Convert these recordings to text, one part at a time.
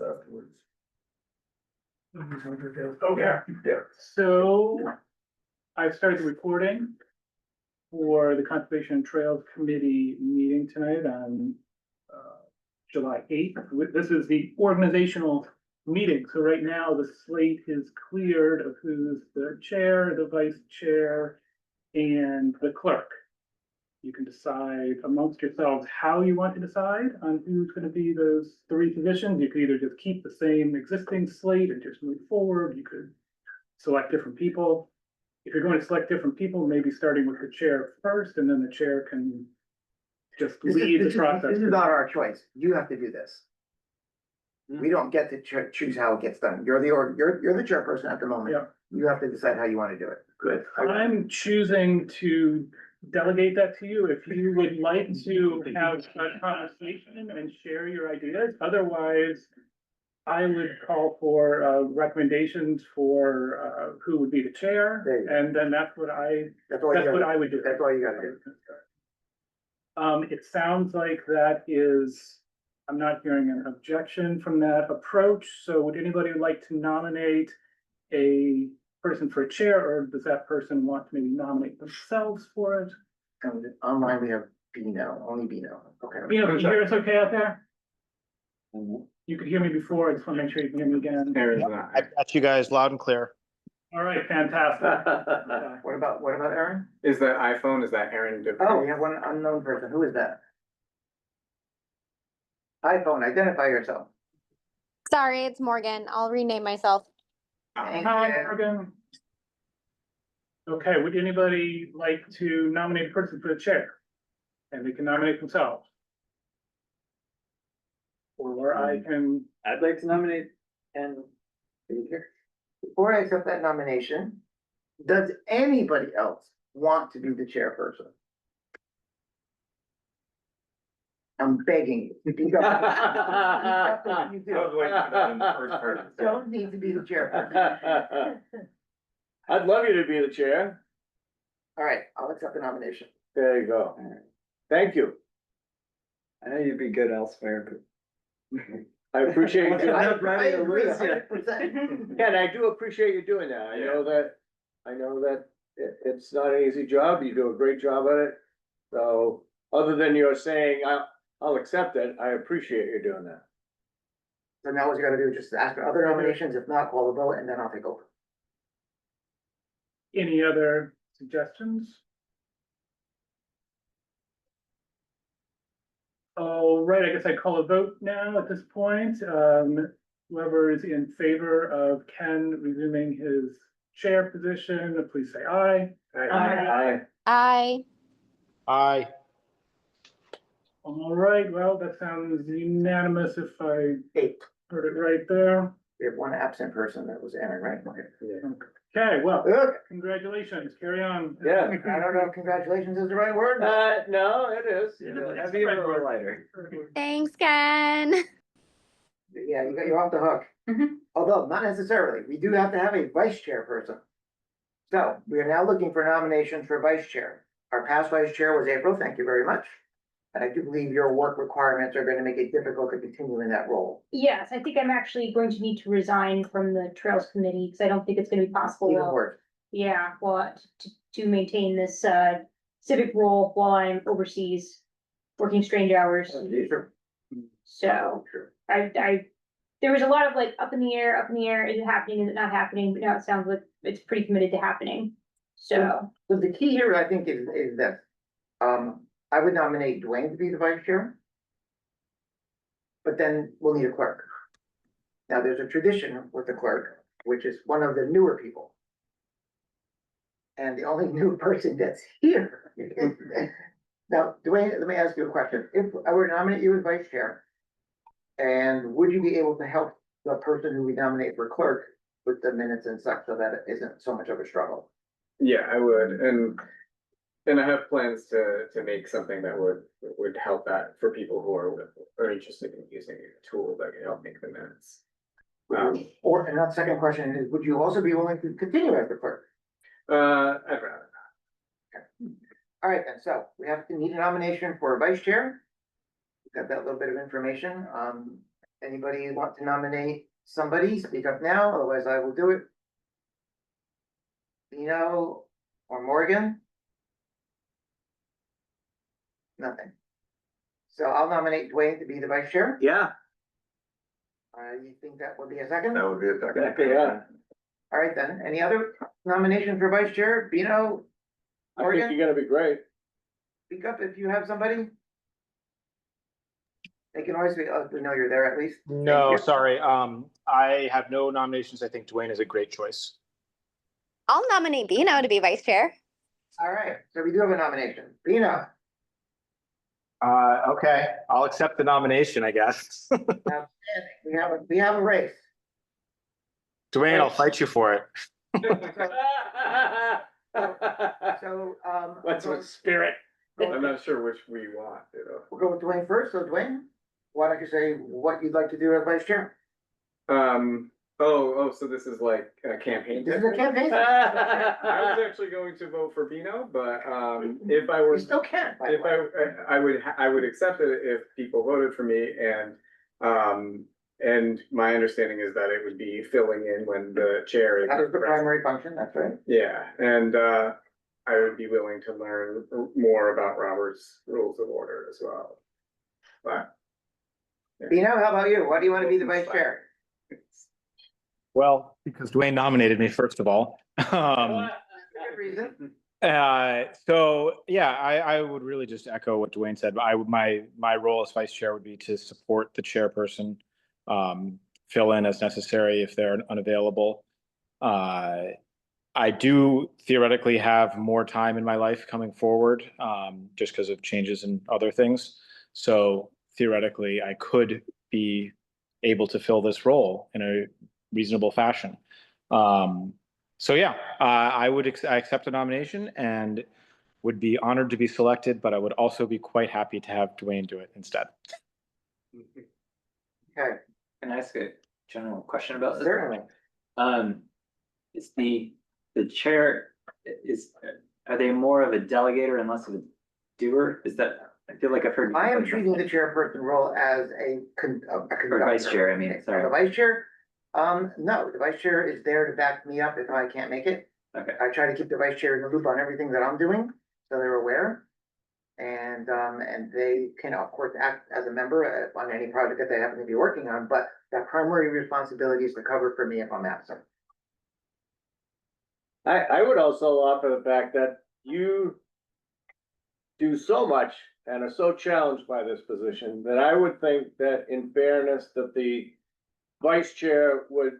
notes afterwards. Okay, Yeah. so I've started the recording for the Conservation and Trails Committee meeting tonight on July 8th. This is the organizational meeting. So right now the slate is cleared of who's the chair, the vice chair, and the clerk. You can decide amongst yourselves how you want to decide on who's going to be those three positions. You could either just keep the same existing slate and just move forward. You could select different people. If you're going to select different people, maybe starting with the chair first, and then the chair can just lead the process. This is not our choice. You have to do this. We don't get to choose how it gets done. You're the chairperson at the moment. Yeah. You have to decide how you want to do it. Good. I'm choosing to delegate that to you if you would like to have a conversation and share your ideas. Otherwise, I would call for recommendations for who would be the chair, There you go. and then that's what I would do. That's all you gotta do. It sounds like that is, I'm not hearing an objection from that approach. So would anybody like to nominate a person for a chair, or does that person want to maybe nominate themselves for it? And online, we have Bino, only Bino. Okay. You know, can you hear us okay out there? You could hear me before. I just want to make sure you can hear me again. I got you guys loud and clear. All right, fantastic. Okay. What about Aaron? Is that iPhone? Is that Aaron? Oh, we have one unknown person. Who is that? iPhone, identify yourself. Sorry, it's Morgan. I'll rename myself. Thank Hi, you. Morgan. Okay, would anybody like to nominate a person for the chair? And they can nominate themselves. Or I can, I'd like to nominate Ken. Before I accept that nomination, does anybody else want to be the chairperson? I'm begging you. You don't. You do. Don't need to be the chairperson. I'd love you to be the chair. All right, I'll accept the nomination. There you go. Thank you. I know you'd be good elsewhere, I appreciate you. I I agree 100%. Ken, I do appreciate you doing that. I know that it's not an easy job. You do a great job at it. So other than you're saying, I'll accept it, I appreciate you doing that. So now what you gotta do is just ask for other nominations, if not, call a vote, and then I'll take over. any other suggestions? All right, I guess I call a vote now at this point. Whoever is in favor of Ken resuming his chair position, please say aye. Aye. I All right, well, that sounds unanimous if I 8. heard it right there. We have one absent person, that was Aaron, right? Okay, well, Okay. congratulations, carry on. Yeah. I don't know if congratulations is the right word. No, it is. It's Heavier right. or lighter? Thanks, Ken. Yeah, you're off the hook. Although not necessarily, we do have to have a vice chair person. So we are now looking for nominations for vice chair. Our past vice chair was April, thank you very much. And I do believe your work requirements are gonna make it difficult to continue in that role. Yes, I think I'm actually going to need to resign from the Trails Committee, because I don't think it's gonna be possible. Even worse. Yeah, well, to maintain this, civic role while I'm overseas, working strange hours. Sure. So, Sure. there was a lot of like up in the air, is it happening, is it not happening, but now it sounds like it's pretty committed to happening. So, So the key here, I think, is this. I would nominate Dwayne to be the vice chair. But then we'll need a clerk. Now, there's a tradition with the clerk, which is one of the newer people. And the only new person that's here. Now, Dwayne, let me ask you a question. If I were to nominate you as vice chair, and would you be able to help the person who we nominate for clerk with the minutes and such, so that it isn't so much of a struggle? Yeah, I would, and I have plans to make something that would help that for people who are interested in using a tool that can help make the minutes. Or, and that second question is, would you also be willing to continue as the clerk? I'd rather All right, then, so we have to need a nomination for a vice chair. Got that little bit of information, Anybody want to nominate somebody, speak up now, otherwise I will do it. Bino or Morgan? Nothing. So I'll nominate Dwayne to be the vice chair. Yeah, You think that would be a second? That would be a second. yeah. All right then, any other nominations for vice chair? Bino, I think you're gonna be great. speak up if you have somebody. They can always be, oh, we know you're there at least. Thank No, you. sorry. I have no nominations. I think Dwayne is a great choice. I'll nominate Bino to be vice chair. All right, so we do have a nomination. Bino, Okay, I'll accept the nomination, I guess. we have a race. Dwayne, I'll fight you for it. So, What's with spirit? I'm not sure which we want, you know. we'll go with Dwayne first. So Dwayne, why don't you say what you'd like to do as vice chair? So this is like a campaign. This is a campaign. I was actually going to vote for Bino, but if I were, You still can, by the if way. I would accept it if people voted for me, and my understanding is that it would be filling in when the chair is. That is the present. primary function, that's right. Yeah, and I would be willing to learn more about Robert's Rules of Order as well. But Bino, how about you? Why do you want to be the vice chair? Well, because Dwayne nominated me, first of all. Good reason. So yeah, I would really just echo what Dwayne said. My role as vice chair would be to support the chairperson, fill in as necessary if they're unavailable. I do theoretically have more time in my life coming forward, just because of changes in other things. So theoretically, I could be able to fill this role in a reasonable fashion. So yeah, I accept the nomination and would be honored to be selected, but I would also be quite happy to have Dwayne do it instead. Okay, Can I ask a general question about this? certainly. Is the chair, are they more of a delegator and less of a doer? Is that, I feel like I've heard. I am treating the chairperson role as a Or conductor. vice chair, I mean, sorry. The vice chair, no, the vice chair is there to back me up if I can't make it. Okay, I try to keep the vice chair in the loop on everything that I'm doing, so they're aware. And they can, of course, act as a member on any project that they happen to be working on, but that primary responsibility is to cover for me if I'm absent. I would also offer the fact that you do so much and are so challenged by this position that I would think that in fairness, that the vice chair would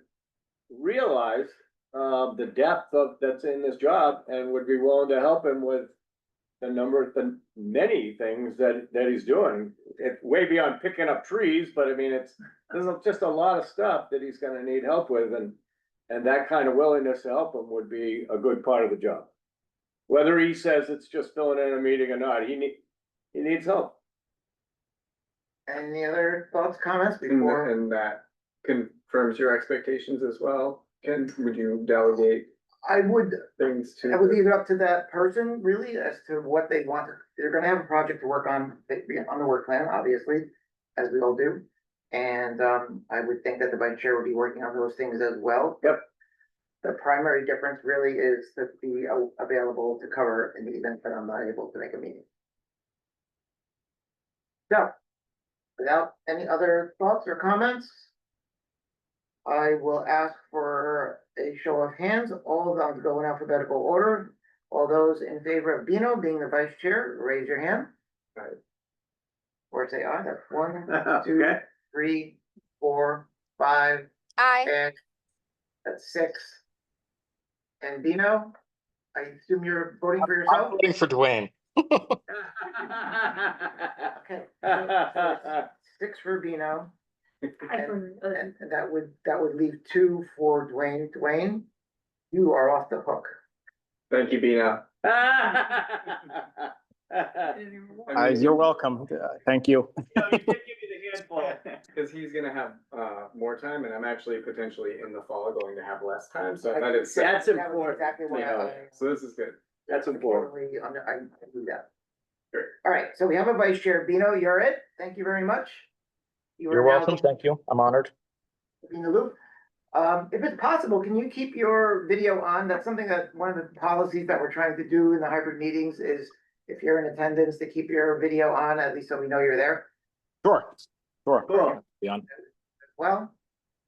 realize the depth of that's in this job and would be willing to help him with the many things that he's doing. It's way beyond picking up trees, but I mean, there's just a lot of stuff that he's gonna need help with, and that kind of willingness to help him would be a good part of the job. Whether he says it's just filling in a meeting or not, he needs help. Any other thoughts, comments before? And that confirms your expectations as well. Would you delegate I would things to? leave it up to that person really as to what they want. They're gonna have a project to work on the work plan, obviously, as we all do. And I would think that the vice chair would be working on those things as well. Yep. The primary difference really is to be available to cover in the event that I'm not able to make a meeting. So, without any other thoughts or comments, I will ask for a show of hands. All of them go in alphabetical order. All those in favor of Bino being the vice chair, raise your hand. Aye. Or say aye. That's 1, 2, Okay. 3, 4, 5, Aye. and that's 6. And Bino, I assume you're voting for I'm yourself? voting for Dwayne. Okay. So it's 6 for Bino. And that would leave 2 for Dwayne. Dwayne, you are off the hook. Thank you, Bina. You're welcome. Thank you. Because he's gonna have more time, and I'm actually potentially in the fall going to have less time, so that is. That's That was important. exactly what Yeah. So this is good. That's important. totally I do that. Sure. All right, so we have a vice chair. Bino, you're it. Thank you very much. You are You're now welcome. Thank you. I'm honored. in the loop. If it's possible, can you keep your video on? That's something that, one of the policies that we're trying to do in the hybrid meetings is if you're in attendance, to keep your video on, at least so we know you're there. Sure, sure. Cool. Be on. Well,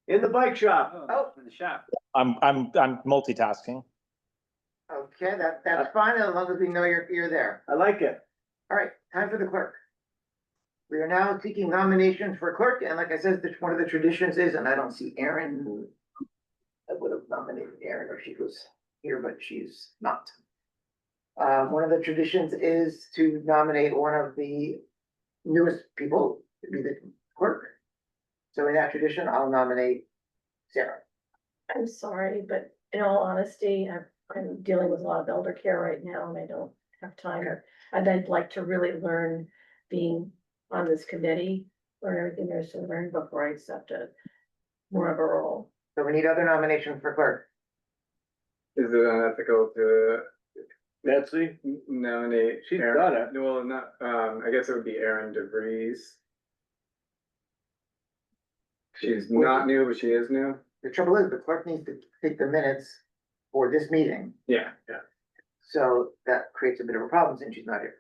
In the bike shop. Oh. In the shop. I'm multitasking. okay, that's fine, as long as we know you're there. I like it. All right, time for the clerk. We are now seeking nominations for clerk, and like I said, one of the traditions is, and I don't see Erin. I would have nominated Erin if she was here, but she's not. One of the traditions is to nominate one of the newest people to be the clerk. So in that tradition, I'll nominate Sarah. I'm sorry, but in all honesty, I'm dealing with a lot of elder care right now and I don't have time. I'd like to really learn being on this committee, learn everything there is to learn before I accept more of a role. So we need other nominations for clerk. Is it unethical to Betsy, nominate? she's Erin- done it. Well, not, I guess it would be Erin DeVries. She's not new, but she is new. The trouble is, the clerk needs to take the minutes for this meeting, Yeah. so that creates a bit of a problem since she's not here.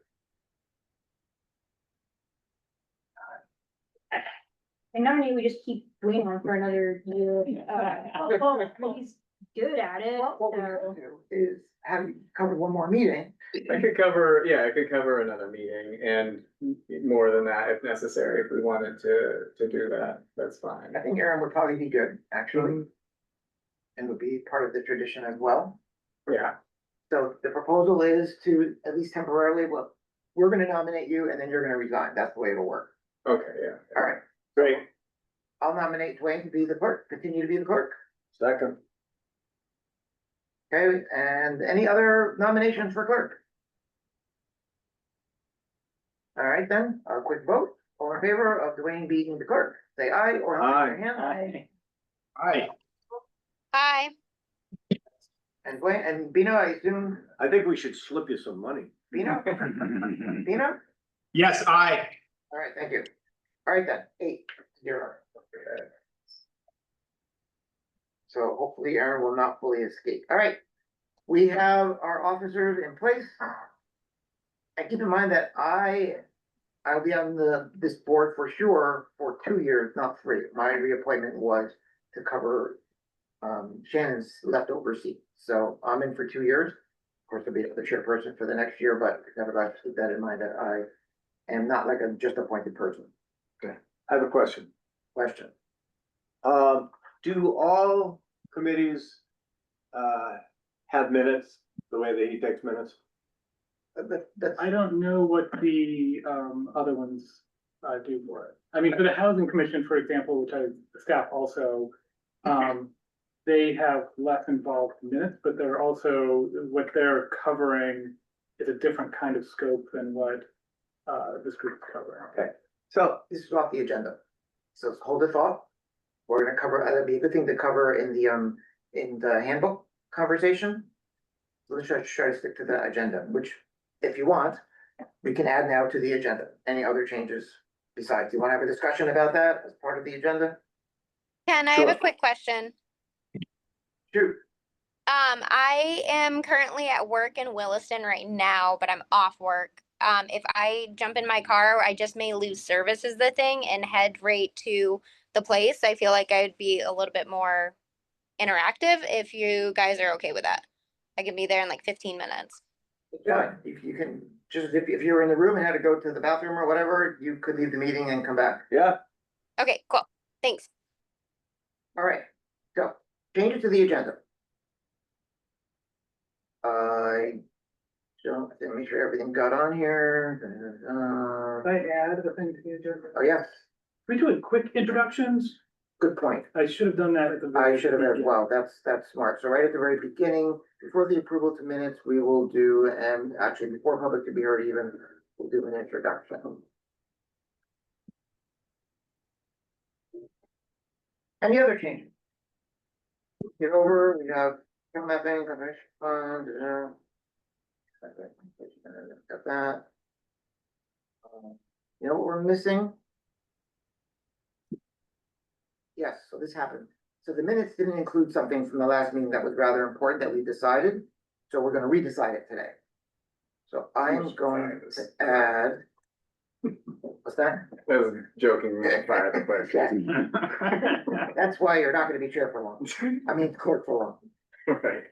I nominate we just keep Dwayne on for another year. He's good at it. What we so- can do is have you cover one more meeting. I could cover another meeting and more than that if necessary, if we wanted to do that, that's fine. I think Erin would probably be good, actually. And would be part of the tradition as well. Yeah, So the proposal is to, at least temporarily, well, we're gonna nominate you and then you're gonna resign. That's the way it'll work. okay, yeah. All right, Great. I'll nominate Dwayne to be the clerk, continue to be the clerk. Second. Okay, and any other nominations for clerk? All right, then, a quick vote. All in favor of Dwayne being the clerk, say aye or raise your hand. Hi. Hi. And Dwayne, and Bino, I assume, I think we should slip you some money. Bino? Bino? Yes, I. All right, thank you. All right then, 8-0. So hopefully Aaron will not fully escape. All right. We have our officers in place. And keep in mind that I'll be on this board for sure for 2 years, not 3. My reappointment was to cover Shannon's leftover seat. So I'm in for 2 years. Of course, I'll be the chairperson for the next year, but nevertheless, keep that in mind that I am not like a just appointed person. I have a question. Question. Do all committees, have minutes, the way that he takes minutes? That's, I don't know what the other ones do for it. I mean, for the housing commission, for example, which I staff also, they have less involved minutes, but they're also, what they're covering is a different kind of scope than what this group is covering. okay. So this is off the agenda. So hold the thought. We're gonna cover, that'd be a good thing to cover in the handbook conversation. So let's try to stick to the agenda, which if you want, we can add now to the agenda. Any other changes besides? You wanna have a discussion about that as part of the agenda? Ken, I have a Sure. quick question. Shoot. I am currently at work in Williston right now, but I'm off work. If I jump in my car, I just may lose service is the thing and head right to the place. I feel like I'd be a little bit more interactive if you guys are okay with that. I can be there in like 15 minutes. Yeah, if you can, just if you're in the room and had to go to the bathroom or whatever, you could leave the meeting and come back. Yeah, Okay, cool. Thanks. All right, so changes to the agenda. I don't, let me make sure everything got on here. Can I add the thing to the agenda? Oh, yes, We do a quick introductions. good point. I should have done that at the. very I should have as beginning. well. That's smart. So right at the very beginning, before the approval to minutes, we will do, and actually before public to be heard even, we'll do an introduction. Any other changes? Get over, we have film mapping, conservation fund, got that. You know what we're missing? this happened. So the minutes didn't include something from the last meeting that was rather important that we decided, so we're gonna redecide it today. So I'm going to add. What's that? I was joking, fire the clerk. That's why you're not gonna be chair for long. I mean, clerk for long. Right.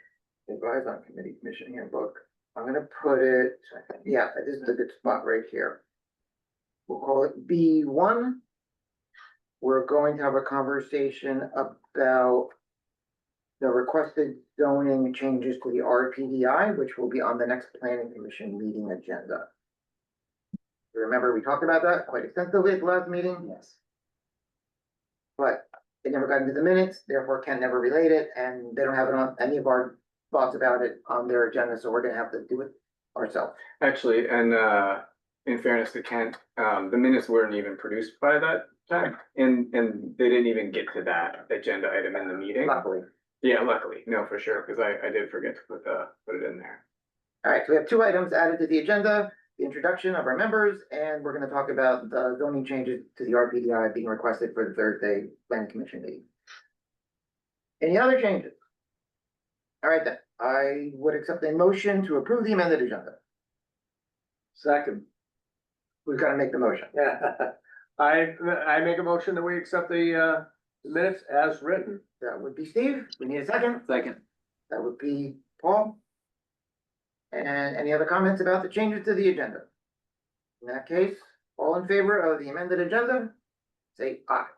Advise on committee commission handbook. I'm gonna put it, yeah, this is a good spot right here. We'll call it B1. We're going to have a conversation about the requested zoning changes to the RPDI, which will be on the next planning commission meeting agenda. Remember, we talked about that quite extensively at the last meeting? Yes. But it never got into the minutes, therefore Ken never relayed it, and they don't have it on any of our thoughts about it on their agenda, so we're gonna have to do it ourselves. Actually, and in fairness to Kent, the minutes weren't even produced by that time, and they didn't even get to that agenda item in the meeting. Luckily. Yeah, luckily, no, for sure, because I did forget to put it in there. All right, so we have 2 items added to the agenda, the introduction of our members, and we're gonna talk about the zoning changes to the RPDI being requested for the Thursday planning commission meeting. Any other changes? All right, then, I would accept a motion to approve the amended agenda. Second. Who's gonna make the motion? I make a motion that we accept the minutes as written. That would be Steve. We need a second. Second. That would be Paul. And any other comments about the changes to the agenda? In that case, all in favor of the amended agenda, say aye.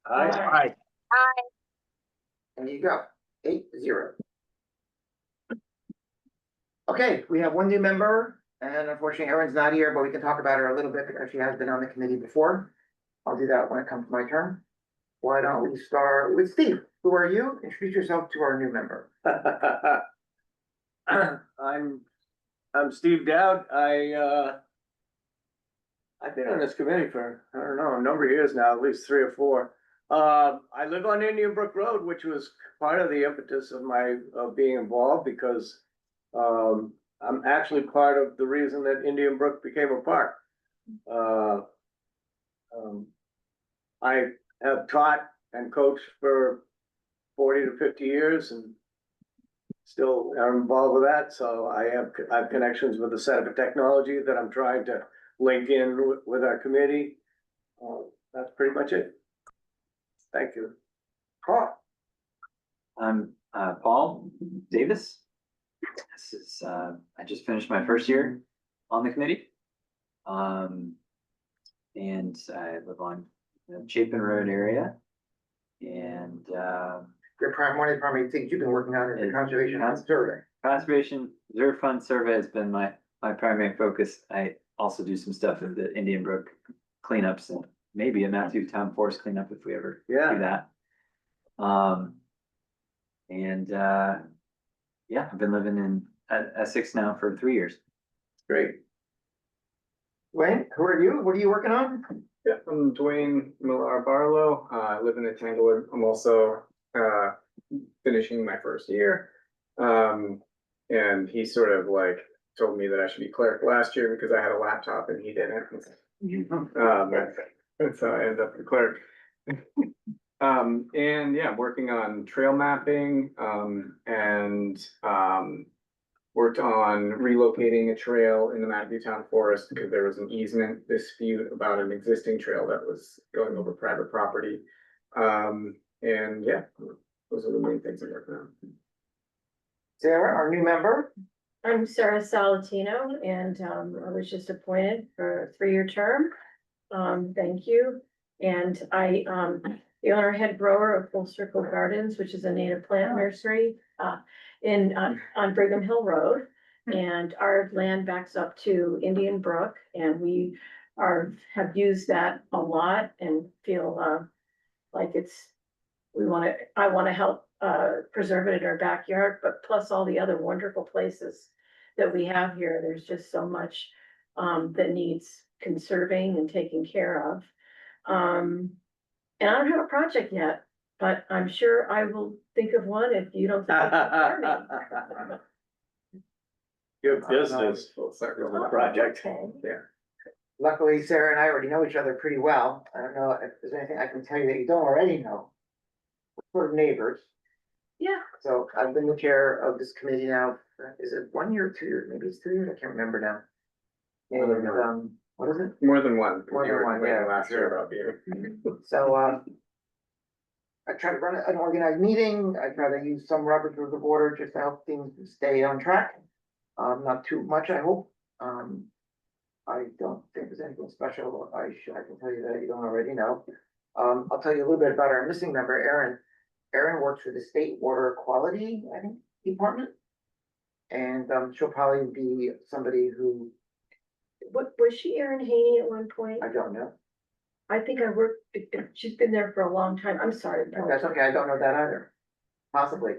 Aye. And you go, 8-0. Okay, we have one new member, and unfortunately Erin's not here, but we can talk about her a little bit because she has been on the committee before. I'll do that when it comes to my turn. Why don't we start with Steve? Who are you? Introduce yourself to our new member. I'm Steve Dowd. I've been on this committee for, I don't know, a number of years now, at least 3 or 4. I live on Indian Brook Road, which was part of the impetus of of being involved because I'm actually part of the reason that Indian Brook became a park. I have taught and coached for 40 to 50 years and still am involved with that. So I have connections with the Center for Technology that I'm trying to link in with our committee. That's pretty much it. Thank you. Paul. I'm Paul Davis. This is I just finished my first year on the committee. And I live on the Chapin Road area. And One of the primary things you've been working on is the conservation and survey. Conservation Reserve Fund survey has been my primary focus. I also do some stuff with the Indian Brook cleanups and maybe a Matthew Town Forest cleanup if we ever do that. Yeah, I've been living in Essex now for 3 years. Great. Wayne, who are you? What are you working on? Yeah, I'm Dwayne Millar Barlow. I live in Tanglewood. I'm also finishing my first year. And he sort of like told me that I should be clerk last year because I had a laptop and he didn't. And so I ended up the clerk. And yeah, working on trail mapping, and worked on relocating a trail in the Matthew Town Forest because there was an easement dispute about an existing trail that was going over private property. And yeah, those are the main things I'm working on. Sarah, our new member. I'm Sarah Salatino and I was just appointed for a 3-year term. Thank you. And I the owner head grower of Full Circle Gardens, which is a native plant nursery on Brigham Hill Road. And our land backs up to Indian Brook and we have used that a lot and feel like I want to help preserve it in our backyard, but plus all the other wonderful places that we have here. There's just so much that needs conserving and taking care of. And I don't have a project yet, but I'm sure I will think of one if you don't think it's Your business Full circle. project. Okay. Yeah. Luckily, Sarah and I already know each other pretty well. I don't know if there's anything I can tell you that you don't already know. we're neighbors. Yeah. So I've been the chair of this committee now, is it 1 year, 2 years, maybe it's 2 years, I can't remember now. And, what is it? More than one. More than You were one, complaining yeah, Last for year sure. about being. So, I try to run an organized meeting, I try to use some Robert's Rules of Order just to help things stay on track. Not too much, I hope. I don't think there's anything special, I can tell you that you don't already know. I'll tell you a little bit about our missing member, Erin. Erin works for the State Water Quality, I think, Department. And, she'll probably be somebody who, What, was she Erin Haney at one point? I don't know. I think I worked, she's been there for a long time. I'm sorry. That's okay, I don't know that either, possibly.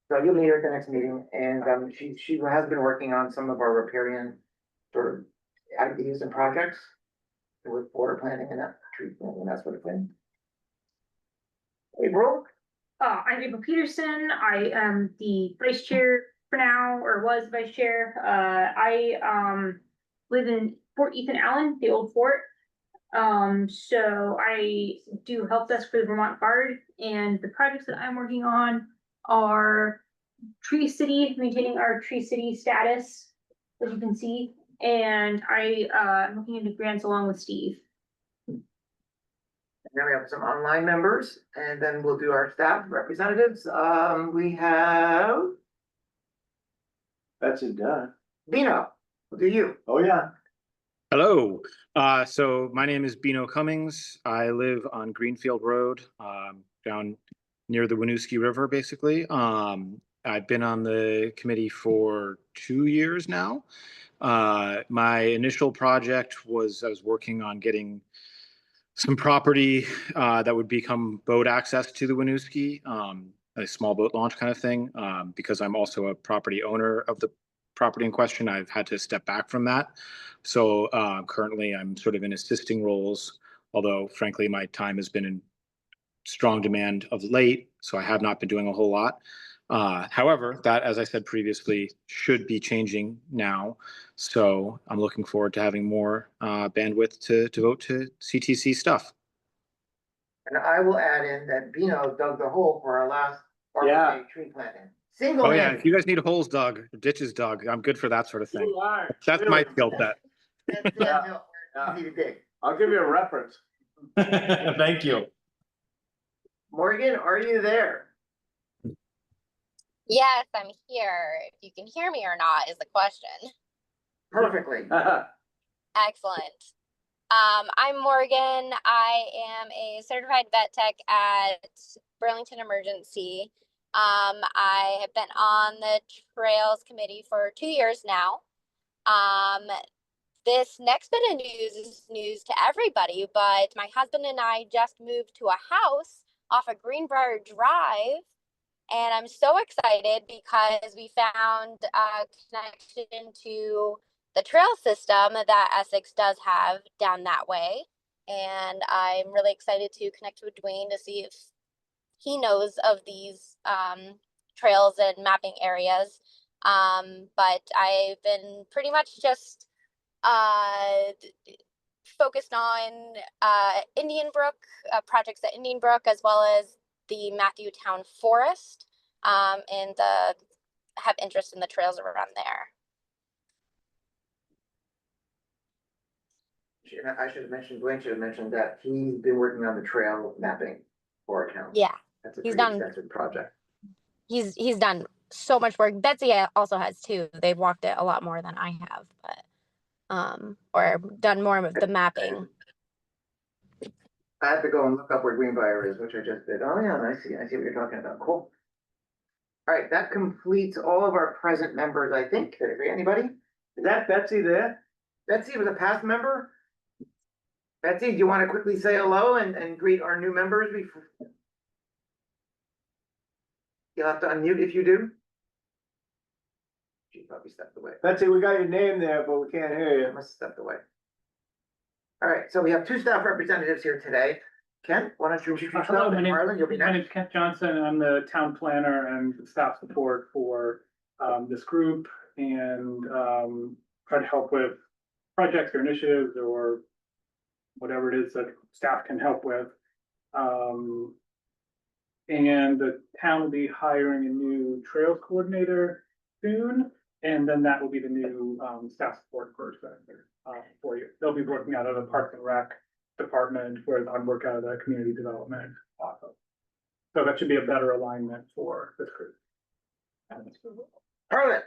So you'll meet her at the next meeting, and she has been working on some of our riparian sort of ideas and projects with water planning and that, tree planting and that sort of thing. April? I'm April Peterson. I am the vice chair for now, or was vice chair. I live in Fort Ethan Allen, the old fort. So I do help desk for the Vermont Guard, and the projects that I'm working on are Tree City, maintaining our Tree City status, as you can see, and I'm looking into grants along with Steve. Now we have some online members, and then we'll do our staff representatives. We have That's it done. Bino, we'll do you. Oh, yeah. Hello. So my name is Bino Cummings. I live on Greenfield Road, down near the Winooski River, basically. I've been on the committee for 2 years now. My initial project was I was working on getting some property that would become boat access to the Winooski, a small boat launch kind of thing. Because I'm also a property owner of the property in question, I've had to step back from that. So currently I'm sort of in assisting roles, although frankly, my time has been in strong demand of late, so I have not been doing a whole lot. However, that, as I said previously, should be changing now. So I'm looking forward to having more bandwidth to devote to CTC stuff. And I will add in that Bino dug the hole for our last Yeah. RFA tree planting. Oh yeah, Single-handed. if you guys need holes dug, ditches dug, I'm good for that sort of thing. You are. That's my Really. skill set. That's downhill, easy to dig. I'll give you a reference. Thank you. Morgan, are you there? Yes, I'm here. If you can hear me or not is the question. Perfectly. Excellent. I'm Morgan. I am a certified vet tech at Burlington Emergency. I have been on the Trails Committee for 2 years now. This next bit of news is news to everybody, but my husband and I just moved to a house off of Greenbrier Drive. And I'm so excited because we found a connection to the trail system that Essex does have down that way. And I'm really excited to connect with Dwayne to see if he knows of these trails and mapping areas. But I've been pretty much just focused on Indian Brook, projects at Indian Brook, as well as the Matthew Town Forest, and have interest in the trails around there. I should have mentioned, Dwayne should have mentioned that he's been working on the trail mapping for our town. Yeah, That's a he's pretty done- extensive project. he's done so much work. Betsy also has too. They've walked it a lot more than I have, but or done more of the mapping. I have to go and look up where Greenbrier is, which I just did. Oh yeah, I see what you're talking about. Cool. All right, that completes all of our present members, I think. Did I agree? Anybody? Is that Betsy there? Betsy was a past member? Betsy, do you want to quickly say hello and greet our new members before? You'll have to unmute if you do. She probably stepped away. Betsy, we got your name there, but we can't hear I you. must have stepped away. All right, so we have two staff representatives here today. Ken, why don't you introduce yourself? Hello, my And name, Marlon, you'll be my next. name's Kent Johnson, and I'm the town planner and staff support for this group, and try to help with projects or initiatives or whatever it is that staff can help with. And the town will be hiring a new trails coordinator soon. And then that will be the new staff support person for you. They'll be working out of the Parks and Rec department, whereas I'm working out of the community development office. So that should be a better alignment for this group. Harlan,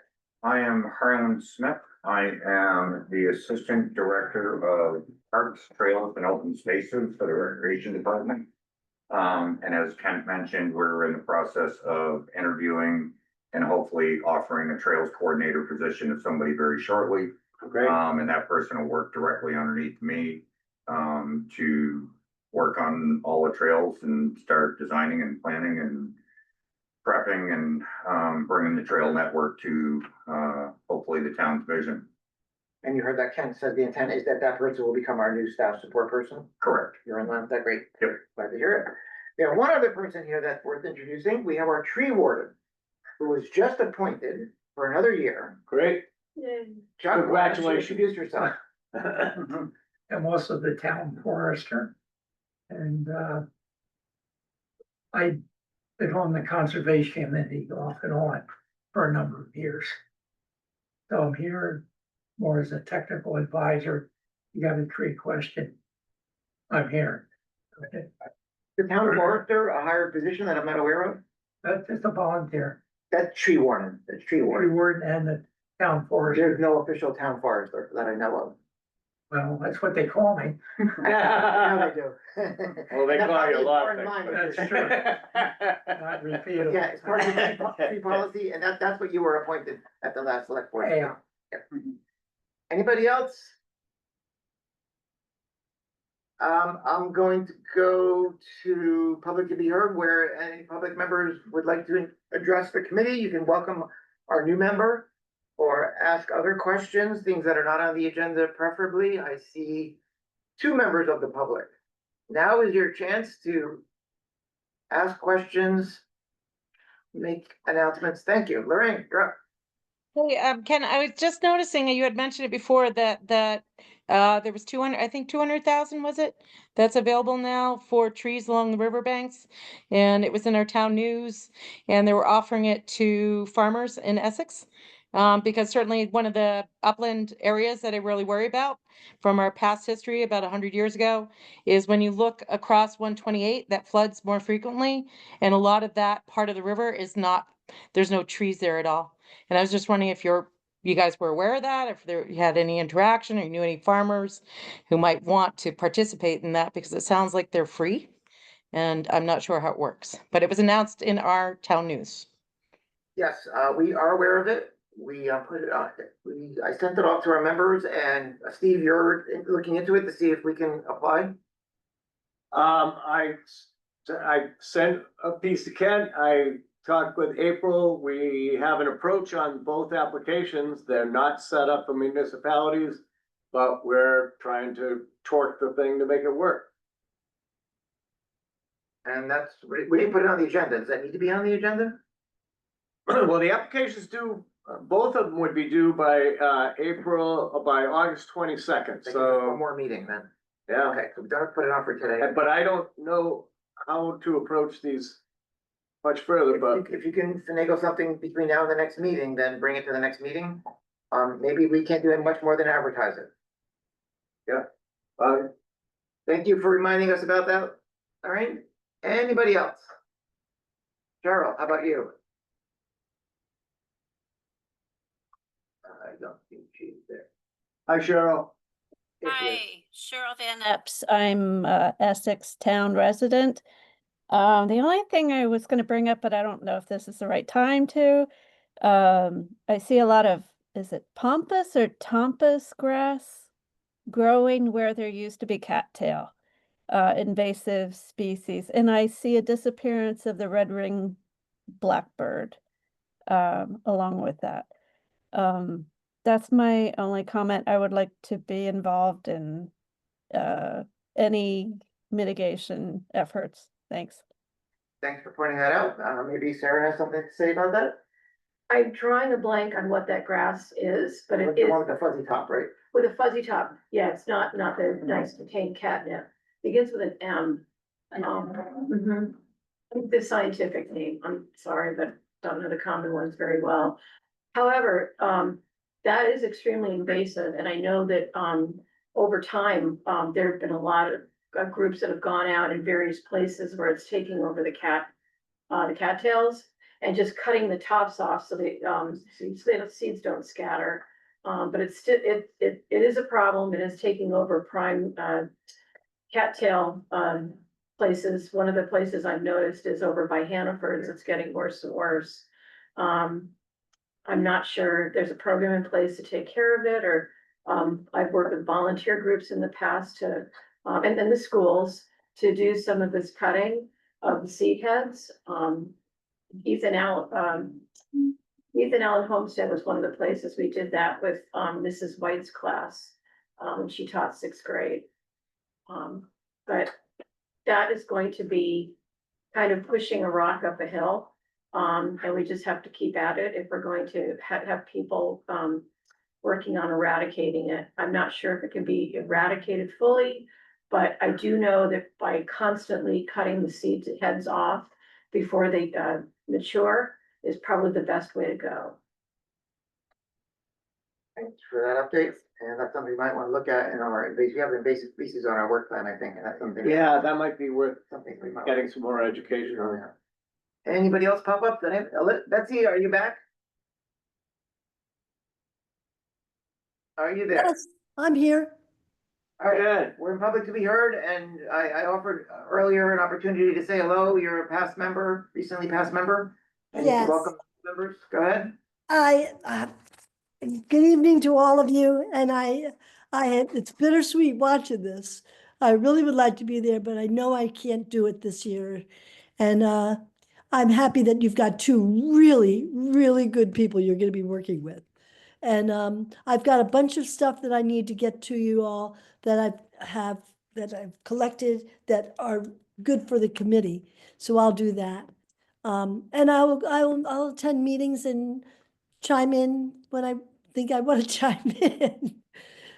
I am Harlan Smith. I am the Assistant Director of Parks, Trails and Open Spaces for the Recreation Department. And as Kent mentioned, we're in the process of interviewing and hopefully offering a Trails Coordinator position to somebody very shortly. Great. And that person will work directly underneath me to work on all the trails and start designing and planning and prepping and bringing the trail network to hopefully the town's vision. and you heard that Ken said the intent is that that person will become our new staff support person? Correct. You're in line with that, great. Yep. Glad to hear it. We have one other person here that's worth introducing. We have our tree warden, who was just appointed for another year. Great. Chuck, why don't you Congratulations. introduce yourself. I'm also the town forester. And I've been on the conservation committee off and on for a number of years. So I'm here more as a technical advisor. You got a tree question, I'm here. Okay. The town forester, a hired position that I'm not aware of. That's just a volunteer, That's tree warden, that's tree tree warden. warden and the town forester. There's no official town forester that I know of. Well, that's what they call me. Now they do. Well, they That call you a probably lot is of part of things. mine, That's Not repeatable. Yeah, it's part of the tree policy, and that's what you were appointed at the last select board. Yeah. Anybody else? I'm going to go to public to be heard, where any public members would like to address the committee. You can welcome our new member or ask other questions, things that are not on the agenda preferably. I see two members of the public. Now is your chance to ask questions, make announcements. Thank you. Lorraine, you're up. Hey, Ken, I was just noticing, you had mentioned it before that there was 200, I think 200,000 was it? That's available now for trees along the riverbanks. And it was in our town news and they were offering it to farmers in Essex. Because certainly one of the upland areas that I really worry about from our past history about 100 years ago is when you look across 128 that floods more frequently. And a lot of that part of the river is not, there's no trees there at all. And I was just wondering if you guys were aware of that, if you had any interaction or you knew any farmers who might want to participate in that, because it sounds like they're free. And I'm not sure how it works, but it was announced in our town news. Yes, we are aware of it. We put it on, I sent it off to our members, and Steve, you're looking into it to see if we can apply. I sent a piece to Ken. I talked with April. We have an approach on both applications. They're not set up for municipalities, but we're trying to torque the thing to make it work. And that's, we didn't put it on the agenda. Does that need to be on the agenda? Well, the applications due, both of them would be due by by August 22nd, One so, more meeting then. yeah. Okay, so we don't put it on for today. But I don't know how to approach these much further, but If you can finagle something between now and the next meeting, then bring it to the next meeting. Maybe we can't do it much more than advertise it. Thank you for reminding us about that. All right, anybody else? Cheryl, how about you? I don't think she's there. hi, Cheryl. There she is. Hi, Cheryl Van Epps. I'm a Essex town resident. The only thing I was gonna bring up, but I don't know if this is the right time to, I see a lot of, is it pampas or tampas grass growing where there used to be cattail, invasive species, and I see a disappearance of the red-ringed blackbird, along with that. That's my only comment. I would like to be involved in any mitigation efforts. Thanks. Thanks for pointing that out. Maybe Sarah has something to say about that? I'm drawing a blank on what that grass is, but it The is one with the fuzzy top, right? with a fuzzy top. Yeah, it's not the nice contained catnip. Begins with an M. Mhm. the scientific name, I'm sorry, but don't know the common ones very well. However, that is extremely invasive, and I know that, over time, there have been a lot of groups that have gone out in various places where it's taking over the cattails, and just cutting the tops off so they, so the seeds don't scatter. But it's still, it is a problem. It is taking over prime, cattail, places. One of the places I've noticed is over by Hannaford's. It's getting worse and worse. I'm not sure if there's a program in place to take care of it, or, I've worked with volunteer groups in the past to, and then the schools to do some of this cutting of the seed heads. Ethan Allen Homestead was one of the places we did that with, Mrs. White's class. She taught sixth grade. But that is going to be kind of pushing a rock up a hill. And we just have to keep at it if we're going to have people, working on eradicating it. I'm not sure if it can be eradicated fully, but I do know that by constantly cutting the seeds heads off before they, mature is probably the best way to go. Thanks for that update, and that's something we might wanna look at in our, we have invasive species on our work plan, I think, and that's something. Yeah, that might be worth Something we might. getting some more education on. Anybody else pop up? Betsy, are you back? Are you there? Yes, I'm here. All right, Good. we're in public to be heard, and I offered earlier an opportunity to say hello. You're a past member, recently past member. And you can Yes. welcome members. Go ahead. Good evening to all of you, and it's bittersweet watching this. I really would like to be there, but I know I can't do it this year. And I'm happy that you've got two really, really good people you're gonna be working with. And I've got a bunch of stuff that I need to get to you all that I've collected that are good for the committee. So I'll do that. And I'll attend meetings and chime in when I think I want to chime in,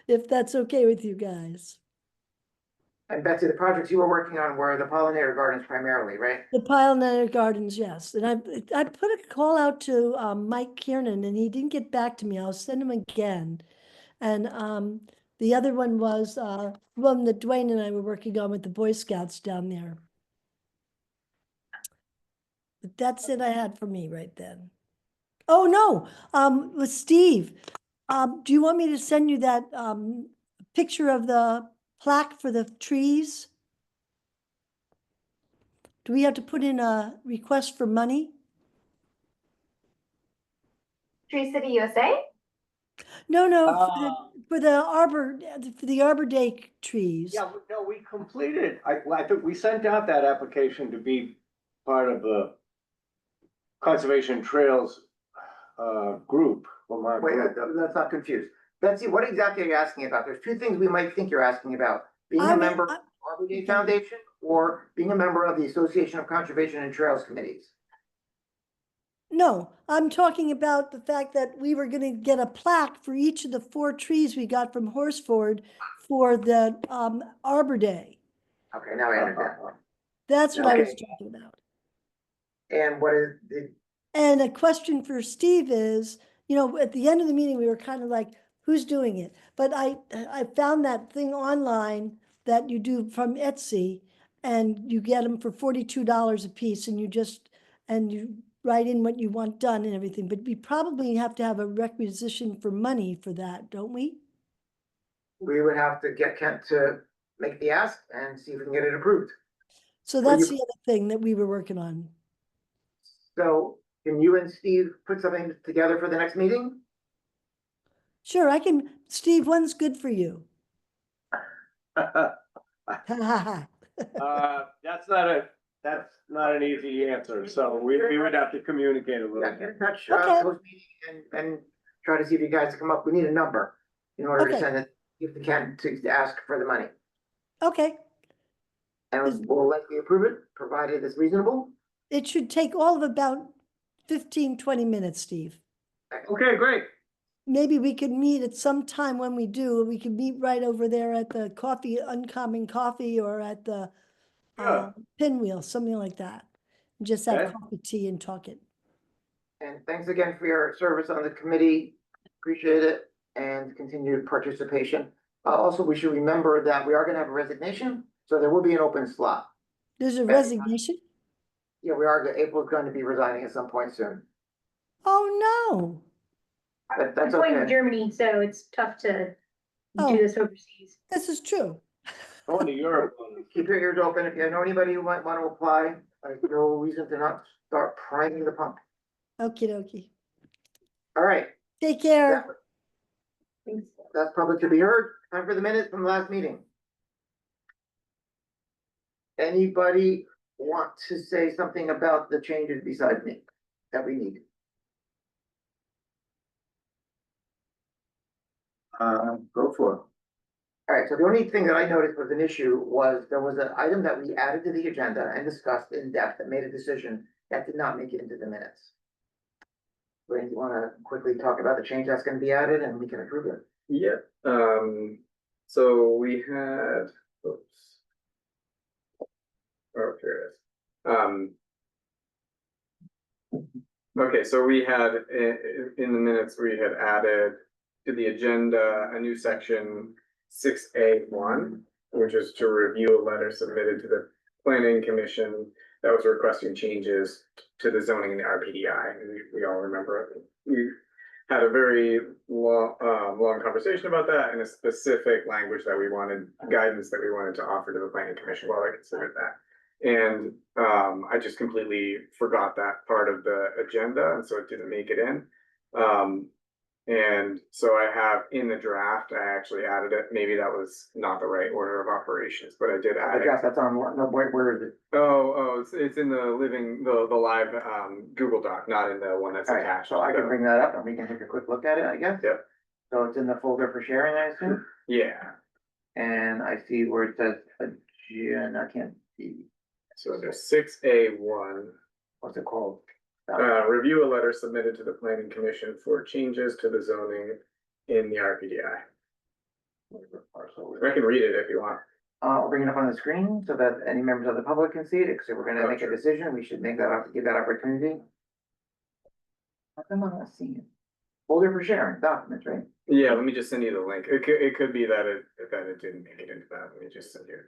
if that's okay with you guys. And Betsy, the projects you were working on were the pollinator gardens primarily, right? The pollinator gardens, yes. And I put a call out to Mike Kiernan, and he didn't get back to me. I'll send him again. And the other one was one that Dwayne and I were working on with the Boy Scouts down there. But that's it I had for me right then. Oh, no, with Steve. Do you want me to send you that picture of the plaque for the trees? Do we have to put in a request for money? Tree City USA? No, for the Arbor Day trees. Yeah, no, we completed, I think we sent out that application to be part of the Conservation Trails group. Wait, let's not confuse. Betsy, what exactly are you asking about? There's two things we might think you're asking about. Being a member of the Arbor Day Foundation or being a member of the Association of Conservation and Trails Committees. No, I'm talking about the fact that we were gonna get a plaque for each of the 4 trees we got from Horsford for the Arbor Day. Okay, now I understand. That's what I was Okay. talking about. And what is the, And a question for Steve is, at the end of the meeting, we were kind of like, who's doing it? But I found that thing online that you do from Etsy, and you get them for $42 a piece, and you write in what you want done and everything. But we probably have to have a requisition for money for that, don't we? we would have to get Kent to make the ask and see if we can get it approved. So Well, that's you- the other thing that we were working on. So can you and Steve put something together for the next meeting? Sure, I can. Steve, when's good for you? That's not an easy answer, so we would have to communicate a little Yeah, get bit. in touch, Okay. post meeting and try to see if you guys can come up. We need a number in order to Okay. send it, if we can, to ask for the money. Okay, And we'll likely approve it, provided it's reasonable. it should take all of about 15, 20 minutes, Steve. Okay, great. Maybe we could meet at some time when we do. We could meet right over there at the Uncommon Coffee, or at the Sure. Pinwheel, something like that. Just have Okay. coffee, tea and talk it. And thanks again for your service on the committee. Appreciate it and continued participation. Also, we should remember that we are gonna have a resignation, so there will be an open slot. There's a Okay. resignation? Yeah, we are, April's going to be resigning at some point soon, Oh, no. but I'm that's going to okay. Germany, so it's tough to Oh. do this overseas. This is true. Going to Europe. Keep your ears open. If you know anybody who might want to apply, there's no reason to not start priming the pump. Okie dokie. All right, Take care. Thanks. that's public to be heard. Time for the minutes from the last meeting. Anybody want to say something about the changes besides me that we need? Go for it. All right, so the only thing that I noticed was an issue was there was an item that we added to the agenda and discussed in depth that made a decision that did not make it into the minutes. Wayne, you wanna quickly talk about the change that's gonna be added and we can approve it? Yeah, so we had, oops. Oh, here it is. Okay, so we had, in the minutes, we had added to the agenda a new section 6A1, which is to review a letter submitted to the planning commission that was requesting changes to the zoning in the RPDI. And we all remember it. We had a very long conversation about that and a specific language that we wanted, guidance that we wanted to offer to the planning commission while I considered that. And I just completely forgot that part of the agenda, and so it didn't make it in. And so I have in the draft, I actually added it. Maybe that was not the right order of operations, but I did The add it. draft that's on, no, where is it? It's in the live Google Doc, not in the one that's All right, attached. so I can bring that up and we can take a quick look at it, I guess. Yeah. So it's in the folder for sharing, I assume, Yeah, and I see where it says agenda, I can't see, so there's 6A1. what's it called? Review a letter submitted to the planning commission for changes to the zoning in the RPDI. I can read it if you want. I'll bring it up on the screen so that any members of the public can see it, because if we're gonna make a Gotcha. decision, we should make that, give that opportunity. How come I'm not seeing it? Folder for sharing, documents, right? Yeah, let me just send you the link. It could be that it didn't make it into that. Let me just send you.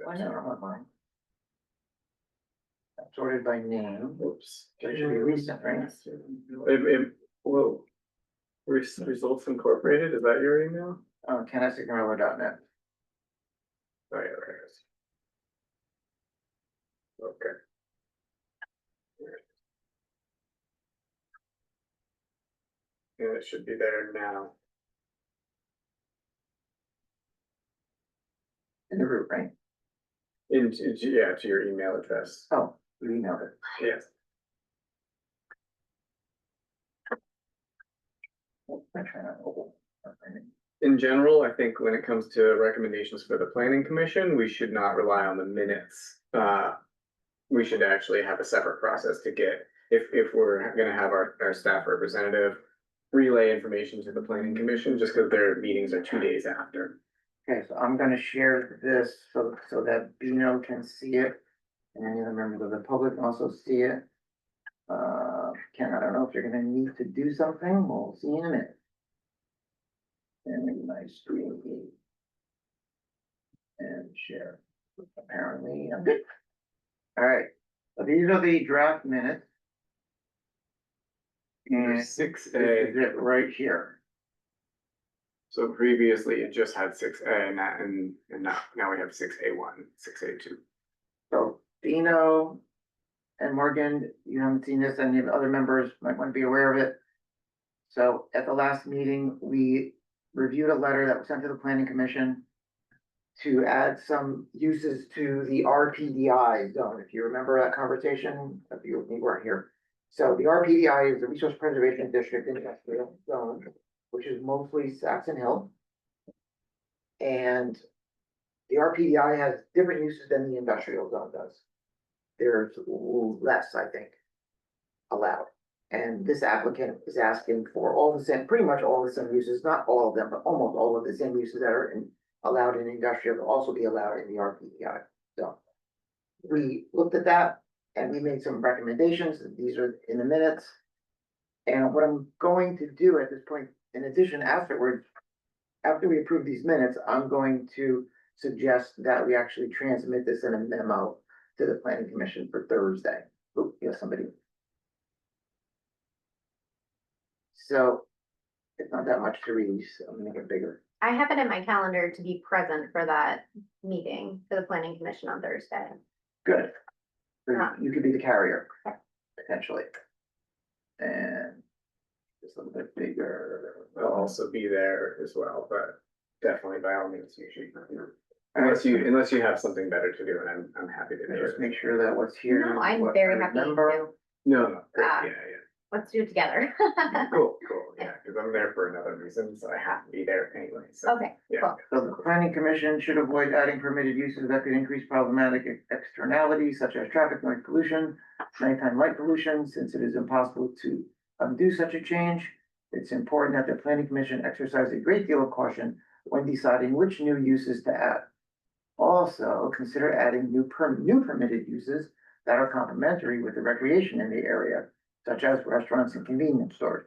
Why not, I'm not mine. Sorted by name, Oops. it should be recent, right? Whoa. Results Incorporated, is that your email? Ken@signorella.net. Oh, yeah, there it is. Okay. And it should be there now. In the root, right? Yeah, to your email address. Oh, you emailed it. Yes. I'm trying to open. In general, I think when it comes to recommendations for the planning commission, we should not rely on the minutes. We should actually have a separate process to get, if we're gonna have our staff representative relay information to the planning commission, just because their meetings are 2 days after. Okay, so I'm gonna share this so that Bino can see it. And any other members of the public can also see it. Ken, I don't know if you're gonna need to do something, we'll see in a minute. And my screen. And share. Apparently, I'm good. All right, so these are the draft minutes. And There's 6A. this is it right here. So previously it just had 6A and now we have 6A1, 6A2. So Dino and Morgan, you haven't seen this, any of the other members might want to be aware of it. So at the last meeting, we reviewed a letter that was sent to the planning commission to add some uses to the RPDI zone, if you remember that conversation, if you weren't here. So the RPDI is the Resource Preservation District Industrial Zone, which is mostly Saxon Hill. And the RPDI has different uses than the industrial zone does. There's less, I think, allowed. And this applicant is asking for all the same, pretty much all the same uses, not all of them, but almost all of the same uses that are allowed in industrial to also be allowed in the RPDI. So we looked at that And we made some recommendations, these are in the minutes. And what I'm going to do at this point, in addition, afterwards, after we approve these minutes, I'm going to suggest that we actually transmit this in a memo to the planning commission for Thursday. Oh, yes, somebody. So it's not that much to read, so I'm gonna make it bigger. I have it in my calendar to be present for that meeting for the planning commission on Thursday. Good. So Yeah. you could be the carrier, potentially. And just a little bit bigger. I'll also be there as well, but definitely by all means, you should. Unless you have something better to do, and I'm happy to do Just it. make sure that what's here. No, I'm what very I happy remember. to. No, great, Ah. yeah. Let's do it together. Cool, yeah, because I'm there for another reason, so I have to be there anyway, so. Okay, Yeah. cool. So the planning commission should avoid adding permitted uses that could increase problematic externalities such as traffic noise pollution, nighttime light pollution, since it is impossible to undo such a change. It's important that the planning commission exercise a great deal of caution when deciding which new uses to add. Also, consider adding new permitted uses that are complementary with the recreation in the area, such as restaurants and convenience stores.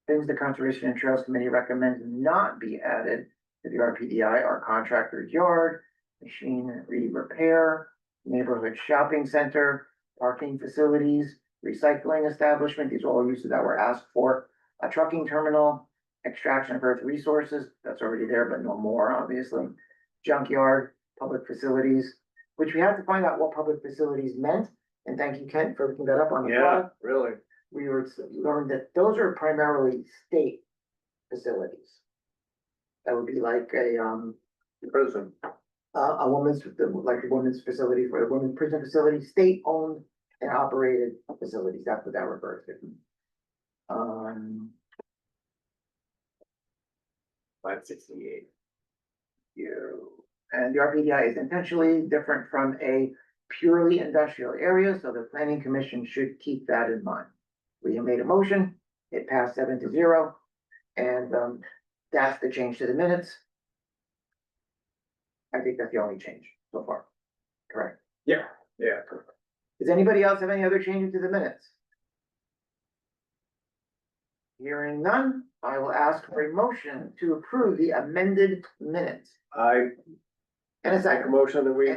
Things the Conservation and Trails Committee recommends not be added to the RPDI are contractor's yard, machinery repair, neighborhood shopping center, parking facilities, recycling establishment, these are all uses that were asked for, a trucking terminal, extraction of earth resources, that's already there, but no more, obviously, junkyard, public facilities, which we had to find out what public facilities meant, and thank you, Kent, for looking that up on the fly. Yeah, really. We learned that those are primarily state facilities. That would be like Prison. a woman's, like a woman's facility for the women's prison facility, state-owned and operated facilities, that's what that refers to. 568. And the RPDI is intentionally different from a purely industrial area, so the planning commission should keep that in mind. We have made a motion, it passed 7-0, and that's the change to the minutes. I think that's the only change so far, correct? Yeah. Does anybody else have any other changes to the minutes? Hearing none, I will ask for a motion to approve the amended minutes. I And a make a second, motion that we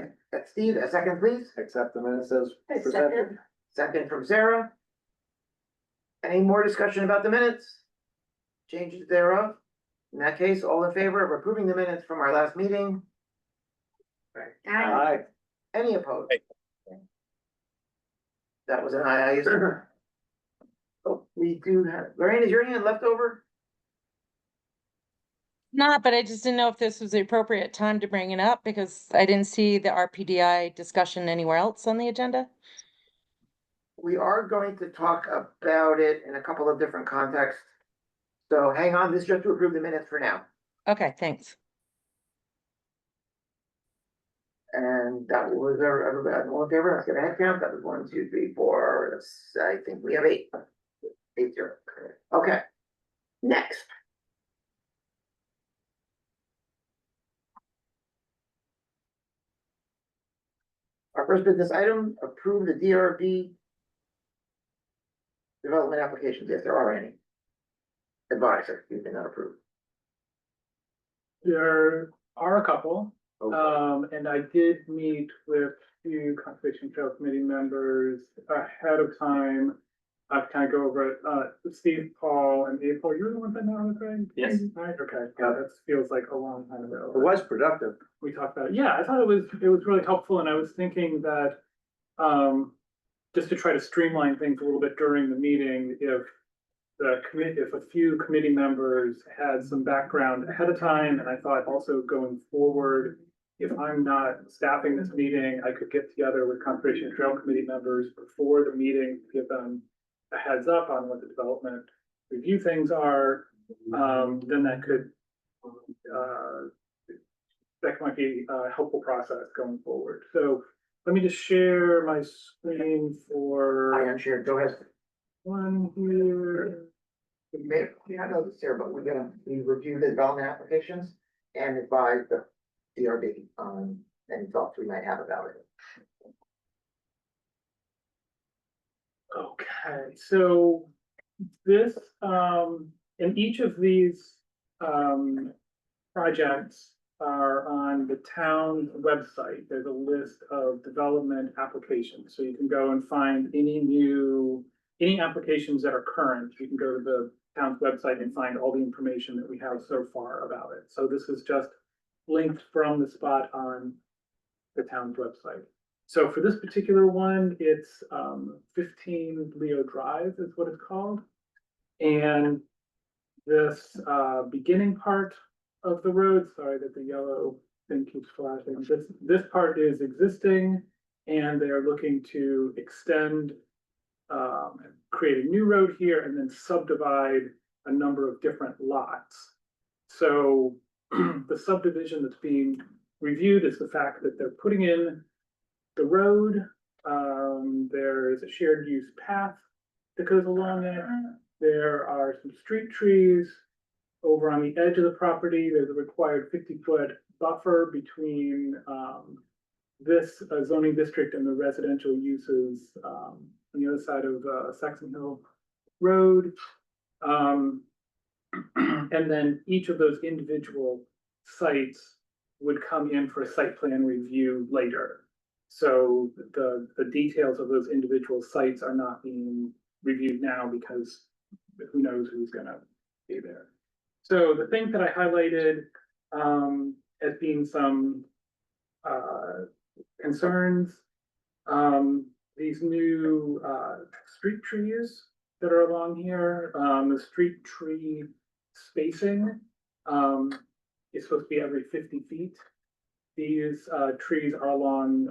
Steve, a second, please. accept the minutes as I presented. second. Second from Sarah. Any more discussion about the minutes? Changes thereof? In that case, all in favor of approving the minutes from our last meeting? Aye. Any opposed? That was an aye, isn't it? Oh, we do have, Lorraine, is your hand left over? Not, but I just didn't know if this was the appropriate time to bring it up because I didn't see the RPDI discussion anywhere else on the agenda. We are going to talk about it in a couple of different contexts. So hang on, this is just to approve the minutes for now. Okay, thanks. And that was everybody, all in favor, let's get a head count, that was 1, 2, 3, 4, I think we have 8. 8-0, okay. Next. Our first business item, approve the DRB development applications, if there are any. Advisor, you cannot approve. There are a couple, Okay. and I did meet with a few Conservation Trail Committee members ahead of time. I kind of go over it, Steve, Paul, and April, you were the one that met on the train? Yes. Right, okay, yeah, that feels like a long time ago. It was productive. We talked about it. Yeah, I thought it was really helpful, and I was thinking that just to try to streamline things a little bit during the meeting, if a few committee members had some background ahead of time, and I thought also going forward, if I'm not staffing this meeting, I could get together with Conservation Trail Committee members before the meeting, to give them a heads up on what the development review things are, then that could that might be a helpful process going forward. So let me just share my screen I for unshared, go ahead. one here. We have noticed here, but we review the development applications and advise the DRB on any thoughts we might have about it. Okay, so this, and each of these, projects are on the town website. There's a list of development applications, so you can go and find any applications that are current. You can go to the town's website and find all the information that we have so far about it. So this is just linked from the spot on the town's website. So for this particular one, it's 15 Leo Drive is what it's called. And this beginning part of the road, sorry that the yellow thing keeps flashing, this part is existing, and they are looking to extend, create a new road here and then subdivide a number of different lots. So the subdivision that's being reviewed is the fact that they're putting in the road. There is a shared use path that goes along it. There are some street trees over on the edge of the property. There's a required 50-foot buffer between this zoning district and the residential uses on the other side of Saxon Hill Road. And then each of those individual sites would come in for a site plan review later. So the details of those individual sites are not being reviewed now because who knows who's gonna be there. So the things that I highlighted as being some concerns, these new street trees that are along here, the street tree spacing is supposed to be every 50 feet. These trees are along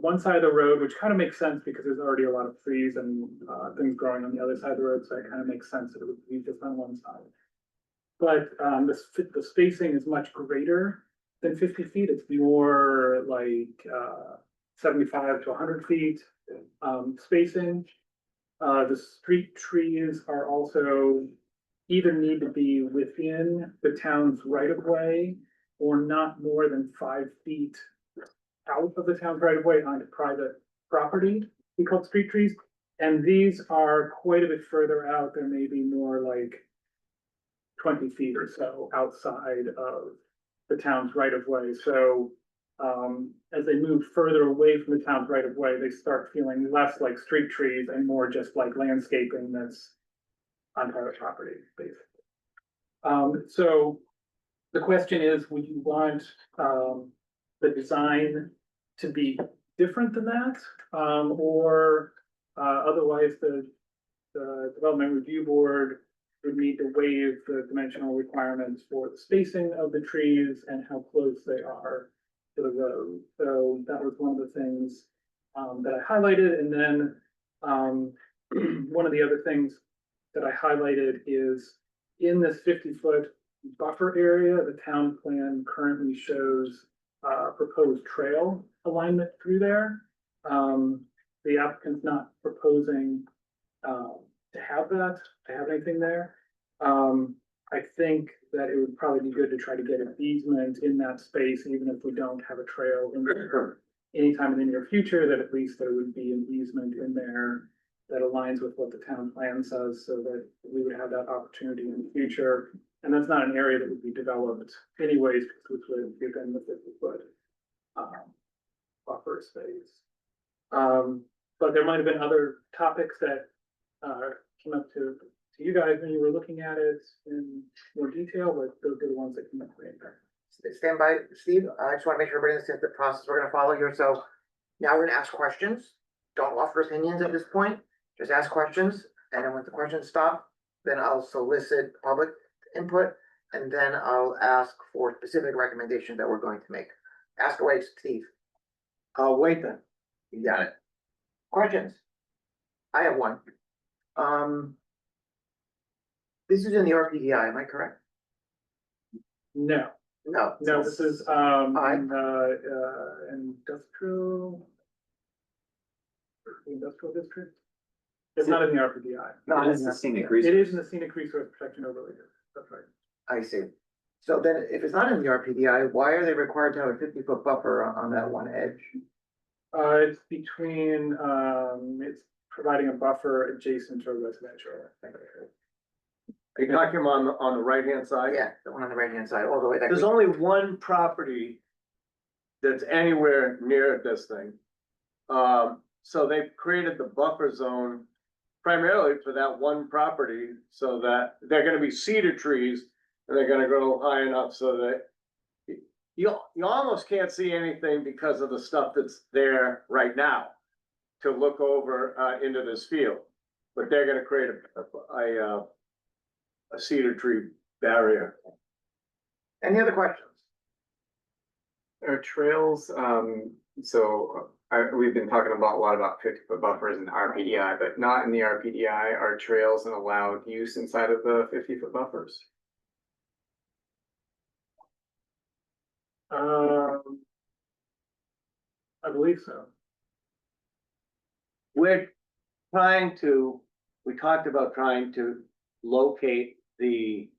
one side of the road, which kind of makes sense because there's already a lot of trees and things growing on the other side of the road, so it kind of makes sense that it would be just on one side. But the spacing is much greater than 50 feet. It's more like 75 to 100 feet spacing. The street trees are also either need to be within the town's right of way or not more than 5 feet out of the town's right of way onto private property. We call it street trees. And these are quite a bit further out. There may be more like 20 feet or so outside of the town's right of way. So as they move further away from the town's right of way, they start feeling less like street trees and more just like landscaping that's on private property, basically. So the question is, would you want the design to be different than that? Or otherwise the Development Review Board would need to waive the dimensional requirements for the spacing of the trees and how close they are to the road. So that was one of the things that I highlighted. And then one of the other things that I highlighted is in this 50-foot buffer area, the town plan currently shows proposed trail alignment through there. The applicant's not proposing to have anything there. I think that it would probably be good to try to get an easement in that space, even if we don't have a trail in there anytime in the near future, that at least there would be an easement in there that aligns with what the town plan says, so that we would have that opportunity in the future. And that's not an area that would be developed anyways, because it's within the 50-foot buffer space. But there might have been other topics that came up to you guys when you were looking at it in more detail, but those are the ones that came up later. Stand by, Steve. I just want to make sure everybody understands the process we're gonna follow here. So now we're gonna ask questions. Don't offer opinions at this point. Just ask questions. And then when the questions stop, then I'll solicit public input. And then I'll ask for specific recommendations that we're going to make. Ask away, Steve. I'll wait then. You got it. Questions? I have one. This is in the RPDI, am I correct? No, No. no, this is industrial district. It's not in the RPDI. No, It is the scenic It resource. is in the scenic resource protection overlay. That's right. I see. So then if it's not in the RPDI, why are they required to have a 50-foot buffer on that one edge? It's between, it's providing a buffer adjacent to a residential. Are you talking on the right-hand side? Yeah, the one on the right-hand side, all the way. that There's goes- only one property that's anywhere near this thing. So they've created the buffer zone primarily for that one property, so that they're gonna be cedar trees, and they're gonna grow high enough so that you almost can't see anything because of the stuff that's there right now to look over, into this field. But they're gonna create a cedar tree barrier. Any other questions? Our trails, we've been talking about a lot about 50-foot buffers in the RPDI, but not in the RPDI. Are trails an allowed use inside of the 50-foot buffers? I believe so. We talked about trying to locate the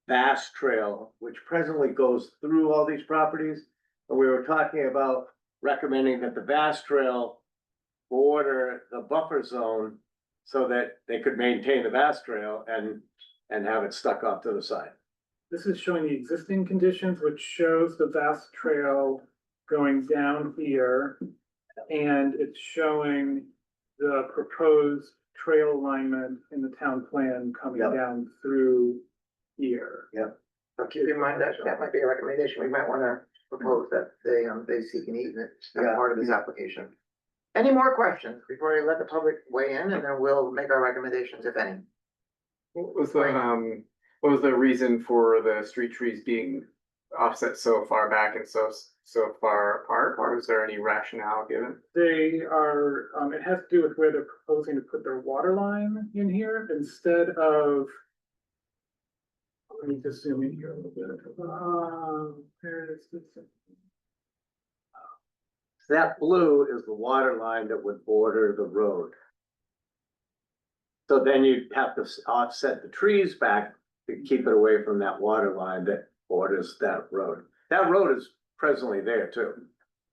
Bass Trail, which presently goes through all these properties. And we were talking about recommending that the Bass Trail border the buffer zone so that they could maintain the Bass Trail and have it stuck off to the side. This is showing the existing conditions, which shows the vast trail going down here. And it's showing the proposed trail alignment in the town plan coming Yep. down through here. So keep in mind that that might be a recommendation. We might wanna propose that they seek an easement as Yeah. part of this application. Any more questions before I let the public weigh in, and then we'll make our recommendations, if any? What was the reason for the street trees being offset so far back and so far apart, or is there any rationale given? They are, it has to do with where they're proposing to put their water line in here instead of. Let me just zoom in here a little bit. There it is. That blue is the water line that would border the road. So then you'd have to offset the trees back to keep it away from that water line that borders that road. That road is presently there too.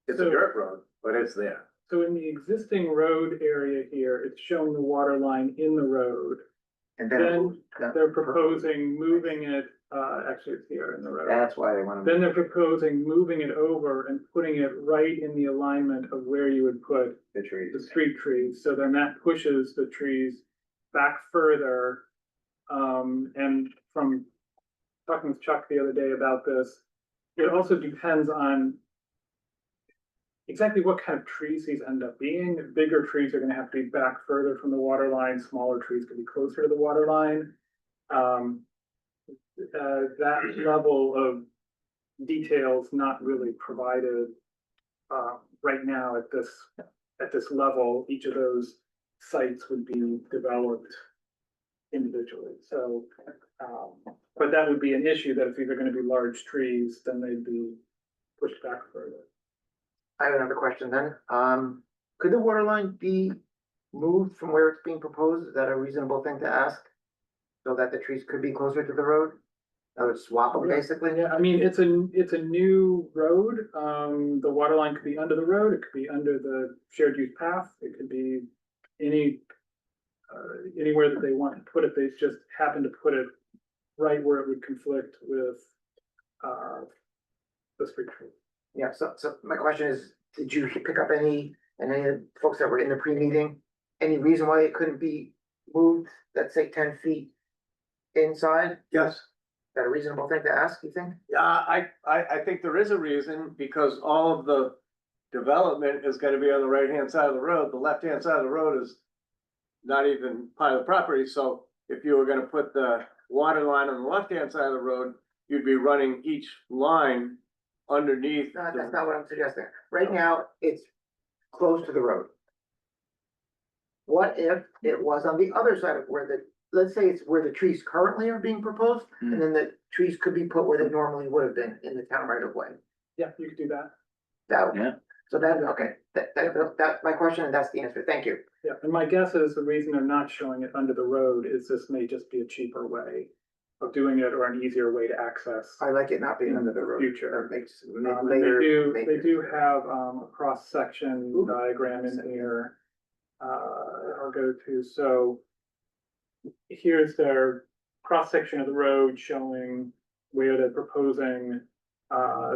It's a So- dirt road, but it's there. So in the existing road area here, it's showing the water line in the road. And Then they're proposing moving it, actually it's here in the road. That's why they wanna. Then they're proposing moving it over and putting it right in the alignment of where you would put The trees. the street trees, so then that pushes the trees back further. And from talking with Chuck the other day about this, it also depends on exactly what kind of trees these end up being. Bigger trees are gonna have to be back further from the water line, smaller trees could be closer to the water line. That level of details not really provided right now at this level. Each of those sites would be developed individually, so, but that would be an issue, that if these are gonna be large trees, then they'd be pushed back further. I have another question then. Could the water line be moved from where it's being proposed? Is that a reasonable thing to ask? So that the trees could be closer to the road? Or swap them basically? Yeah, I mean, it's a new road, the water line could be under the road, it could be under the shared use path, it could be anywhere that they want to put it, they just happen to put it right where it would conflict with, the street tree. Yeah, so my question is, did you pick up any of the folks that were in the pre-meeting? Any reason why it couldn't be moved, let's say 10 feet inside? Yes. Is that a reasonable thing to ask, you think? Yeah, I think there is a reason, because all of the development is gonna be on the right-hand side of the road. The left-hand side of the road is not even part of the property, so if you were gonna put the water line on the left-hand side of the road, you'd be running each line underneath. No, that's not what I'm suggesting. Right now, it's close to the road. What if it was on the other side of where let's say it's where the trees currently are being proposed, and then the trees could be put where they normally would have been in the town right of way? Yeah, you could do that. Yeah. So that, okay, that, my question, and that's the answer. Thank you. Yeah, and my guess is the reason they're not showing it under the road is this may just be a cheaper way of doing it, or an easier way to access. I like it not being under the road. Future. That makes And later. they do have, a cross-section diagram in here. I'll go to, so here's their cross-section of the road showing where they're proposing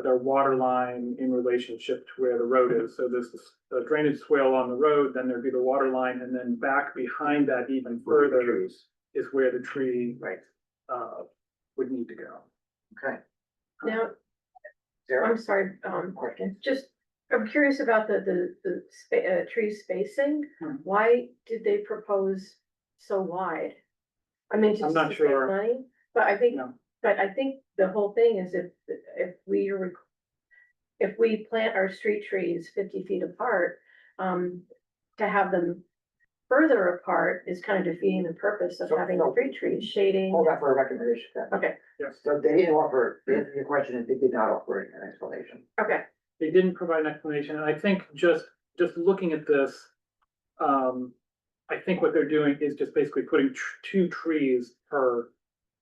their water line in relationship to where the road is. So this is the drainage swale on the road, then there'd be the water line, and then back behind that even further is where the tree would need to go. Okay. Now, Sarah? I'm sorry, just, I'm curious about tree spacing. Why did they propose so wide? I mean, I'm just not to save sure. money, but I think, No. but I think the whole thing is if we plant our street trees 50 feet apart, to have them further apart is kind of defeating the purpose of having the street trees shading. Hold that for a recommendation then. Okay, Yes. So they didn't offer, the answer to your question is they did not offer an explanation. okay. They didn't provide an explanation, and I think just looking at this, I think what they're doing is just basically putting two trees per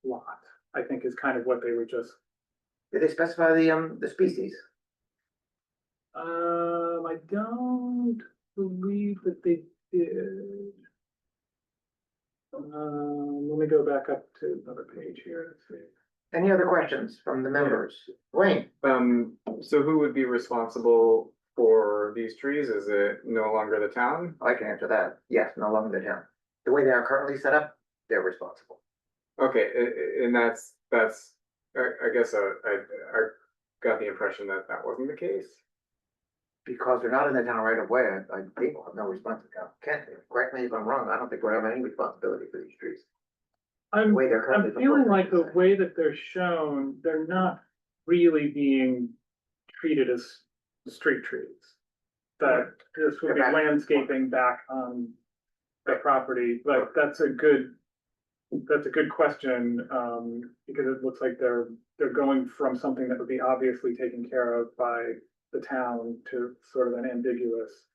lot, I think is kind of what they were just. Did they specify the species? I don't believe that they did. Let me go back up to another page here, let's see. Any other questions from the members? Wayne? So who would be responsible for these trees? Is it no longer the town? I can answer that. Yes, no longer the town. The way they are currently set up, they're responsible. Okay, and that's, I guess, I got the impression that that wasn't the case. Because they're not in the town right of way, I think we'll have no responsibility. Kent, correct me if I'm wrong, I don't think we have any responsibility for these trees. I'm The way they're currently feeling like proposed. the way that they're shown, they're not really being treated as street trees. That this would be They're back. landscaping back on the property, but that's a good question, because it looks like they're going from something that would be obviously taken care of by the town to sort of an ambiguous.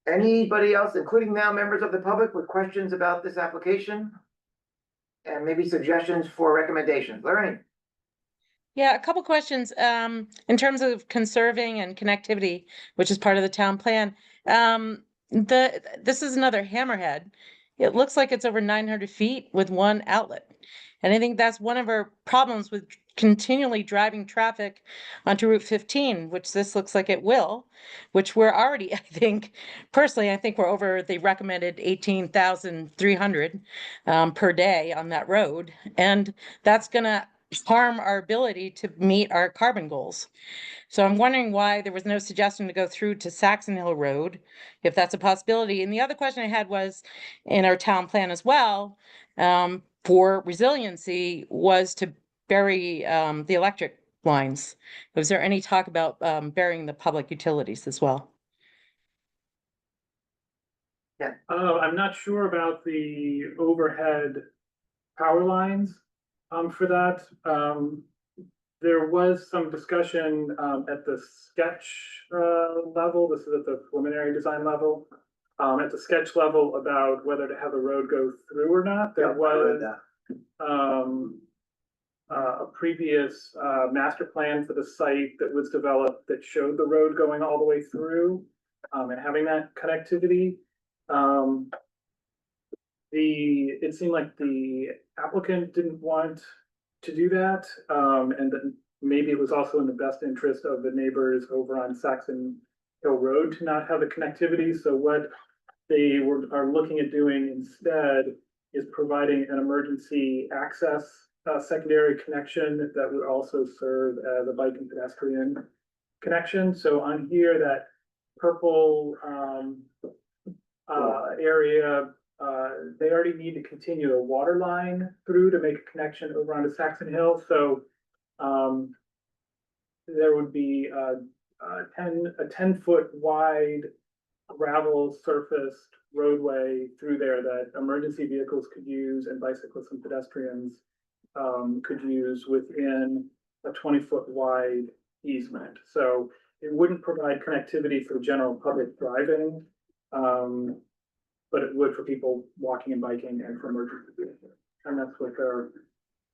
Anybody else, including now members of the public, with questions about this application? And maybe suggestions for recommendations? Lorraine? Yeah, a couple questions. In terms of conserving and connectivity, which is part of the town plan. This is another hammerhead. It looks like it's over 900 feet with one outlet. And I think that's one of our problems with continually driving traffic onto Route 15, which this looks like it will, which we're already, I think, personally, I think we're over the recommended 18,300 per day on that road. And that's gonna harm our ability to meet our carbon goals. So I'm wondering why there was no suggestion to go through to Saxon Hill Road, if that's a possibility. And the other question I had was in our town plan as well, for resiliency was to bury the electric lines. Was there any talk about burying the public utilities as well? I'm not sure about the overhead power lines, for that. There was some discussion, at the sketch, level, this is at the preliminary design level. At the sketch level about whether to have a road go through or not. There was, a previous, master plan for the site that was developed that showed the road going all the way through, and having that connectivity. It seemed like the applicant didn't want to do that, and that maybe it was also in the best interest of the neighbors over on Saxon Hill Road to not have the connectivity. So what they are looking at doing instead is providing an emergency access secondary connection that would also serve as a bike and pedestrian connection. So on here, that purple area, they already need to continue a water line through to make a connection over onto Saxon Hill. So there would be a 10-foot wide gravel surfaced roadway through there that emergency vehicles could use and bicyclists and pedestrians could use within a 20-foot wide easement. So it wouldn't provide connectivity for the general public driving, but it would for people walking and biking and for emergency vehicles. And that's what they're,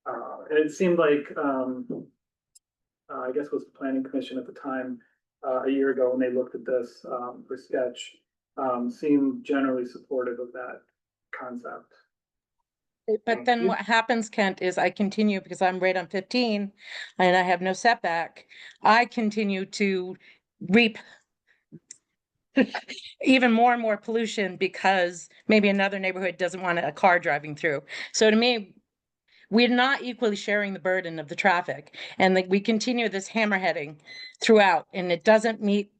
and it seemed like, I guess it was the planning commission at the time, a year ago when they looked at this for sketch, seem generally supportive of that concept. But then what happens, Kent, is I continue because I'm right on 15 and I have no setback. I continue to reap even more and more pollution because maybe another neighborhood doesn't want a car driving through. So to me, we're not equally sharing the burden of the traffic, and like we continue this hammerheading throughout, and it doesn't meet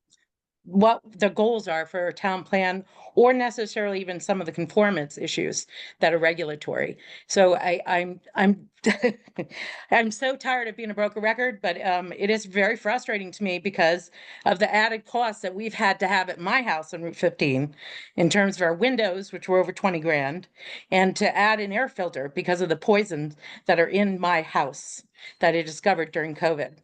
what the goals are for a town plan or necessarily even some of the conformance issues that are regulatory. So I'm I'm so tired of being a broken record, but it is very frustrating to me because of the added costs that we've had to have at my house on Route 15 in terms of our windows, which were over 20 grand, and to add an air filter because of the poisons that are in my house that I discovered during COVID.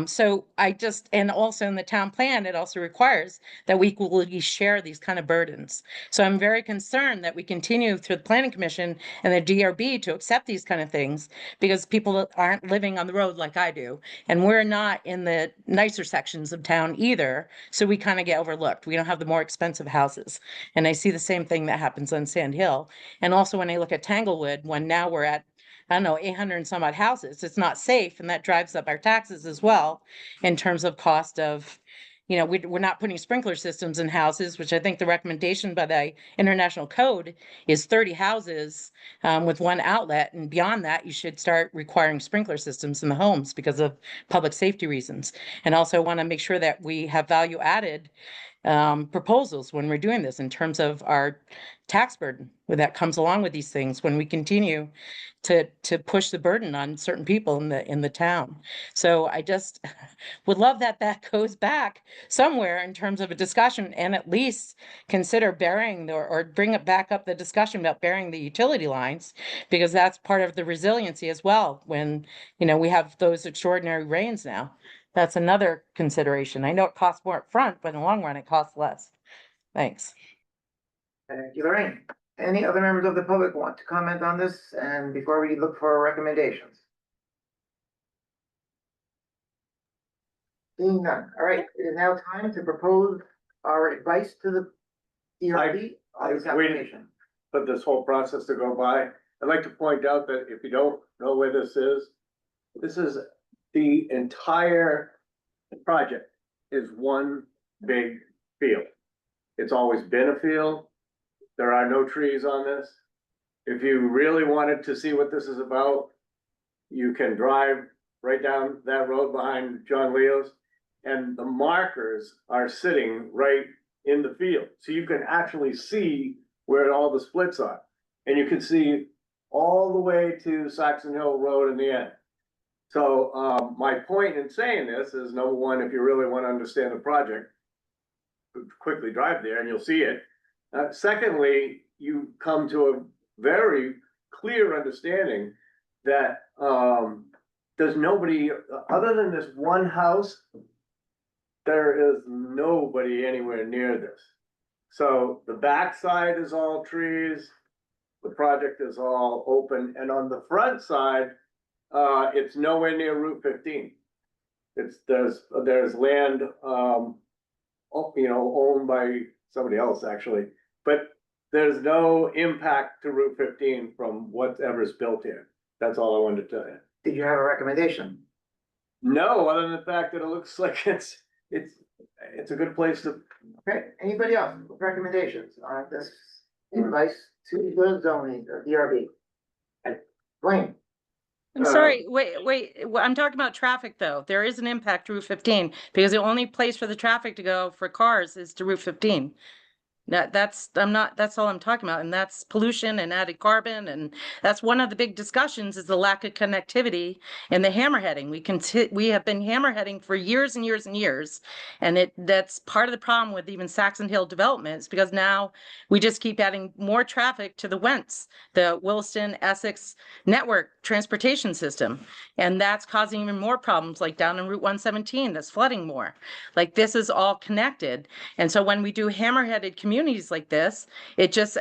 So I just, and also in the town plan, it also requires that we equally share these kind of burdens. So I'm very concerned that we continue through the planning commission and the DRB to accept these kind of things because people aren't living on the road like I do. And we're not in the nicer sections of town either. So we kind of get overlooked. We don't have the more expensive houses. And I see the same thing that happens on Sand Hill. And also when I look at Tanglewood, when now we're at, I don't know, 800 and some odd houses, it's not safe, and that drives up our taxes as well in terms of cost of, you know, we're not putting sprinkler systems in houses, which I think the recommendation by the International Code is 30 houses with one outlet, and beyond that, you should start requiring sprinkler systems in the homes because of public safety reasons. And also want to make sure that we have value added proposals when we're doing this in terms of our tax burden that comes along with these things when we continue to push the burden on certain people in the town. So I just would love that goes back somewhere in terms of a discussion, and at least consider burying or bring it back up the discussion about burying the utility lines, because that's part of the resiliency as well when, you know, we have those extraordinary rains now. That's another consideration. I know it costs more up front, but in the long run, it costs less. Thanks. Thank you, Lorraine. Any other members of the public want to comment on this, and before we look for recommendations? Seeing none. All right, it is now time to propose our advice to the DRB on this I've waited application. for this whole process to go by. I'd like to point out that if you don't know where this is the entire project is one big field. It's always been a field. There are no trees on this. If you really wanted to see what this is about, you can drive right down that road behind John Leo's, and the markers are sitting right in the field. So you can actually see where all the splits are. And you can see all the way to Saxon Hill Road in the end. So my point in saying this is, number one, if you really want to understand the project, quickly drive there and you'll see it. Secondly, you come to a very clear understanding that there's nobody, other than this one house, there is nobody anywhere near this. So the backside is all trees, the project is all open, and on the front side, it's nowhere near Route 15. There's land, owned by somebody else actually, but there's no impact to Route 15 from whatever's built here. That's all I wanted to tell you. Did you have a recommendation? No, other than the fact that it looks like it's a good place to. Okay, anybody else with recommendations on this advice to the zoning or DRB? Blaine? I'm sorry, wait, I'm talking about traffic though. There is an impact to Route 15 because the only place for the traffic to go for cars is to Route 15. That's all I'm talking about. And that's pollution and added carbon. And that's one of the big discussions is the lack of connectivity and the hammerheading. We have been hammerheading for years and years and years. And that's part of the problem with even Saxon Hill developments, because now we just keep adding more traffic to the WENTS, the Williston Essex Network Transportation System. And that's causing even more problems, like down in Route 117, that's flooding more. Like this is all connected. And so when we do hammerheaded communities like this, it just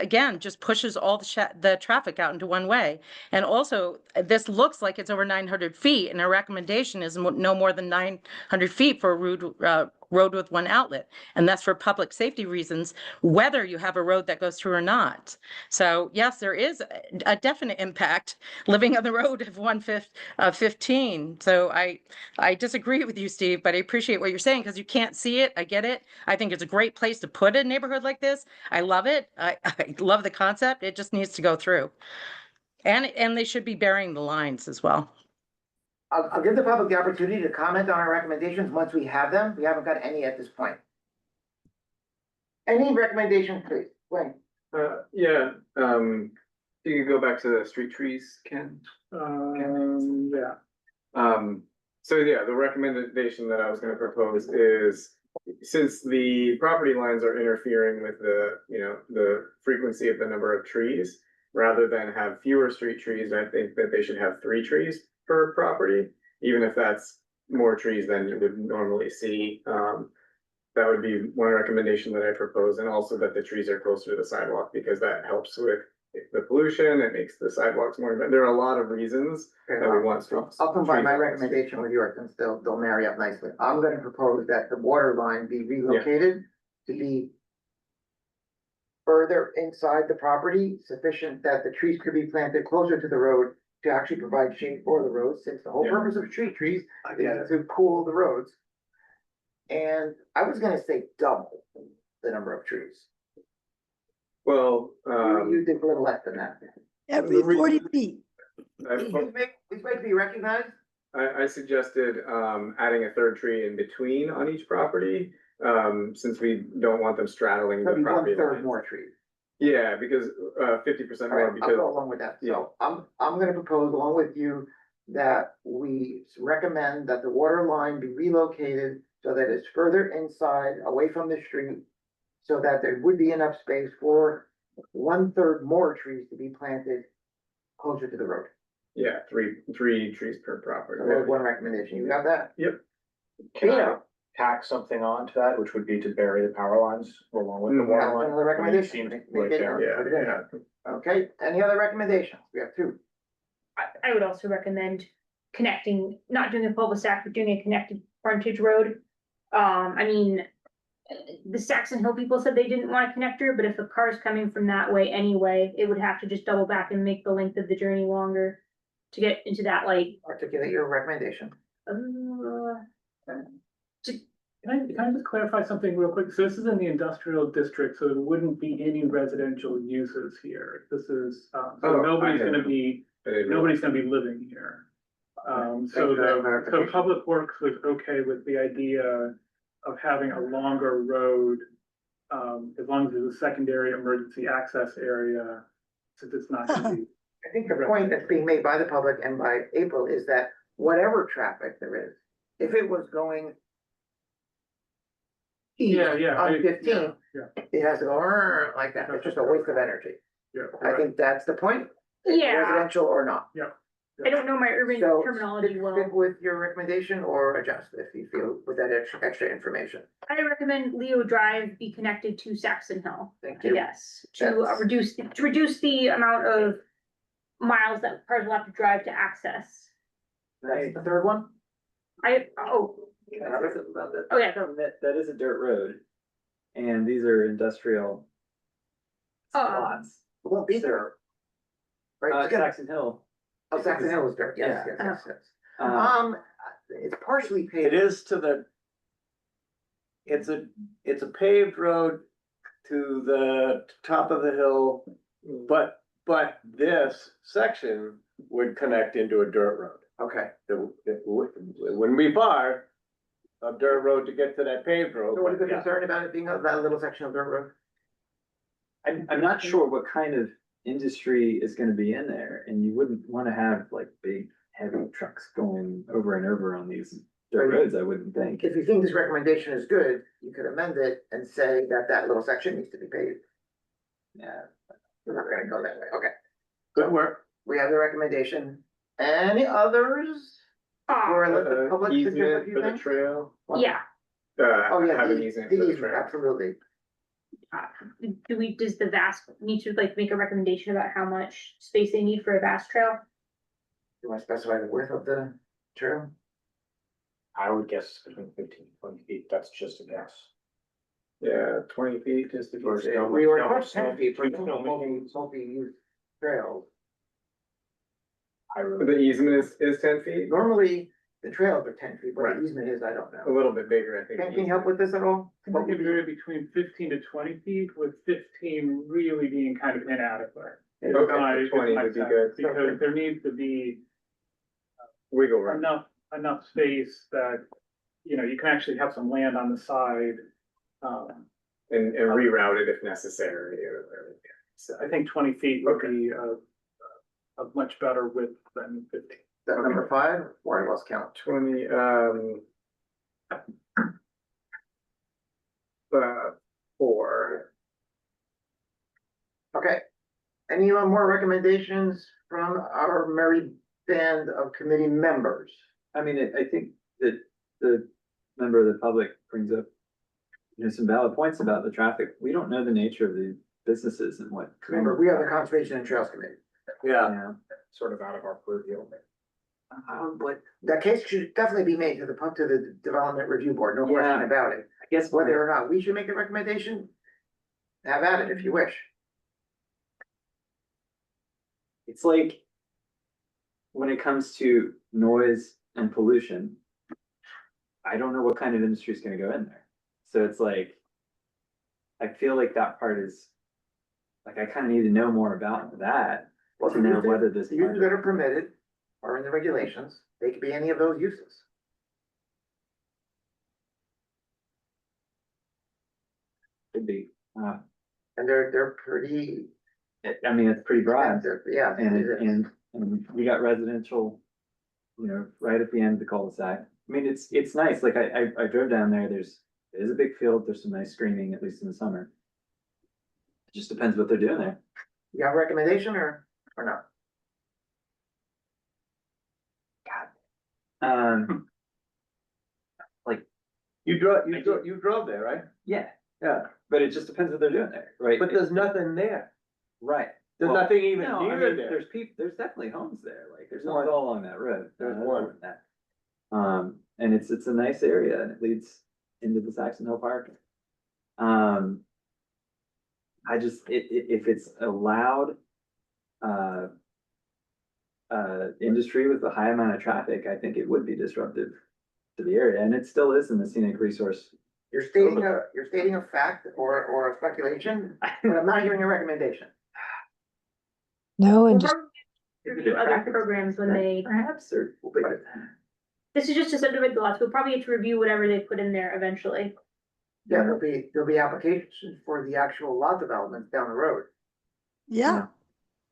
pushes all the traffic out into one way. And also this looks like it's over 900 feet, and our recommendation is no more than 900 feet for a route road with one outlet. And that's for public safety reasons, whether you have a road that goes through or not. So yes, there is a definite impact living on the road of 15. So I disagree with you, Steve, but I appreciate what you're saying because you can't see it. I get it. I think it's a great place to put a neighborhood like this. I love it. I love the concept. It just needs to go through. And they should be burying the lines as well. I'll give the public the opportunity to comment on our recommendations once we have them. We haven't got any at this point. Any recommendations, please? Wayne? Yeah, you could go back to the street trees, Ken. Yeah. So yeah, the recommendation that I was gonna propose is, since the property lines are interfering with the, the frequency of the number of trees, rather than have fewer street trees, I think that they should have 3 trees per property, even if that's more trees than you would normally see. That would be one recommendation that I propose, and also that the trees are closer to the sidewalk, because that helps with the pollution, it makes the sidewalks more, there are a lot of reasons that we want to. I'll combine my recommendation with yours and they'll marry up nicely. I'm gonna propose that the water line be relocated to be further inside the property, sufficient that the trees could be planted closer to the road to actually provide shade for the road, since the whole purpose of street trees is to cool the roads. And I was gonna say double the number of trees. Well, You think a little less than that. Every 40 feet. Please make to be recognized. I suggested adding a 3rd tree in between on each property, since we don't want them straddling the That'd be property 1/3 lines. more trees. Yeah, because 50% more, Alright, I'll go because, along with that. So I'm gonna propose along with you that we recommend that the water line be relocated so that it's further inside, away from the street, so that there would be enough space for 1/3 more trees to be planted closer to the road. yeah, three trees per property. So there's one recommendation. You got that? Yep. Can I Dino? tack something on to that, which would be to bury the power lines along with the Mhm. water That's line? another recommendation. Seems Make like it- they're- Yeah, put it in yeah. there. Okay, any other recommendations? We have 2. I would also recommend connecting, not doing a cul-de-sac, but doing a connected frontage road. I mean, the Saxon Hill people said they didn't want a connector, but if a car's coming from that way anyway, it would have to just double back and make the length of the journey longer to get into that, like, Articulate your recommendation. Can I just clarify something real quick? So this is in the industrial district, so there wouldn't be any residential uses here. This is, so Oh, nobody's I gonna didn't- be, I didn't know. nobody's gonna be living here. Thank So you for that so clarification. Public Works was okay with the idea of having a longer road, as long as there's a secondary emergency access area, since it's not gonna be. I think the point that's being made by the public and by April is that whatever traffic there is, if it was going east on 15, Yeah, it has to go like that. It's just a waste of energy. yeah. I think that's the point, yeah, residential or not. I don't know my urban So terminology stick well. with your recommendation or adjust if you feel with that extra information. I recommend Leo Drive be connected to Saxon Hill. Thank you. Yes, to That's- reduce the amount of miles that cars will have to drive to access. That's the 3rd one? Oh yeah, go. That is a dirt road. And these are industrial lots. It won't be there. Right, it's gonna- Saxon Hill. oh, Saxon Hill is there, yes, Yeah. yes. Um, It's partially It paved. is to the. It's a paved road to the top of the hill, but this section would connect into a dirt road. Okay, It wouldn't be far, a dirt road to get to that paved road. so what is the but yeah. concern about it being that little section of dirt road? I'm not sure what kind of industry is gonna be in there, and you wouldn't wanna have like big, heavy trucks going over and over on these dirt roads, I wouldn't think. If you think this recommendation is good, you could amend it and say that little section needs to be paved. Yeah. We're not gonna go that way, okay. Good work. We have the recommendation. Any others? Or let the public suggest a Easement few for the things? trail. Yeah, Oh, yeah, Have an the easement for the easement, trail. absolutely. does the VAST need to like make a recommendation about how much space they need for a VAST trail? You wanna specify the width of the trail? I would guess between 15 and 20 feet, that's just a guess. Yeah, 20 feet just to be Or safe. snow- We were snow- at 10 feet for snow- multi-use trails. I really, The easement is 10 feet, Normally, the trails are 10 feet, but Right. the easement is, I don't a know. little bit bigger, I think. Can you help with this at all? I think it vary between 15 to 20 feet, with 15 really being kind of inadequate. Is Okay, my- 20 is my would be sense, good. Because there needs to be Wiggle room. enough space that, you know, you can actually have some land on the side. And reroute it if necessary or. So I think 20 feet would be a much better width than 15. Is that number 5, or I lost count? 20, 4. Okay. Any more recommendations from our merry band of committee members? I mean, I think that the member of the public brings up, you know, some valid points about the traffic. We don't know the nature of the businesses and what. Remember, we are the Conservation and Trails Committee. Yeah, Yeah. sort of out of our purview. But that case should definitely be made to the Development Review Board, no question Yeah. about it. I guess Whether or not we should make a recommendation, have at it if you wish. it's like when it comes to noise and pollution, I don't know what kind of industry is gonna go in there. So it's like, I feel like that part is, like, I kind of need to know more about that Well, to know whether this. The uses that are permitted are in the regulations, they could be any of those uses. Could be, And they're pretty, I mean, it's pretty broad. yeah. And it it, is. and we got residential, you know, right at the end of the cul-de-sac. I mean, it's nice, like, I drove down there, there's a big field, there's some nice screening, at least in the summer. It just depends what they're doing there. You have a recommendation or not? Like, you drove there, right? yeah, Yeah, but it just depends what they're doing there, right? but there's nothing there. Right. There's Well, nothing even No, I near mean, there. there's definitely homes there, like, there's One. homes all along that road. There's There's one. more than that. And it's a nice area and it leads into the Saxon Hill Park. I just, if it's allowed, industry with a high amount of traffic, I think it would be disruptive to the area, and it still is in the scenic resource. You're stating a fact or a speculation, but I'm not hearing a recommendation. No, We'll and just, probably review other programs when they, Perhaps, or, but this is just to subdivide the lots, we'll probably have to review whatever they put in there eventually. Yeah, there'll be applications for the actual lot developments down the road, Yeah,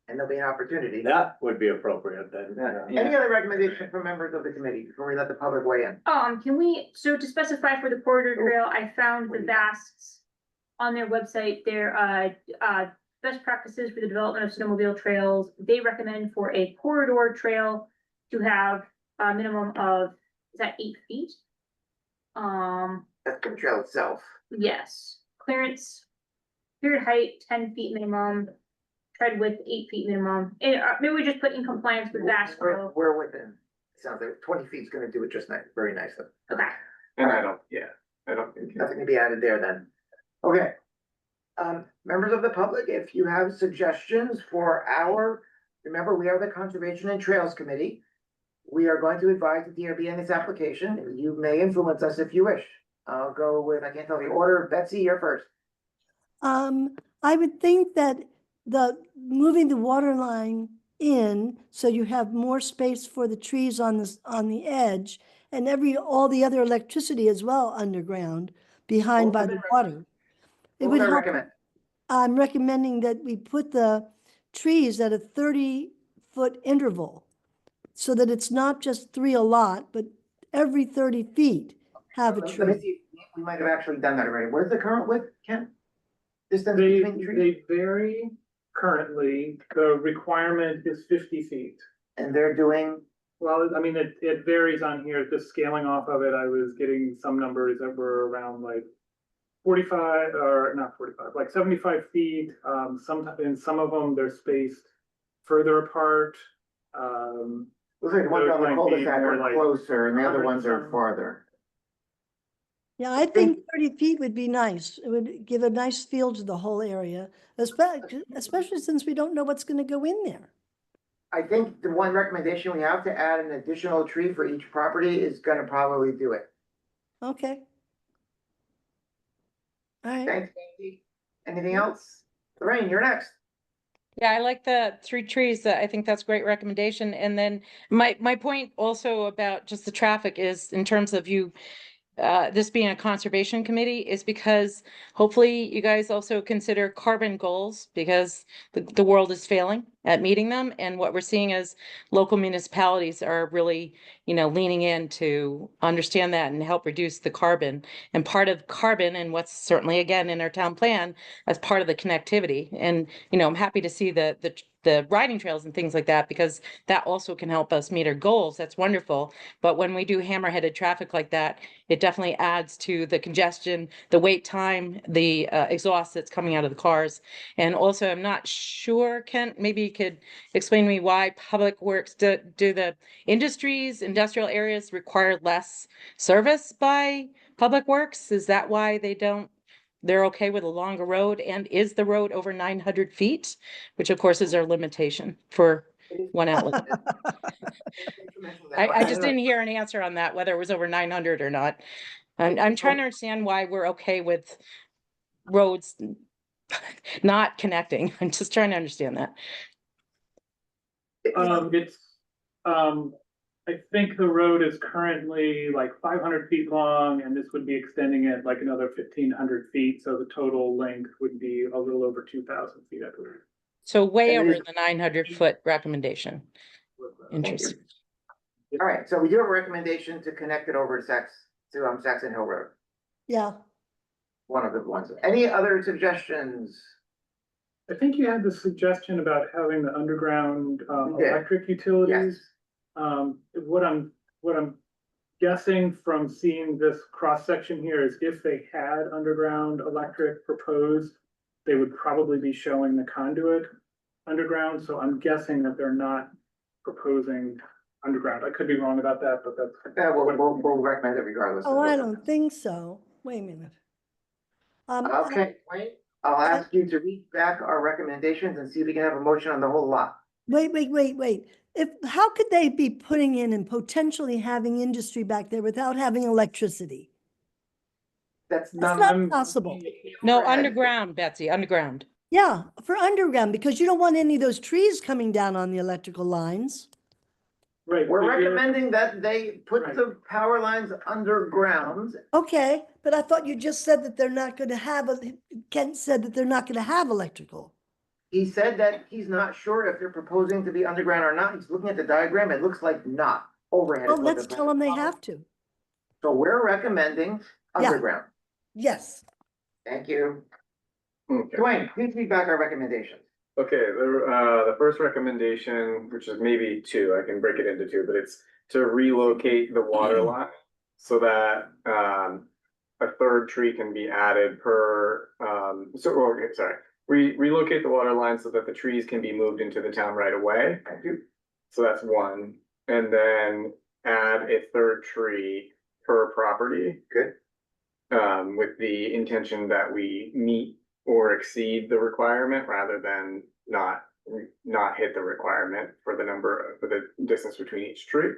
and there'll be an opportunity. That would be appropriate then. Yeah. Any other recommendations from members of the committee before we let the public weigh in? Can we, so to specify for the corridor trail, I found the VASTs on their website, their, best practices for the development of snowmobile trails. They recommend for a corridor trail to have a minimum of, is that 8 feet? That's the trail itself. Yes, clearance, period height, 10 feet minimum, tread width, 8 feet minimum. And, maybe we just put in compliance with VAST. We're within, sounds like 20 feet is gonna do it just nice, very nicely. Okay. And I don't think. Nothing to be added there then. Okay. Members of the public, if you have suggestions for remember, we are the Conservation and Trails Committee. We are going to advise the DRB on this application. You may influence us if you wish. I'll go with, I can't tell the order. Betsy, you're first. I would think that moving the water line in, so you have more space for the trees on the edge, and all the other electricity as well underground, behind by the water. It What would would I help. recommend? I'm recommending that we put the trees at a 30-foot interval, so that it's not just 3 a lot, but every 30 feet have a Let me tree. see, we might have actually done that already. Where's the current width, Ken? Distance They, between trees? they vary currently, the requirement is 50 feet. And they're doing, Well, I mean, it varies on here, just scaling off of it, I was getting some numbers that were around like 45, or not 45, like 75 feet. In some of them, they're spaced further apart. Looks like the ones Those on the might be cul-de-sac more are like closer and the other 100 ones are some. farther. Yeah, I think 30 feet would be nice. It would give a nice feel to the whole area, especially since we don't know what's gonna go in there. I think the one recommendation we have to add an additional tree for each property is gonna probably do it. Okay. All right. Thanks, Andy. Anything else? Lorraine, you're next. Yeah, I like the 3 trees. I think that's a great recommendation. And then my point also about just the traffic is in terms of you, this being a conservation committee is because hopefully you guys also consider carbon goals because the world is failing at meeting them. And what we're seeing is local municipalities are really, leaning in to understand that and help reduce the carbon. And part of carbon and what's certainly again in our town plan as part of the connectivity. And, I'm happy to see the riding trails and things like that, because that also can help us meet our goals. That's wonderful. But when we do hammer-headed traffic like that, it definitely adds to the congestion, the wait time, the exhaust that's coming out of the cars. And also, I'm not sure, Kent, maybe you could explain to me why Public Works, do the industrial areas require less service by Public Works? Is that why they're okay with a longer road? And is the road over 900 feet? Which of course is our limitation for one outlet. I just didn't hear an answer on that, whether it was over 900 or not. I'm trying to understand why we're okay with roads not connecting. I'm just trying to understand that. I think the road is currently like 500 feet long, and this would be extending it like another 1,500 feet, so the total length would be a little over 2,000 feet, I believe. So way And over it the 900-foot recommendation. Interesting. All right, so we do have a recommendation to connect it over to Saxon Hill Road, Yeah, one of the ones. Any other suggestions? I think you had the suggestion about having the underground Yeah. electric utilities. Yes. What I'm guessing from seeing this cross section here is if they had underground electric proposed, they would probably be showing the conduit underground. So I'm guessing that they're not proposing underground. I could be wrong about that, but that's. Yeah, we'll recommend it regardless. oh, I don't think so. Wait a minute. Okay, Wayne, I'll ask you to read back our recommendations and see if we can have a motion on the whole lot. Wait. How could they be putting in and potentially having industry back there without having electricity? That's That's not. not possible. No, underground, Betsy, underground. Yeah, for underground, because you don't want any of those trees coming down on the electrical lines. Right. We're but you're- recommending that they put Right. the power lines underground. Okay, but I thought you just said that they're not gonna have, Kent said that they're not gonna have electrical. He said that he's not sure if they're proposing to be underground or not. He's looking at the diagram. It looks like not overhead. Well, is what let's they're tell them they planning. have to. So we're recommending Yeah. underground. Yes. Thank you. Okay. Dwayne, please read back our recommendations. Okay, the first recommendation, which is maybe 2, I can break it into 2, but it's to relocate the water line so that a third tree can be added per relocate the water line so that the trees can be moved into the town right away. Thank you. So that's 1, and then add a third tree per property. Good. With the intention that we meet or exceed the requirement rather than not hit the requirement for the distance between each tree.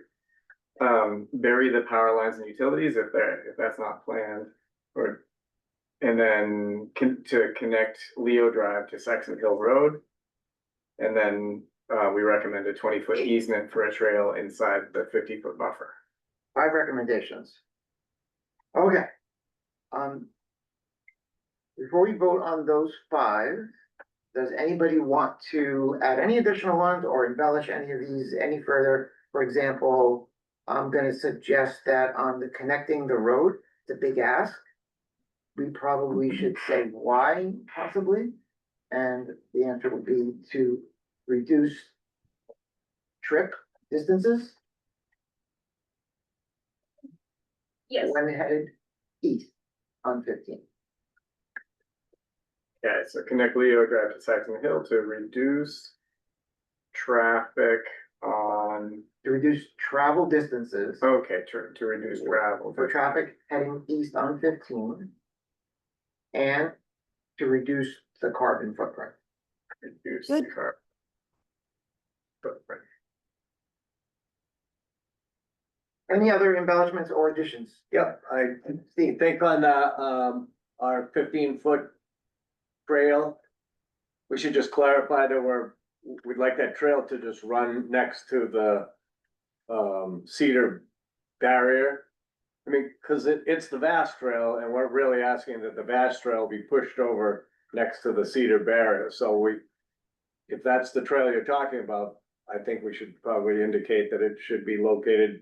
Bury the power lines and utilities if that's not planned, and then to connect Leo Drive to Saxon Hill Road. And then we recommend a 20-foot easement for a trail inside the 50-foot buffer. 5 recommendations. Okay. Before we vote on those 5, does anybody want to add any additional ones or embellish any of these any further? For example, I'm gonna suggest that on the connecting the road, it's a big ask. We probably should say why possibly, and the answer would be to reduce trip distances Yes. when headed east on 15. Okay, so connect Leo Drive to Saxon Hill to reduce traffic on, To reduce travel distances okay, to reduce travel. for traffic heading east on 15. And to reduce the carbon footprint. Reduce the Good. car. Footprint. Any other embellishments or additions? Yep, I think on the, our 15-foot trail, we should just clarify that we'd like that trail to just run next to the cedar barrier. I mean, cause it's the vast trail and we're really asking that the vast trail be pushed over next to the cedar barrier. So if that's the trail you're talking about, I think we should probably indicate that it should be located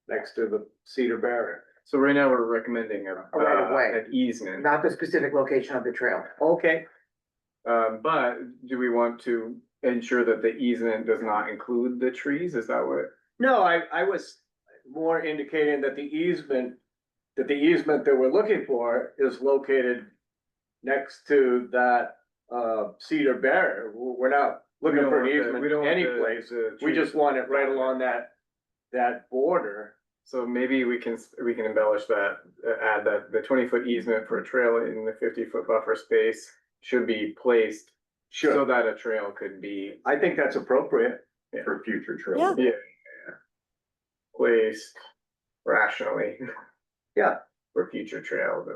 next to the cedar barrier. So right now, we're recommending A right of way. an easement. Not the specific location of the trail. Okay. But do we want to ensure that the easement does not include the trees? Is that what? No, I was more indicating that the easement that we're looking for is located next to that cedar barrier. We're not looking for an easement anyplace. We just want it right along that border. So maybe we can embellish that, add that the 20-foot easement for a trail in the 50-foot buffer space should be placed so Sure, that a trail could be I think that's appropriate. For future trails. Yeah. Yeah. Placed rationally. Yeah. For future trails.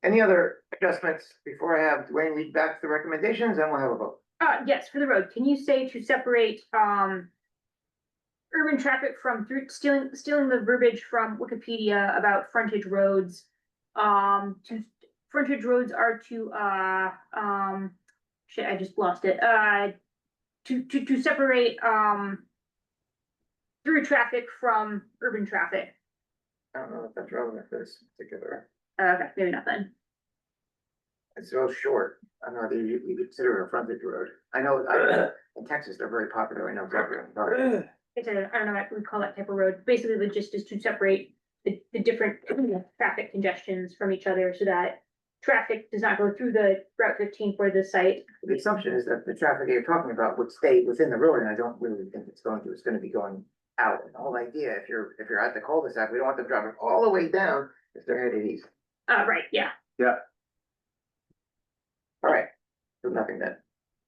Any other adjustments before I have Dwayne read back the recommendations and we'll have a vote? Yes, for the road, can you say to separate, urban traffic from stealing the verbiage from Wikipedia about frontage roads? Frontage roads are to, shit, I just lost it, to separate, through traffic from urban traffic. I don't know if that's relevant for this particular, Okay, maybe not then. it's so short. I don't know that you consider it a frontage road. I know, in Texas, they're very popular. I know exactly what I'm talking about. It's I don't know what we call that type of road. Basically, the gist is to separate the different traffic congestions from each other so that traffic does not go through the Route 15 for the site. The assumption is that the traffic you're talking about would stay within the road, and I don't really think it's gonna be going out. And the whole idea, if you're at the cul-de-sac, we don't want them driving all the way down if they're headed east. Right, yeah. All right, so nothing then.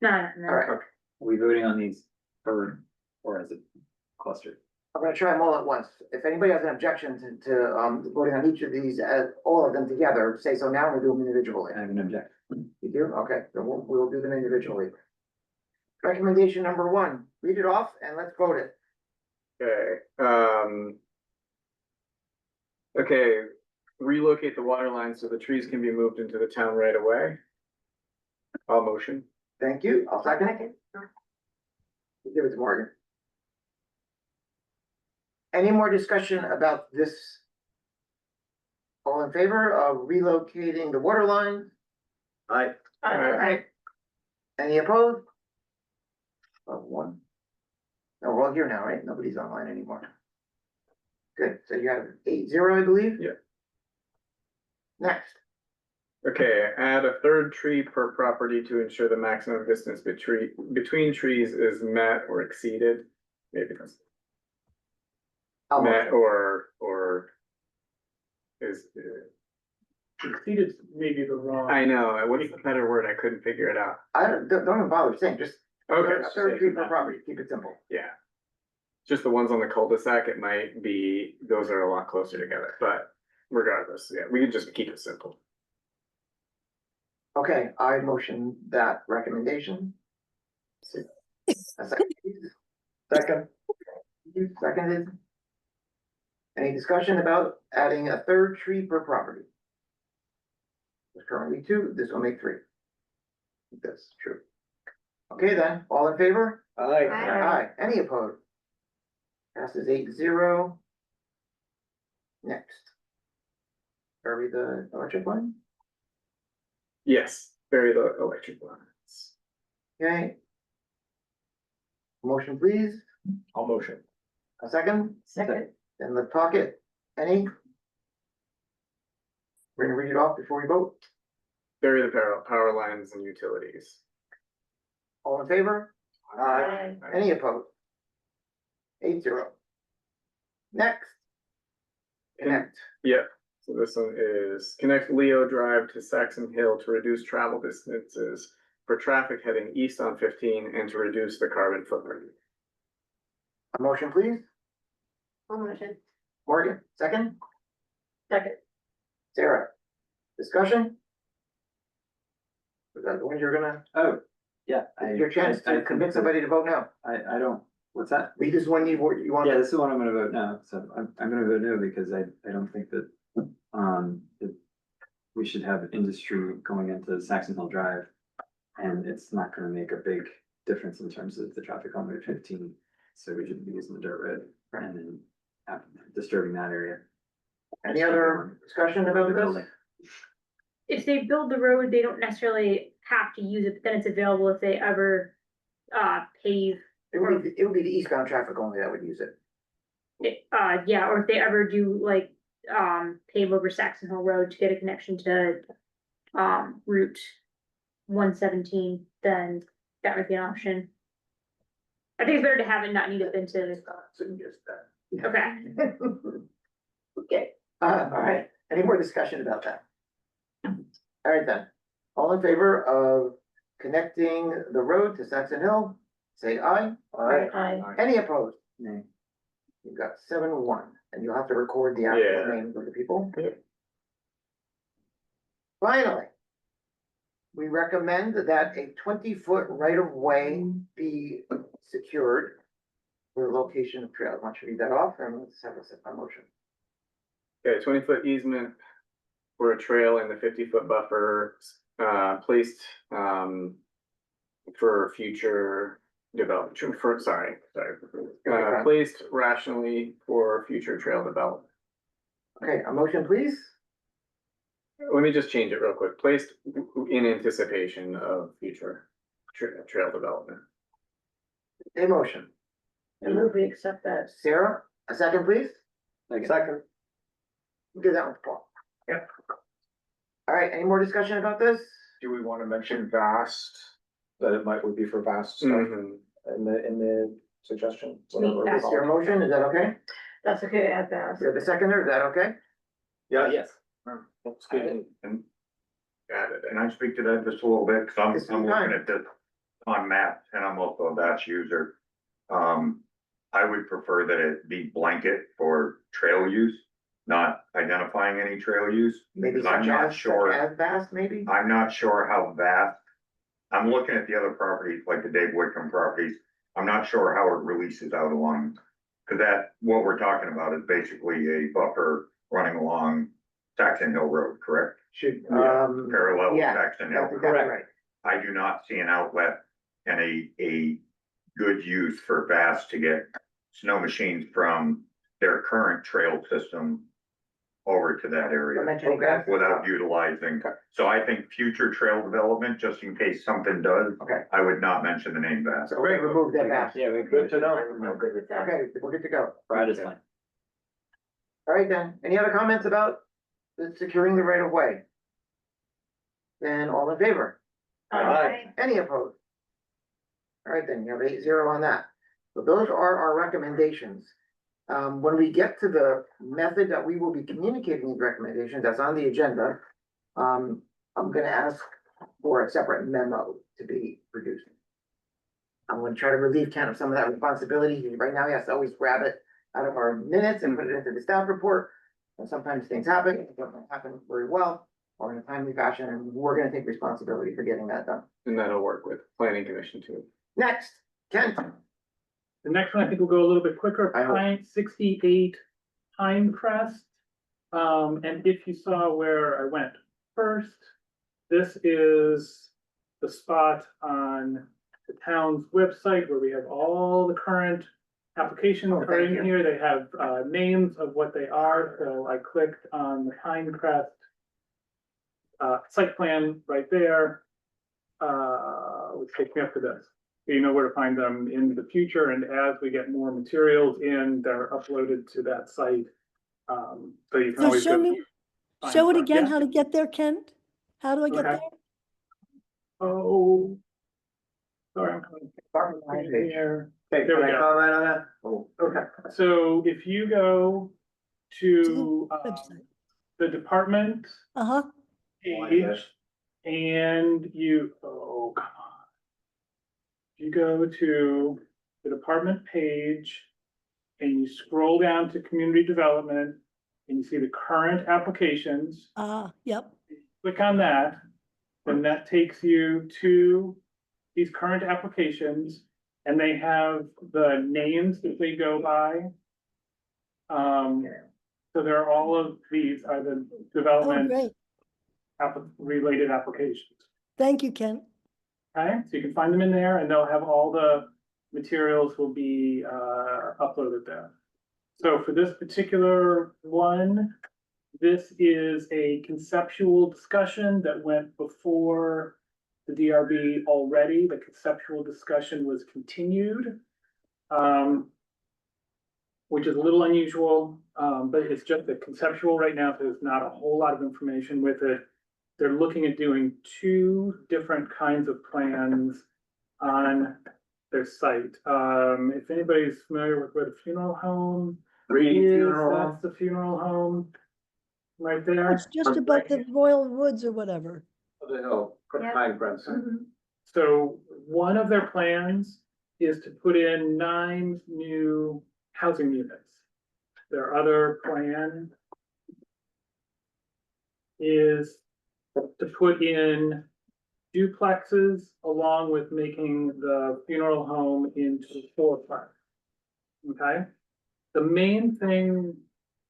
No. All right, Are we voting on these or as a cluster? I'm gonna try them all at once. If anybody has an objection to voting on each of these, all of them together, say so now, we'll do them individually. I have an objection. You do? Okay, then we'll do them individually. Recommendation number 1, read it off and let's vote it. Okay, okay, relocate the water lines so the trees can be moved into the town right away. I'll motion. Thank you. I'll second it. Give it to Morgan. Any more discussion about this? All in favor of relocating the water line? Aye. Alright. Any opposed? One. No, we're all here now, right? Nobody's online anymore. Good, so you have 8-0, I believe? Yeah. Next, Okay, add a third tree per property to ensure the maximum distance between trees is met or exceeded. Maybe that's I'll met or is, Exceeded maybe the wrong. I know, what's the better word? I couldn't figure it out. I don't even bother saying, just Okay. a third tree per property, keep it simple. Yeah. Just the ones on the cul-de-sac, it might be, those are a lot closer together, but regardless, yeah, we can just keep it simple. Okay, I motion that recommendation. A second, please. Second. You seconded. Any discussion about adding a third tree per property? There's currently 2, this will make 3. That's true. Okay then, all in favor? Aye. Aye. Any opposed? Passes 8-0. Next. Bury the electric line? Yes, bury the electric lines. Okay. Motion please, I'll motion. a second? Second. Then let's talk it. Any? We're gonna read it off before we vote. Bury the power lines and utilities. All in favor? Aye. Any opposed? 8-0. Next. Connect. Yeah, so this one is connect Leo Drive to Saxon Hill to reduce travel distances for traffic heading east on 15 and to reduce the carbon footprint. A motion, please. motion. Morgan, second. Second. Sarah. Discussion? Is that the one you're gonna, Oh, yeah. your chance to convince somebody to vote no? I don't, what's that? We just want you want. Yeah, this is one I'm gonna vote no, so I'm gonna vote no because I don't think that, that we should have industry going into Saxon Hill Drive. And it's not gonna make a big difference in terms of the traffic on Route 15, so we shouldn't be using the dirt road and then disturbing that area. Any other discussion about this? If they build the road, they don't necessarily have to use it, but then it's available if they ever pave. It would be the eastbound traffic only that would use it. Yeah, or if they ever do like pave over Saxon Hill Road to get a connection to Route 117, then that would be an option. I think it's better to have it not need it than to. Okay. Okay, all right, any more discussion about that? All right then, all in favor of connecting the road to Saxon Hill, say aye. Aye. Any opposed? Nay. You've got 7-1, and you'll have to record the actual Yeah. names of the people. Yeah. Finally, we recommend that a 20-foot right-of-way be secured for the location of trails. Why don't you read that off and let's have a motion. Okay, 20-foot easement for a trail in the 50-foot buffer, placed, for future development, placed rationally for future trail development. Okay, a motion, please. Let me just change it real quick. Placed in anticipation of future trail development. A motion. I move we accept that. Sarah, a second, please. Second. Do that one, Paul. Yep. All right, any more discussion about this? Do we want to mention vast, that it would be for vast stuff Mhm. in the suggestion? Is there a motion? Is that okay? That's okay, add that. You're the seconder, is that okay? Yeah, Yes. that's good. And Got it. can I speak to that just a little bit? Cause This is I'm fine. looking at this on maps and I'm also a VAS user. I would prefer that it be blanket for trail use, not identifying any trail use. Maybe Because I'm such not as, sure. such as vast, maybe? I'm not sure how vast, I'm looking at the other properties, like the Dave Wickham properties, I'm not sure how it releases out along. Cause what we're talking about is basically a buffer running along Saxon Hill Road, correct? Should, Parallel with yeah, Saxon Hill. that's exactly right. I do not see an outlet and a good use for VAS to get snow machines from their current trail system over to that You're area mentioning vast. without utilizing. So I think future trail development, just in case something does, Okay, I would not mention the name VAS. so we're gonna remove that vast. Yeah, we're Good to know. I'm good with that. Okay, we're good to go. Brad is fine. All right then, any other comments about the securing the right of way? Then all in favor? Aye. Any opposed? All right, then you have 8-0 on that. So those are our recommendations. When we get to the method that we will be communicating these recommendations, that's on the agenda. I'm gonna ask for a separate memo to be produced. I'm gonna try to relieve Ken of some of that responsibility. Right now, he has to always grab it out of our minutes and put it into the staff report. And sometimes things happen, it doesn't happen very well or in a timely fashion, and we're gonna take responsibility for getting that done. And that'll work with planning commission too. Next, Ken. The next one I think will go a little bit quicker, I hope. Pine 68 Pinecrest. And if you saw where I went first, this is the spot on the town's website where we have all the current applications Oh, are thank in you. here. They have names of what they are. So I clicked on the Pinecrest site plan right there, which takes me up to this. You know where to find them in the future, and as we get more materials in, they're uploaded to that site. So you can So always show go me, find show it stuff. again Yeah. how to get there, Kent? How do I get Okay. there? Oh. Sorry, I'm coming Bottom line page. here. Okay, There can we I go. comment on that? Oh, okay, so if you go to, Website. the department Uh-huh, page and you, oh, come on. You go to the department page and you scroll down to community development and you see the current applications, yep, click on that. Then that takes you to these current applications and they have the names that they go by. So there are all of these are the oh, development great, related applications. thank you, Ken. Okay, so you can find them in there and they'll have all the materials will be uploaded there. So for this particular one, this is a conceptual discussion that went before the DRB already. The conceptual discussion was continued, which is a little unusual, but it's just a conceptual right now, so there's not a whole lot of information with it. They're looking at doing two different kinds of plans on their site. If anybody's familiar with where the funeral home Reading is, funeral home. that's the funeral home right there. It's just above the Royal Woods or whatever. The hill, Pine Princeton. So one of their plans is to put in 9 new housing units. Their other plan is to put in duplexes along with making the funeral home into 4-part. Okay? The main thing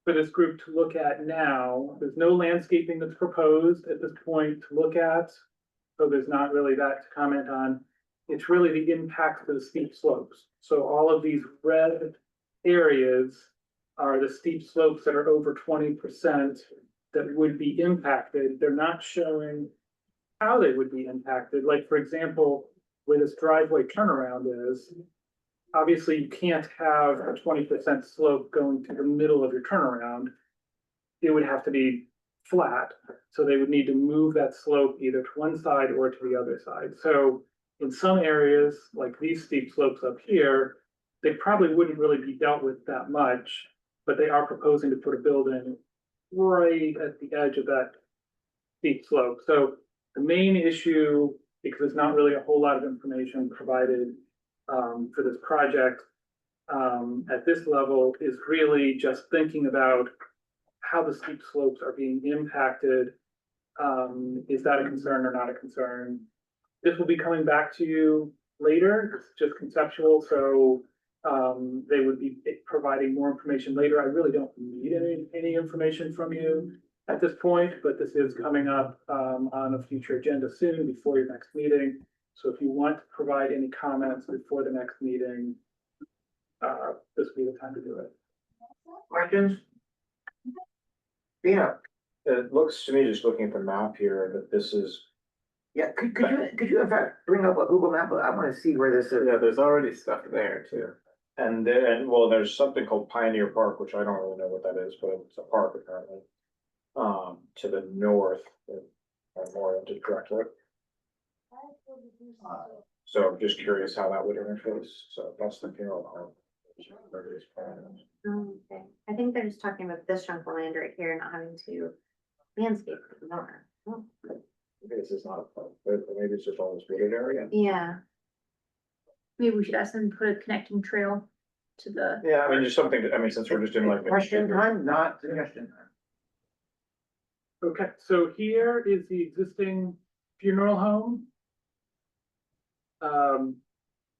for this group to look at now, there's no landscaping that's proposed at this point to look at. So there's not really that to comment on. It's really the impact of the steep slopes. So all of these red areas are the steep slopes that are over 20% that would be impacted. They're not showing how they would be impacted. Like, for example, where this driveway turnaround is, obviously you can't have a 20% slope going to the middle of your turnaround. It would have to be flat. So they would need to move that slope either to one side or to the other side. So in some areas, like these steep slopes up here, they probably wouldn't really be dealt with that much, but they are proposing to put a building right at the edge of that steep slope. So the main issue, because there's not really a whole lot of information provided for this project at this level, is really just thinking about how the steep slopes are being impacted. Is that a concern or not a concern? This will be coming back to you later. It's just conceptual, so they would be providing more information later. I really don't need any information from you at this point, but this is coming up on a future agenda soon before your next meeting. So if you want to provide any comments before the next meeting, this will be the time to do it. Questions? Yeah, It looks to me, just looking at the map here, that this is, yeah, could you in fact bring up a Google map? I wanna see where this is. Yeah, there's already stuff there too. and then, well, there's something called Pioneer Park, which I don't really know what that is, but it's a park apparently. To the north, more into Directorate. So I'm just curious how that would interface. So that's the funeral home. Okay, I think they're just talking about this chunk of land right here, not having to landscape it more. Oh, This is not a park, but maybe it's just all this wooded area. yeah, Maybe we should ask them to put a connecting trail to the. Yeah, I mean, just something, I mean, since we're just in like. Question time, not suggestion time. Okay, so here is the existing funeral home.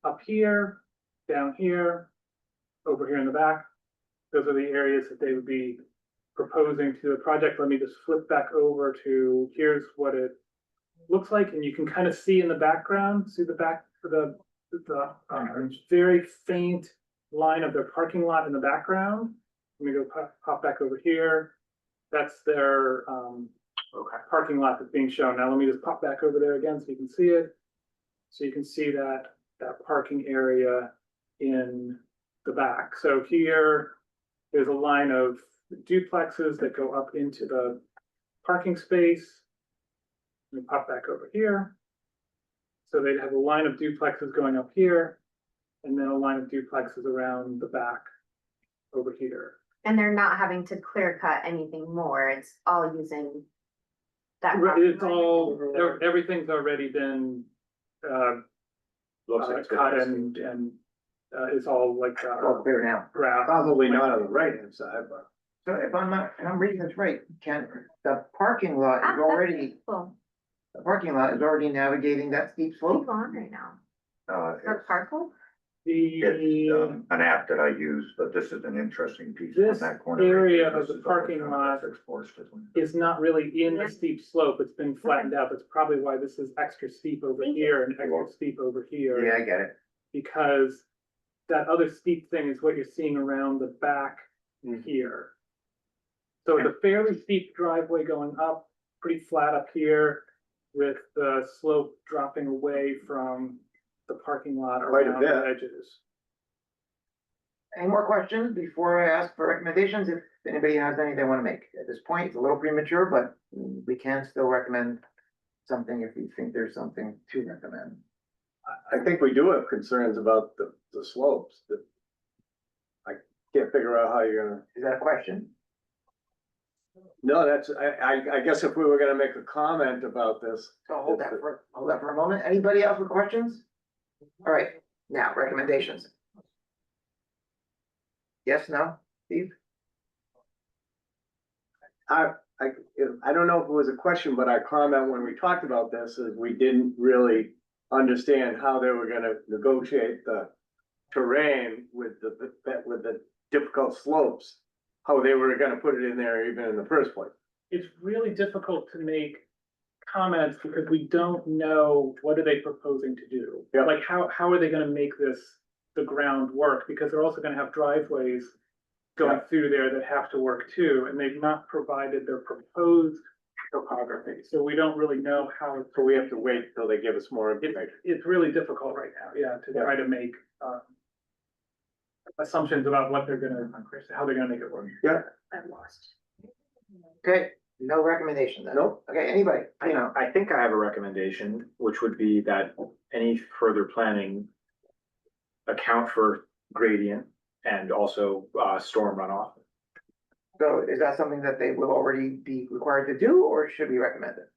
Up here, down here, over here in the back. Those are the areas that they would be proposing to the project. Let me just flip back over to, here's what it looks like, and you can kind of see in the background, see the back, the very faint line of their parking lot in the background. Let me go pop back over here. That's their parking lot that's being shown. Now let me just pop back over there again so you can see it. So you can see that parking area in the back. So here, there's a line of duplexes that go up into the parking space. Let me pop back over here. So they'd have a line of duplexes going up here. and then a line of duplexes around the back over here. And they're not having to clear cut anything more, it's all using that. Right, property it's line. all, everything's already been, Looks like it's cut good. and, it's all like, All clear now. grass. Probably not on the right hand side, but. So if I'm reading this right, Ken, the parking lot Ah, is that's already, beautiful. the parking lot is already navigating that steep Keep slope? on right now. Uh, The parcel? it's, The, an app that I use, but this is an interesting piece. This on that corner right area here. of This the is all parking kind of lot Essex forested land. is not really in Yeah. the steep slope, it's been flattened out, that's probably why this is extra steep over Thank you. here and extra steep over here. Yeah, I get it. Because that other steep thing is what you're seeing around the back Mhm. here. So it's a fairly steep driveway going up, pretty flat up here, with the slope dropping away from the parking lot Quite a around the bit. edges. Any more questions before I ask for recommendations? If anybody has any they want to make. At this point, it's a little premature, but we can still recommend something if you think there's something to recommend. I think we do have concerns about the slopes that. I can't figure out how you're gonna. Is that a question? No, that's, I guess if we were gonna make a comment about this. So hold that for a moment. Anybody else with questions? All right, now recommendations. Yes, no, Steve? I don't know if it was a question, but our comment when we talked about this is we didn't really understand how they were gonna negotiate the terrain with the difficult slopes, how they were gonna put it in there even in the first place. It's really difficult to make comments because we don't know what are they proposing to do. Yeah. Like, how are they gonna make this, the ground work? Because they're also gonna have driveways going through there that have to work too, and they've not provided their proposed topography, so we don't really know how. So we have to wait till they give us more It's, information. it's really difficult right now, yeah, to try to make, assumptions about what they're gonna, how they're gonna make it work. Yeah. I'm lost. Okay, no recommendation then? Nope. Okay, anybody? You know, I think I have a recommendation, which would be that any further planning account for gradient and also storm runoff. so is that something that they will already be required to do, or should we recommend it?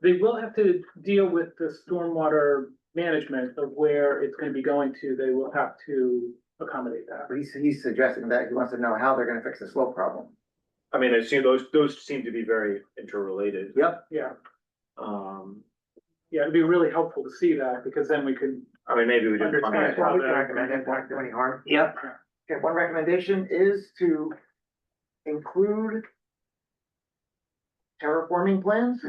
They will have to deal with the stormwater management of where it's gonna be going to, they will have to accommodate that. But he's suggesting that he wants to know how they're gonna fix the slope problem. I mean, I see those seem to be very interrelated. Yep. Yeah, Um, yeah, it'd be really helpful to see that, because then we could I mean, maybe we just. understand Well, how we can that. recommend it, won't do any harm. Yep. Okay, one recommendation is to include terraforming plans.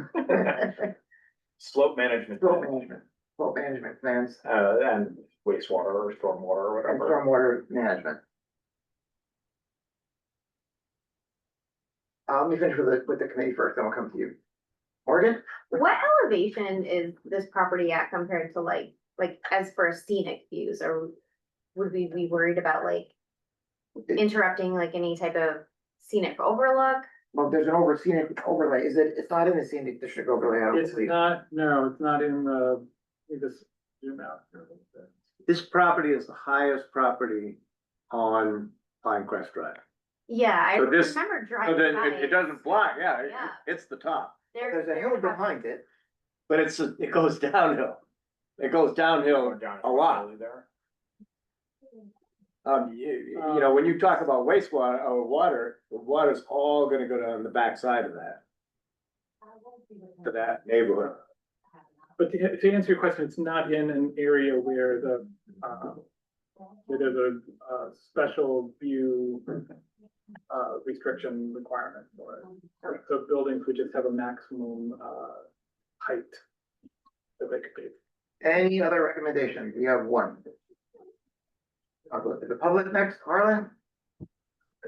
Slope management. Slope management plans And wastewater or stormwater or and whatever. stormwater management. Let me finish with the committee first, then we'll come to you. Morgan? What elevation is this property at compared to like as for scenic views, or would we be worried about like interrupting like any type of scenic overlook? Well, there's an scenic overlay. It's not in the scenic district overlay, I don't It's believe. not, no, it's not in the, let me just zoom out here a little bit. This property is the highest property on Pinecrest Drive. Yeah, I So this- remember So driving then by it doesn't block, yeah, Yeah. it's the top, There's a hill behind it. but it goes downhill. It goes downhill a lot. There. You know, when you talk about wastewater or water, the water's all gonna go down the backside of that. To that neighborhood. But to answer your question, it's not in an area where where there's a special view restriction requirement for it. So buildings would just have a maximum height that they could be. Any other recommendations? We have one. I'll go to the public next, Harlan.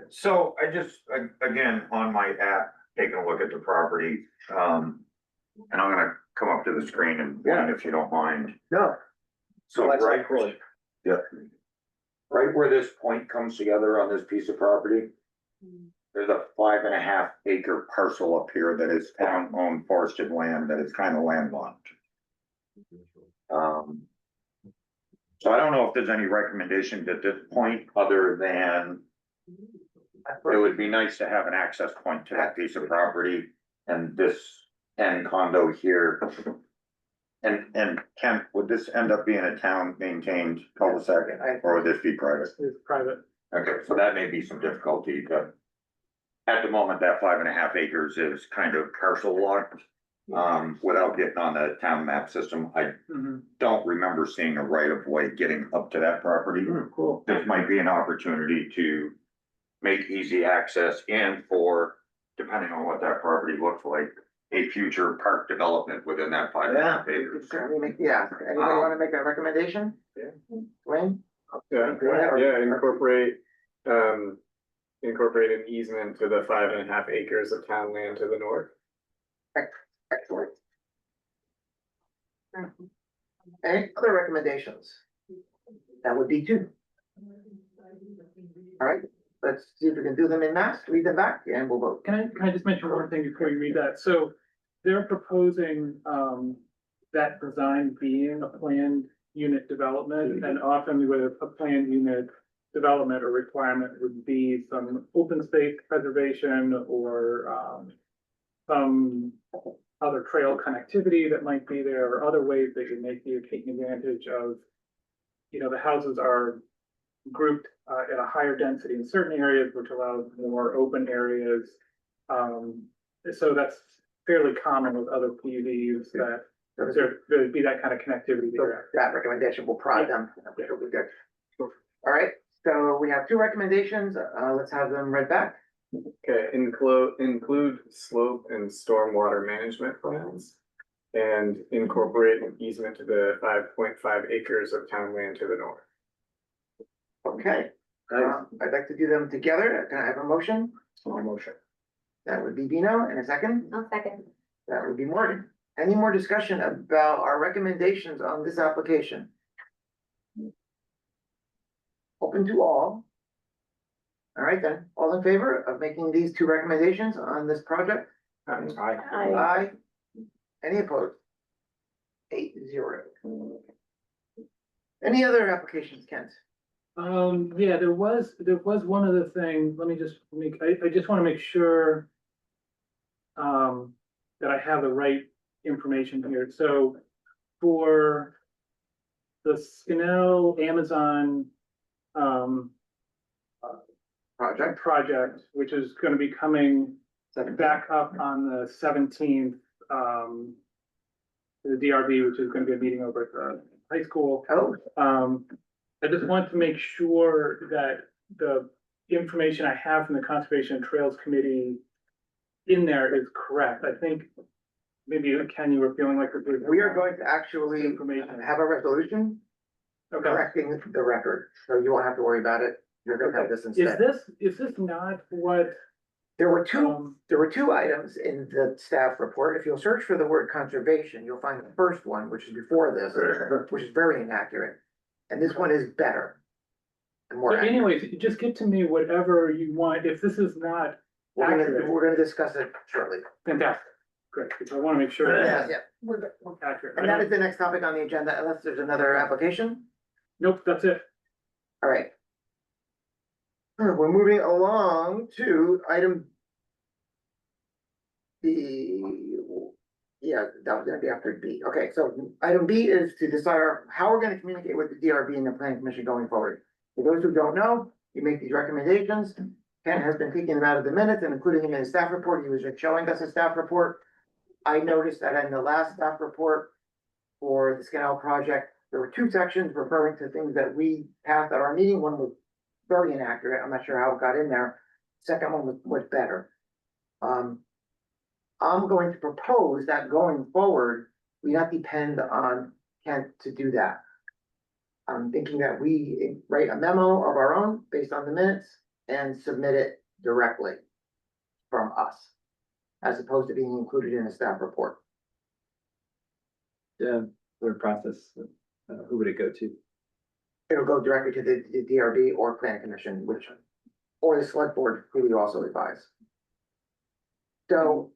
So I just, again, on my app, taking a look at the property, and I'm gonna come up to the screen and point if you don't mind. No. So Let's right, record. yeah, right where this point comes together on this piece of property, there's a 5.5 acre parcel up here that is town-owned forested land that is kind of landlocked. Um. So I don't know if there's any recommendations at this point, other than it would be nice to have an access point to that piece of property and this end condo here. And Kent, would this end up being a town maintained cul-de-sac or would this be private? It's private. Okay, so that may be some difficulty, but at the moment, that 5.5 acres is kind of parcel locked. Without getting on the town map system, I don't remember seeing a right of way getting up to that property. Cool. This might be an opportunity to make easy access and for, depending on what that property looks like, a future park development within that 5.5 We acres. could certainly make, yeah, anybody wanna make a recommendation? Yeah. Wayne? Yeah, yeah, incorporate an easement to the 5.5 acres of town land to the north. Excellent. Any other recommendations? That would be two. All right, let's see if we can do them in mass, read them back, and we'll vote. Can I just mention one thing before you read that? So they're proposing, that design being a planned unit development, and often with a planned unit development or requirement would be some open space preservation or, some other trail connectivity that might be there, or other ways that you make you taking advantage of, the houses are grouped at a higher density in certain areas, which allows more open areas. So that's fairly common with other PUDs that there'd be that kind of connectivity So there. that recommendation will prod them, which will be good. All right, so we have two recommendations, let's have them read back. Okay, include slope and stormwater management plans. And incorporate an easement to the 5.5 acres of town land to the north. Okay, I'd like to do them together, can I have a motion? Motion. That would be Vino, and a second? I'll second. That would be Morgan. Any more discussion about our recommendations on this application? Open to all. All right then, all in favor of making these two recommendations on this project? Aye. Aye. Any opposed? 8-0. Any other applications, Kent? Yeah, there was one other thing, let me just I just wanna make sure that I have the right information here, so for the Skinell Amazon project, which is gonna be coming back up on the 17th, the DRB, which is gonna be a meeting over at the high school. I just want to make sure that the information I have from the Conservation and Trails Committee in there is correct. I think maybe Ken, you were feeling like we are going to actually have a resolution correcting the record, so you won't have to worry about it. You're gonna have this instead. Is this not what? There were two items in the staff report. If you'll search for the word conservation, you'll find the first one, which is before this, which is very inaccurate. And this one is better. And more But accurate. anyways, just get to me whatever you want. If this is not accurate, We're gonna discuss it shortly. fantastic. Great, because I want to make sure that Yeah, it's accurate. and that is the next topic on the agenda, unless there's another application. Nope, that's it. All right. We're moving along to item B. Yeah, that was gonna be after B. Okay, so item B is to decide how we're gonna communicate with the DRB and the planning commission going forward. For those who don't know, you make these recommendations. Ken has been taking them out of the minutes and including them in his staff report. He was just showing us a staff report. I noticed that in the last staff report for the Skinell project, there were two sections referring to things that we passed at our meeting. One was very inaccurate. I'm not sure how it got in there. Second one was better. I'm going to propose that going forward, we not depend on Kent to do that. I'm thinking that we write a memo of our own based on the minutes and submit it directly from us, as opposed to being included in a staff report. Yeah, their process, who would it go to? It'll go directly to the DRB or planning commission, or the select board, who we also advise. So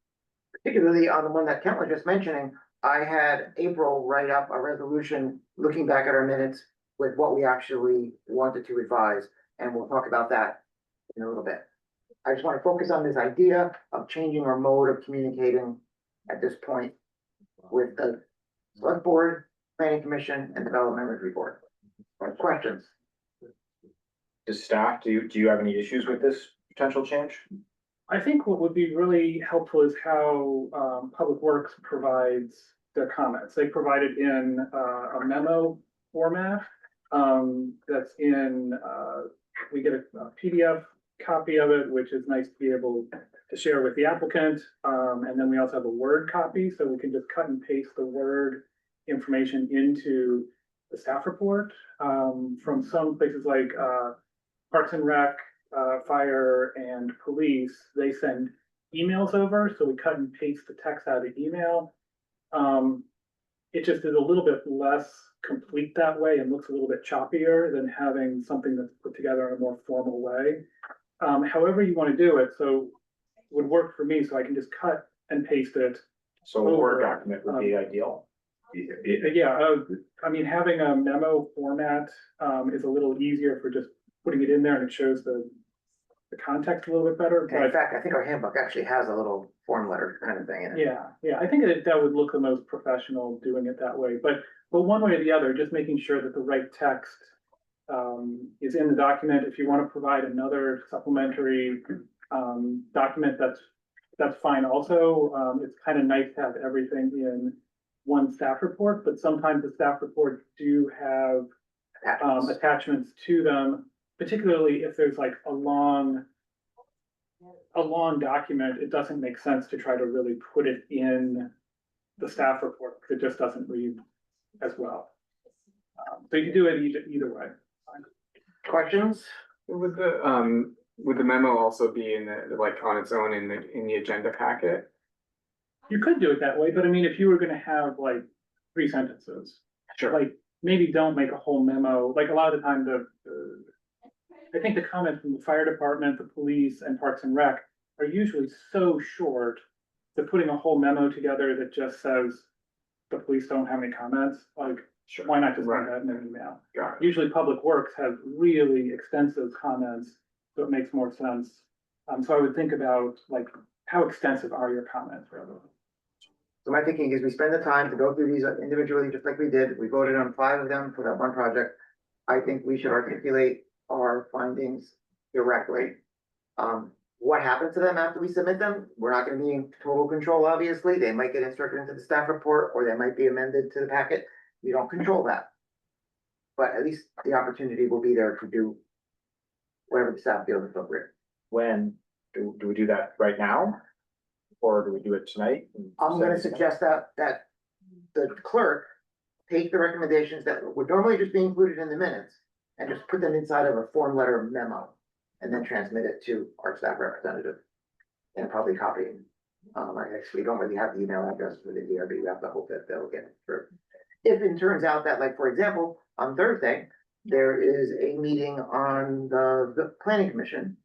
particularly on the one that Kent was just mentioning, I had April write up a resolution, looking back at our minutes with what we actually wanted to revise, and we'll talk about that in a little bit. I just want to focus on this idea of changing our mode of communicating at this point with the select board, planning commission, and development review board. Questions? Does staff, do you have any issues with this potential change? I think what would be really helpful is how Public Works provides their comments. They provide it in a memo format. That's in, we get a PDF copy of it, which is nice to be able to share with the applicant. And then we also have a Word copy, so we can just cut and paste the Word information into the staff report. From some places like Parks and Rec, Fire and Police, they send emails over, so we cut and paste the text out of the email. It just is a little bit less complete that way and looks a little bit choppier than having something that's put together in a more formal way. However you want to do it, so would work for me, so I can just cut and paste it. So a Word document would be ideal. Yeah, I mean, having a memo format is a little easier for just putting it in there, and it shows the context a little bit better. And in fact, I think our handbook actually has a little form letter kind of thing in it. Yeah, I think that would look the most professional doing it that way, but one way or the other, just making sure that the right text is in the document. If you want to provide another supplementary document, that's fine also. It's kind of nice to have everything in one staff report, but sometimes the staff reports do have attachments to them, particularly if there's like a long document. It doesn't make sense to try to really put it in the staff report because it just doesn't read as well. So you can do it either way. Questions? Would the memo also be in the, like, on its own in the agenda packet? You could do it that way, but I mean, if you were gonna have like 3 sentences, Sure. like maybe don't make a whole memo. Like a lot of the time, I think the comments from the fire department, the police, and Parks and Rec are usually so short that putting a whole memo together that just says the police don't have any comments, like, why not just write that in an email? Got it. Usually Public Works has really extensive comments, so it makes more sense. So I would think about like, how extensive are your comments, rather? So my thinking is we spend the time to go through these individually, just like we did. We voted on 5 of them for that one project. I think we should articulate our findings directly. What happens to them after we submit them? We're not gonna be in total control, obviously. They might get inserted into the staff report, or they might be amended to the packet. We don't control that. But at least the opportunity will be there to do whatever the staff feels appropriate. When, do we do that right now? Or do we do it tonight? I'm gonna suggest that the clerk take the recommendations that would normally just be included in the minutes and just put them inside of a form letter memo and then transmit it to our staff representative. And probably copy. I actually don't really have the email address for the DRB. We have to hope that they'll get it through. If it turns out that, like, for example, on Thursday, there is a meeting on the planning commission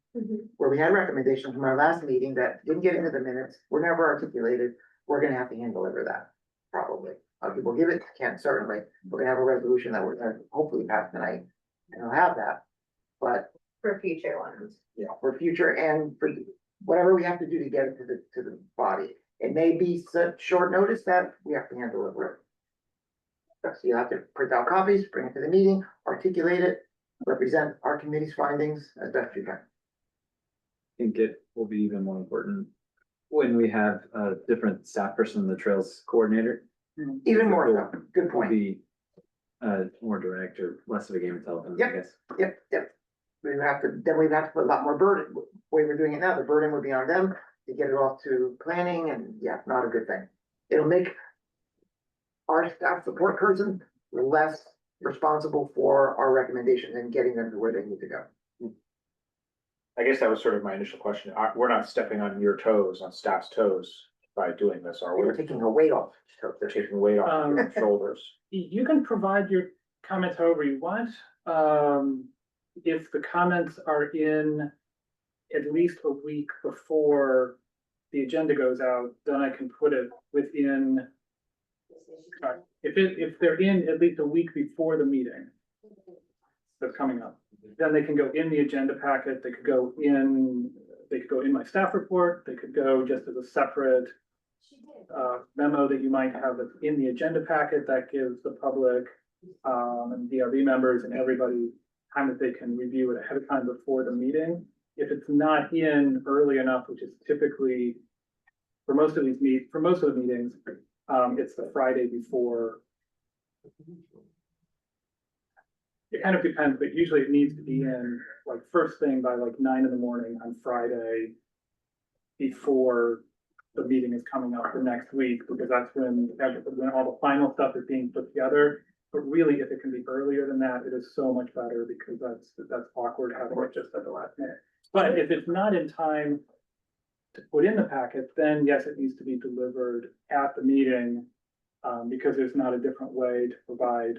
where we had recommendations from our last meeting that didn't get into the minutes, were never articulated, we're gonna have to hand deliver that, probably. We'll give it to Ken, certainly. We're gonna have a resolution that we're gonna hopefully pass tonight, and we'll have that. But For future ones. yeah, for future and for whatever we have to do to get it to the body. It may be such short notice that we have to hand deliver it. So you have to print out copies, bring it to the meeting, articulate it, represent our committee's findings as best you can. I think it will be even more important when we have a different staff person, the trails coordinator. Even more so, good Will point. be more direct or less of a game of telephone, I Yep. guess. Yep. We would have to, then we'd have to put a lot more burden, the way we're doing it now, the burden would be on them to get it off to planning, and yeah, not a good thing. It'll make our staff support person less responsible for our recommendations and getting them to where they need to go. I guess that was sort of my initial question. We're not stepping on your toes, on staff's toes by doing this, are we? We're taking a weight off. They're taking weight off your shoulders. You can provide your comments however you want. If the comments are in at least a week before the agenda goes out, then I can put it within Sorry, if they're in at least a week before the meeting that's coming up, then they can go in the agenda packet, they could go in my staff report, they could go just as a separate memo that you might have that's in the agenda packet that gives the public and DRB members and everybody time that they can review it ahead of time before the meeting. If it's not in early enough, which is typically for most of the meetings, it's the Friday before. It kind of depends, but usually it needs to be in like first thing by like 9 in the morning on Friday before the meeting is coming up the next week, because that's when all the final stuff is being put together. But really, if it can be earlier than that, it is so much better, because that's awkward having it just at the last minute. But if it's not in time to put in the packet, then yes, it needs to be delivered at the meeting, because there's not a different way to provide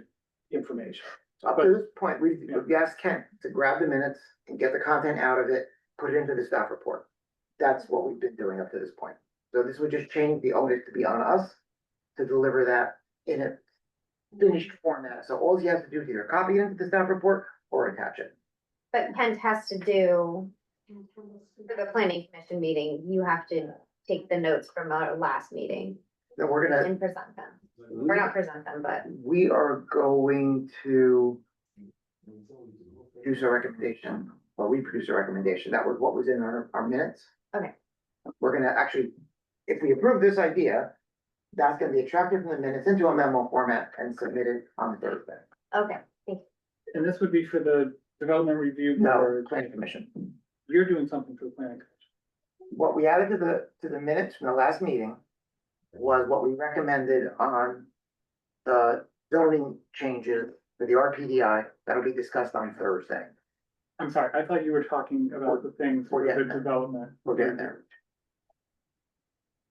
information. Up to this point, we've asked Kent to grab the minutes and get the content out of it, put it into the staff report. That's what we've been doing up to this point. So this would just change the onus to be on us to deliver that in a finished format. So all he has to do is either copy it into the staff report or attach it. But Kent has to do, for the planning commission meeting, you have to take the notes from our last meeting Then we're gonna, and present them. Or not present them, but we are going to produce a recommendation, or we produce a recommendation. That was what was in our minutes. Okay. We're gonna actually, if we approve this idea, that's gonna be extracted from the minutes into a memo format and submitted on Thursday. okay, thank you. And this would be for the development review. No, Board. planning commission. You're doing something for the planning commission. What we added to the minutes from the last meeting was what we recommended on the zoning changes for the RPDI that'll be discussed on Thursday. I'm sorry, I thought you were talking about the things for We're the getting there. development. We're getting there.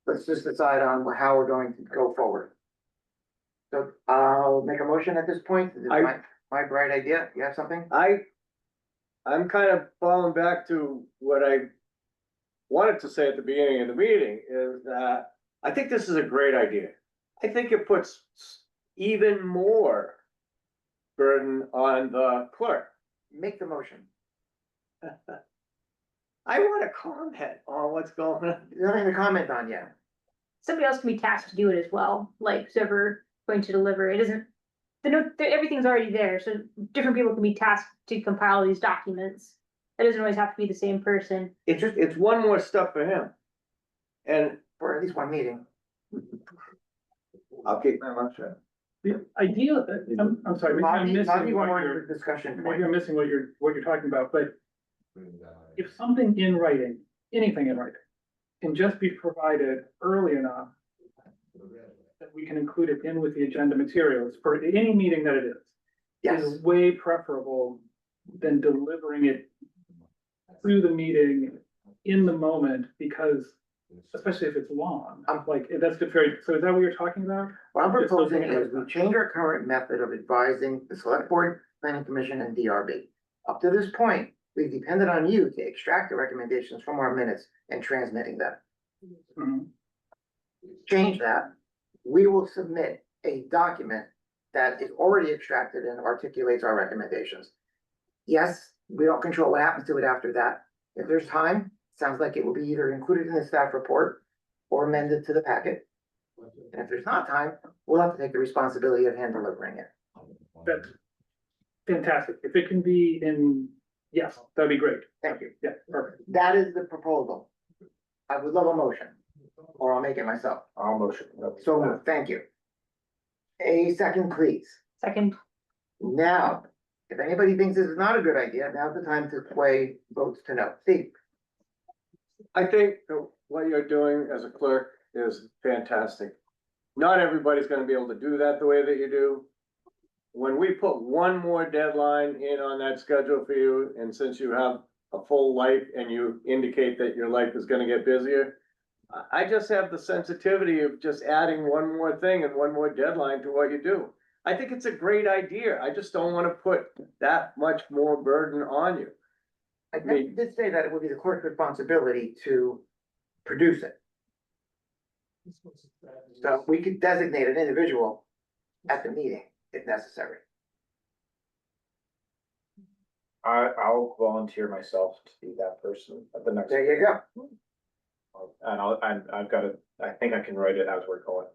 Let's just decide on how we're going to go forward. So I'll make a motion at this point. Is this my bright idea? You have something? I'm kind of falling back to what I wanted to say at the beginning of the meeting, is that I think this is a great idea. I think it puts even more burden on the clerk. Make the motion. I want to comment on what's going on. There's nothing to comment on yet. Somebody else can be tasked to do it as well, like who's ever going to deliver. It isn't, everything's already there, so different people can be tasked to compile these documents. It doesn't always have to be the same person. It's one more step for him. And For at least one meeting. I'll keep my mouth shut. The ideal, I'm sorry, maybe I'm Lobby missing one what more you're, discussion maybe point. I'm missing what you're talking about, but if something in writing, anything in writing, can just be provided early enough that we can include it in with the agenda materials for any meeting that it is. Yes, Is way preferable than delivering it through the meeting in the moment, because especially if it's long, like, that's good for, so is that what you're talking about? what I'm Just proposing looking at is we change our current method of advising the select board, planning commission and DRB. Up to this point, we've depended on you to extract the recommendations from our minutes and transmitting them. Mhm. Change that, we will submit a document that is already extracted and articulates our recommendations. Yes, we don't control what happens to it after that. If there's time, sounds like it will be either included in the staff report or amended to the packet. And if there's not time, we'll have to take the responsibility of hand delivering it. That's fantastic. If it can be in, yes, that'd be great. Thank you. Yeah, perfect. That is the proposal. I would love a motion, or I'll make it myself. I'll motion. So moved. Thank you. A second, please. Second, Now, if anybody thinks this is not a good idea, now's the time to sway votes to no. Steve? I think what you're doing as a clerk is fantastic. Not everybody's gonna be able to do that the way that you do. When we put one more deadline in on that schedule for you, and since you have a full life and you indicate that your life is gonna get busier, I just have the sensitivity of just adding one more thing and one more deadline to what you do. I think it's a great idea. I just don't wanna put that much more burden on you. I did say that it would be the clerk's responsibility to produce it. So we could designate an individual at the meeting if necessary. I'll volunteer myself to be that person at the next. There you go. And I've got it, I think I can write it as we're going.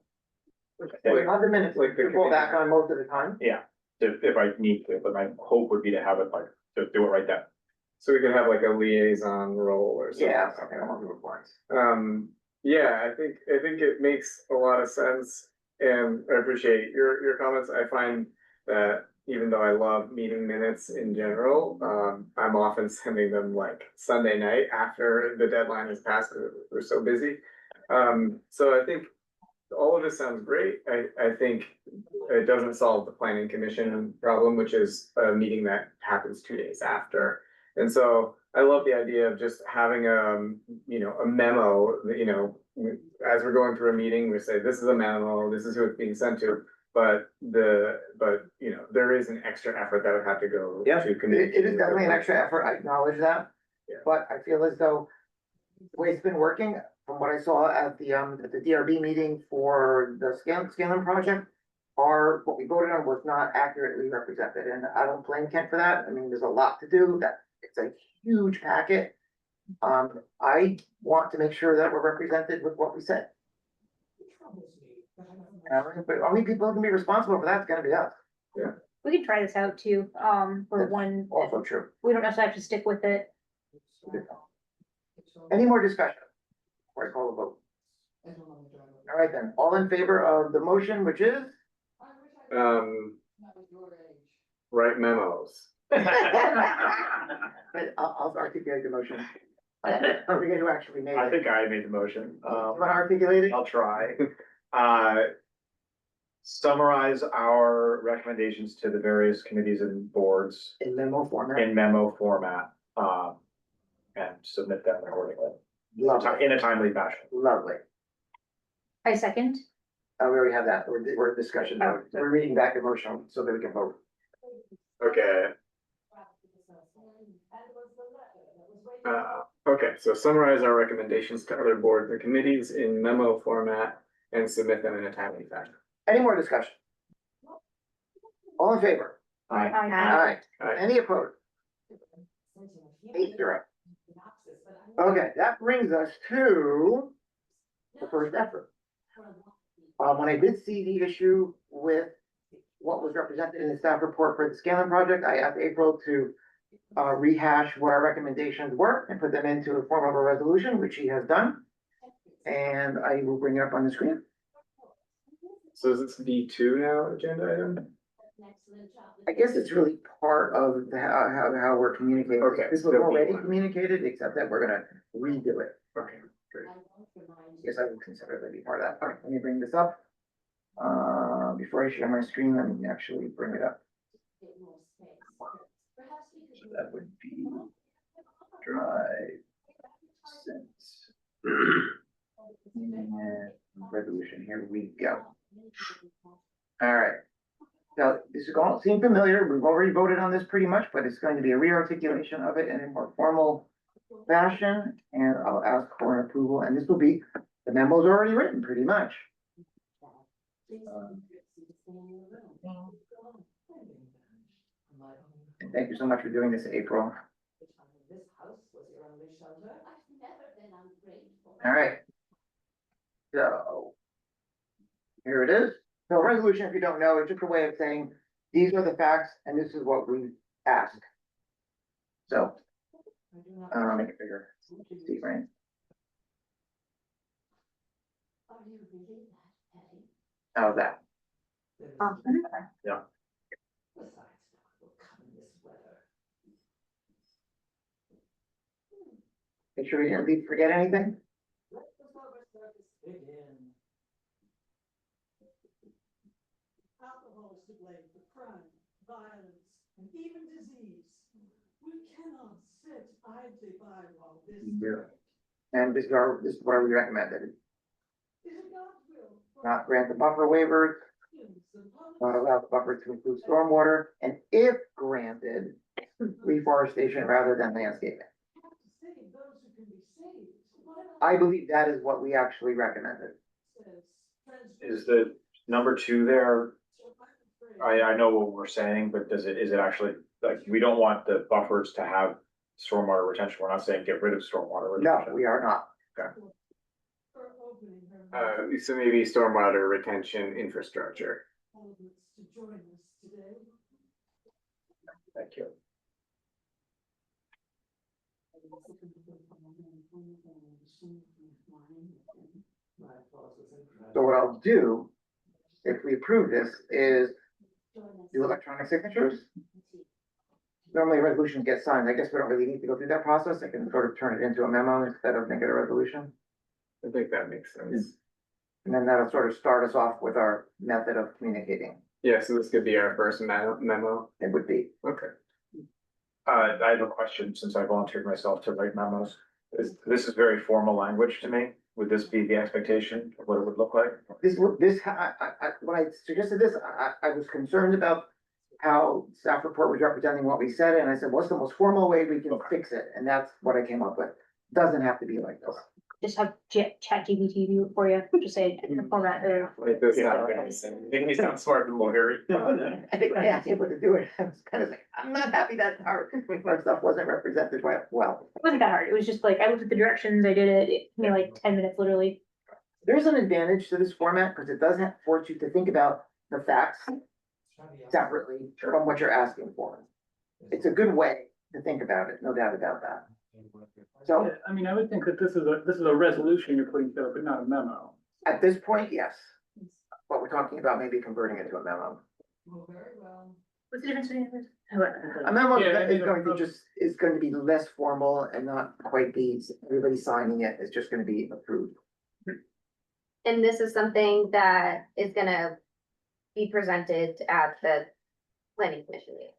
We have the minutes Like, to pull back on most of the time. Yeah, if I need to, but my hope would be to have it like, to do it right then. So we could have like a liaison role or something. Yeah, something along those lines. Yeah, I think it makes a lot of sense, and I appreciate your comments. I find that even though I love meeting minutes in general, I'm often sending them like Sunday night after the deadline has passed, because we're so busy. So I think all of this sounds great. I think it doesn't solve the planning commission problem, which is a meeting that happens 2 days after. And so I love the idea of just having a memo, as we're going through a meeting, we say, this is a memo, this is who it's being sent to. But there is an extra effort that would have to go Yeah, to it communicate. is definitely an extra effort, I acknowledge that. Yeah. But I feel as though the way it's been working, from what I saw at the DRB meeting for the Scanlon project, what we voted on was not accurately represented, and I don't blame Kent for that. I mean, there's a lot to do, it's a huge packet. I want to make sure that we're represented with what we said. But only people who can be responsible for that's gonna be us. We can try this out too, for one, Also true. we don't necessarily have to stick with it. Any more discussion? Before I call the vote. All right then, all in favor of the motion, which is? Write memos. But I'll articulate the motion. I forget who actually made I it. think I made the motion. You wanna articulate it? I'll try. Summarize our recommendations to the various committees and boards In memo format? in memo format, and submit them accordingly, Lovely, in a timely fashion. lovely. I second. We already have that, we're in discussion, now. We're reading back the motion so that we can vote. Okay. Okay, so summarize our recommendations to other boards and committees in memo format and submit them in a timely fashion. Any more discussion? All in favor? Aye. Aye. Aye. Any opposed? 8-0. Okay, that brings us to the first effort. When I did see the issue with what was represented in the staff report for the Scanlon project, I asked April to rehash what our recommendations were and put them into a form of a resolution, which she has done. And I will bring it up on the screen. So is this D2 now, agenda item? I guess it's really part of how we're communicating. Okay, This was so already B1. communicated, except that we're gonna redo it. Okay, great. Yes, I would consider that to be part of that. All right, let me bring this up. Before I share my screen, let me actually bring it up. So that would be drive sense. And resolution, here we go. All right. Now, this is going to seem familiar. We've already voted on this pretty much, but it's going to be a re-articulation of it in a more formal fashion. And I'll ask for an approval, and this will be, the memo's already written pretty much. And thank you so much for doing this, April. All right. So here it is. So resolution, if you don't know, it's just a way of saying, these are the facts and this is what we asked. So, make it bigger. See, right? How's that? Yeah. Make sure we didn't forget anything. Alcohol is to blame for crime, violence, and even disease. We cannot sit idly by while this. And this is what we recommended. Is it God's will? Not grant the buffer waivers, not allow the buffer to include stormwater, and if granted, reforestation rather than landscaping. Save those who can be saved. I believe that is what we actually recommended. Is the number 2 there I know what we're saying, but is it actually, like, we don't want the buffers to have stormwater retention. We're not saying get rid of stormwater No, retention. we are not. So maybe stormwater retention infrastructure. To join us today. Thank you. So what I'll do, if we approve this, is do electronic signatures. Normally resolutions get signed. I guess we don't really need to go through that process. I can sort of turn it into a memo instead of make it a resolution. I think that makes sense. And then that'll sort of start us off with our method of communicating. Yeah, so this could be our first memo. It would be. Okay. I have a question, since I volunteered myself to write memos. This is very formal language to me. Would this be the expectation of what it would look like? When I suggested this, I was concerned about how staff report was representing what we said, and I said, what's the most formal way we can fix it? And that's what I came up with. Doesn't have to be like this. Just have ChatGPT do it for you, just say the format there. Like this. Making me sound smart and lawyer. I think when I asked people to do it, I was kind of like, I'm not happy that our stuff wasn't represented well. It wasn't that hard, it was just like, I looked at the directions, I did it, it took me like 10 minutes literally. There's an advantage to this format because it doesn't force you to think about the facts separately from what you're asking for. It's a good way to think about it, no doubt about that. So Yeah, I mean, I would think that this is a resolution you're putting together, but not a memo. at this point, yes. But we're talking about maybe converting it to a memo. What's the difference between this? A memo Yeah, is going to is going to be less formal and not quite be everybody signing it. It's just going to be approved. And this is something that is gonna be presented at the planning commission meeting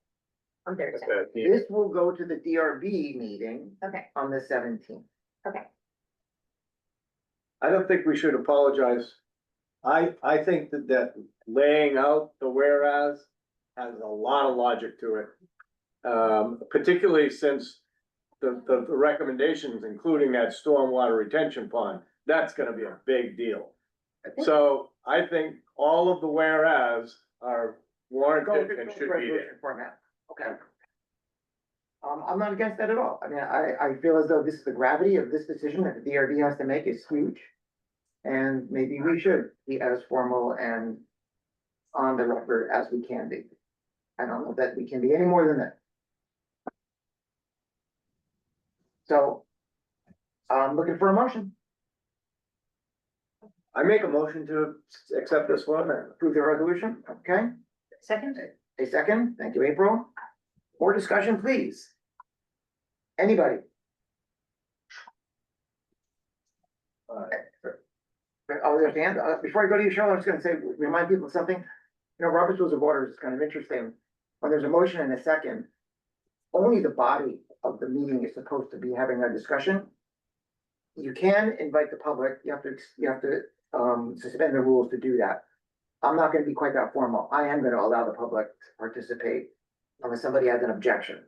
on Thursday. This will go to the DRB meeting Okay, on the 17th. okay. I don't think we should apologize. I think that laying out the whereas has a lot of logic to it. Particularly since the recommendations, including that stormwater retention pond, that's gonna be a big deal. So I think all of the whereas are warranted and should be there. Resolution format. Okay. I'm not against that at all. I mean, I feel as though this is the gravity of this decision that the DRB has to make is huge. And maybe we should be as formal and on the record as we can be. I don't know that we can be any more than that. So, I'm looking for a motion. I make a motion to accept this one. Approve the resolution, okay? Second? A second, thank you, April. More discussion, please. Anybody? Oh, there's the hand. Before I go to you, Cheryl, I'm just gonna say, remind people of something. You know, Robert's Rules of Order is kind of interesting. When there's a motion and a second, only the body of the meeting is supposed to be having a discussion. You can invite the public, you have to suspend the rules to do that. I'm not gonna be quite that formal. I am gonna allow the public to participate unless somebody has an objection.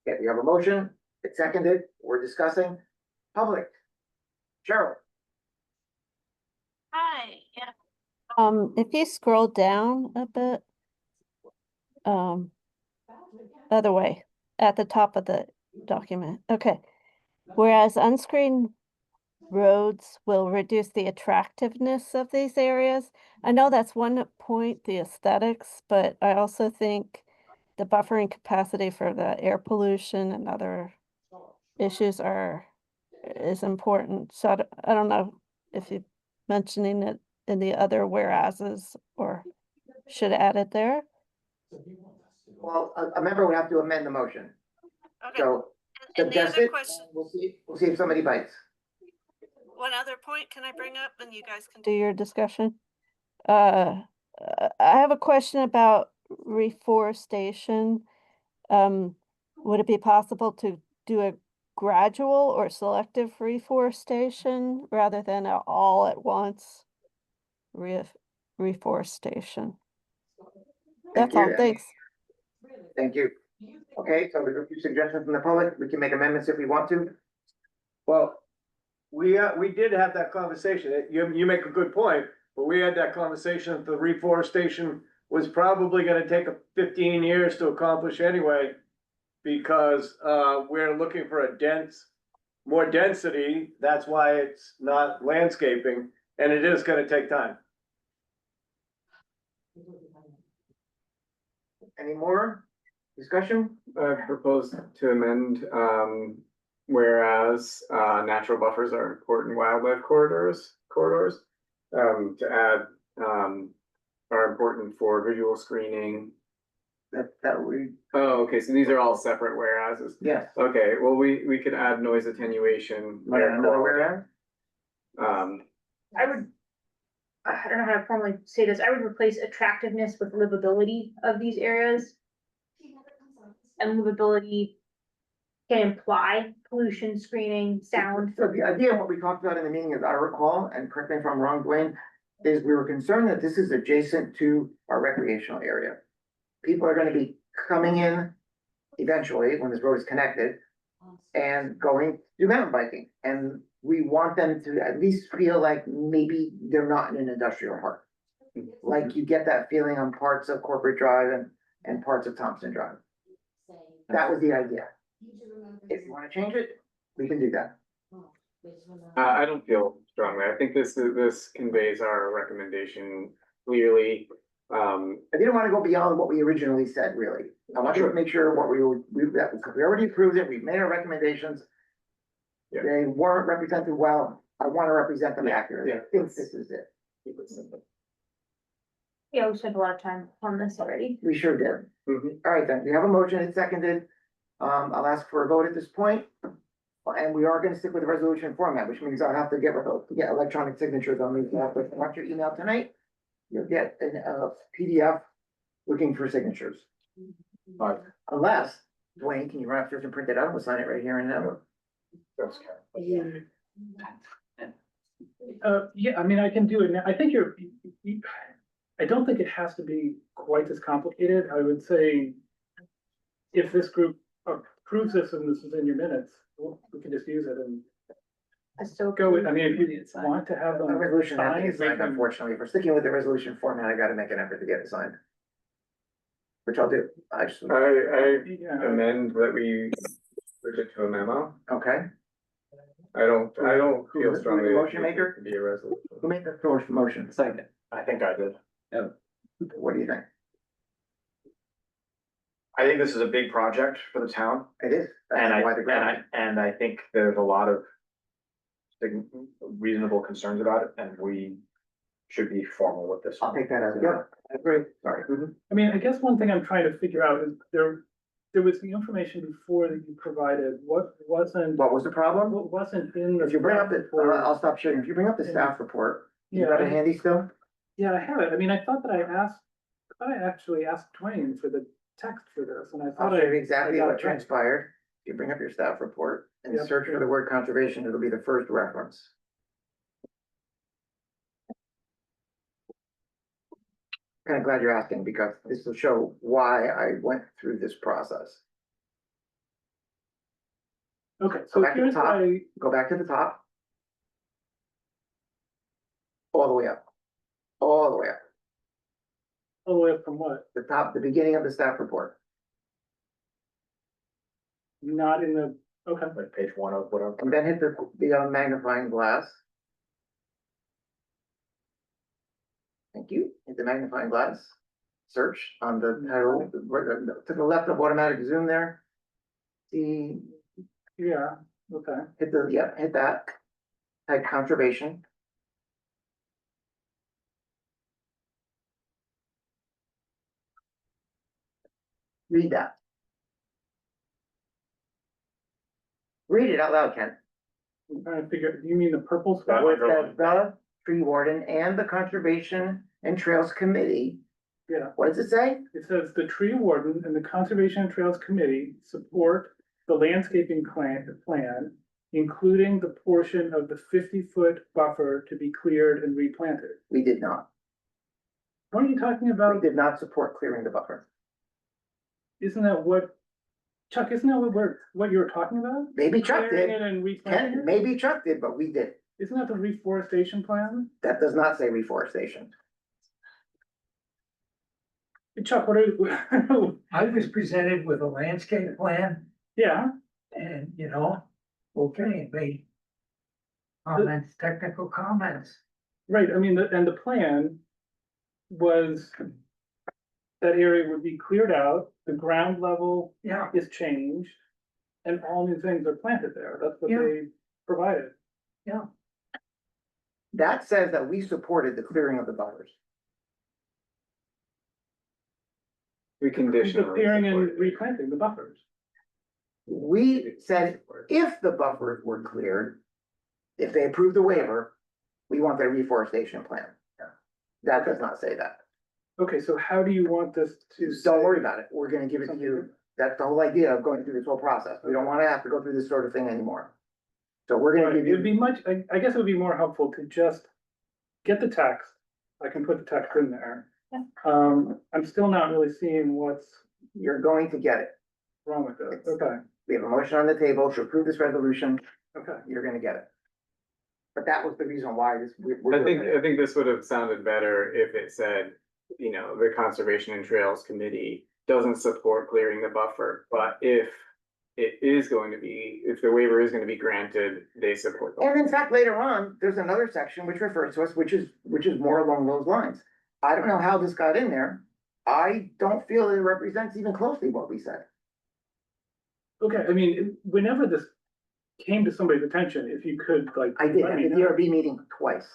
Okay, we have a motion, it's seconded, we're discussing. Public. Cheryl. Hi, yeah. If you scroll down a bit, other way, at the top of the document, okay. Whereas unscreened roads will reduce the attractiveness of these areas. I know that's one point, the aesthetics, but I also think the buffering capacity for the air pollution and other issues is important. So I don't know if you're mentioning it in the other whereases or should add it there. Well, a member would have to amend the motion. Okay. So And the suggest other it, question, we'll see if somebody bites. one other point can I bring up and you guys can do your discussion? I have a question about reforestation. Would it be possible to do a gradual or selective reforestation rather than a all at once reforestation? That's all, you. thanks. Thank you. Okay, so we have a few suggestions from the public. We can make amendments if we want to. Well, we did have that conversation. You make a good point, but we had that conversation at the reforestation was probably gonna take 15 years to accomplish anyway. Because, we're looking for more density, that's why it's not landscaping, and it is gonna take time. Any more discussion? I propose to amend, whereas, natural buffers are important wildlife corridors, to add, are important for visual screening. That we, Oh, okay, so these are all separate whereases. yes. Okay, well, we could add noise attenuation. Another whereas? I would, I don't know how to formally say this, I would replace attractiveness with livability of these areas. And livability can imply pollution, screening, sound. So the idea, what we talked about in the meeting, as I recall, and correct me if I'm wrong, Dwayne, is we were concerned that this is adjacent to our recreational area. People are gonna be coming in eventually, when this road is connected, and going to do mountain biking. And we want them to at least feel like maybe they're not in an industrial park. Like you get that feeling on parts of Corporate Drive and parts of Thompson Drive. That was the idea. If you wanna change it, we can do that. I don't feel strongly. I think this conveys our recommendation clearly. I didn't wanna go beyond what we originally said, really. I wanted to make sure what because we already approved it, we've made our recommendations. Yeah. They weren't represented well, I wanna represent them accurately, I think this is it. Keep it simple. Yeah, we spent a lot of time on this already. We sure did. Mhm. All right, then, we have a motion, it's seconded. I'll ask for a vote at this point. And we are gonna stick with the resolution format, which means I'll have to get electronic signatures on these. Watch your email tonight. You'll get a PDF looking for signatures. Unless, Dwayne, can you run upstairs and print it out? We'll sign it right here and now. Yeah, I mean, I can do it now. I think I don't think it has to be quite as complicated. I would say if this group approves this and this is in your minutes, we can just use it and go with, I mean, if you want to have them The resolution has to get signed, signed, unfortunately. If we're sticking with the resolution format, I gotta make an effort to get it signed. Which I'll do. I just, I yeah. amend that we switch it to a memo. okay. I don't feel Who's the strongly. motion that it maker? could be a resolution. Who made the first motion? Second. I think I did. What do you think? I think this is a big project for the town, It is. That's and why the ground. I think there's a lot of reasonable concerns about it, and we should be formal with this. I'll take that as a go. I agree. Sorry. I mean, I guess one thing I'm trying to figure out is there was the information before that you provided, what wasn't What was the problem? in the. If you bring up the, report? I'll stop sharing. If you bring up the staff report, you Yeah, got it handy still? yeah, I have it. I mean, I thought I actually asked Dwayne for the text for this, and I I'll thought show you exactly got what it right. transpired. If you bring up your staff report and Yep. search for the word conservation, it'll be the first reference. Kind of glad you're asking because this will show why I went through this process. Okay, so back to the here's top. why, Go back to the top. All the way up. All the way up. all the way up from what? The top, the beginning of the staff report. Not in the, okay. Like page 1 of whatever. And then hit the magnifying glass. Thank you. Hit the magnifying glass. Search on the title, to the left of automatic zoom there. See, Yeah, okay. hit that. Type conservation. Read that. Read it out loud, Ken. I'm trying to figure, you mean the purple That stuff? way. Where it says the tree warden and the Conservation and Trails Committee. Yeah, What does it say? it says the tree warden and the Conservation and Trails Committee support the landscaping plan, including the portion of the 50-foot buffer to be cleared and replanted. We did not. What are you talking We about? did not support clearing the buffer. Isn't that what, Chuck, isn't that what you were talking about? Maybe Chuck Clearing did. it and replanting Ken, it? maybe Chuck did, but we did. Isn't that the reforestation plan? That does not say reforestation. Chuck, what are, I was presented with a landscape plan yeah, and, okay, made comments, technical comments. right, I mean, and the plan was that area would be cleared out, the ground level Yeah, is changed, and all new things are planted there. That's what Yeah. they provided. yeah. That says that we supported the clearing of the buffers. We The conditionally. clearing and support it. replanting the buffers. We said if the buffers were cleared, if they approved the waiver, we want their reforestation plan. That does not say that. Okay, so how do you want this to? Don't worry about it. We're gonna give it to you. That's the whole idea of going through this whole process. We don't wanna have to go through this sort of thing anymore. So we're gonna Right, give it would you, be much, I guess it would be more helpful to just get the text. I can put the text in there. I'm still not really seeing what's you're going to get it. wrong with it. Okay, We have a motion on the table to approve this resolution. okay. You're gonna get it. But that was the reason why this, we're I doing think, it. I think this would have sounded better if it said, the Conservation and Trails Committee doesn't support clearing the buffer, but if it is going to be, if the waiver is gonna be granted, they support. the- And in fact, later on, there's another section which refers to us, which is more along those lines. I don't know how this got in there. I don't feel it represents even closely what we said. Okay, I mean, whenever this came to somebody's attention, if you could like. I did let at me the know. DRB meeting twice.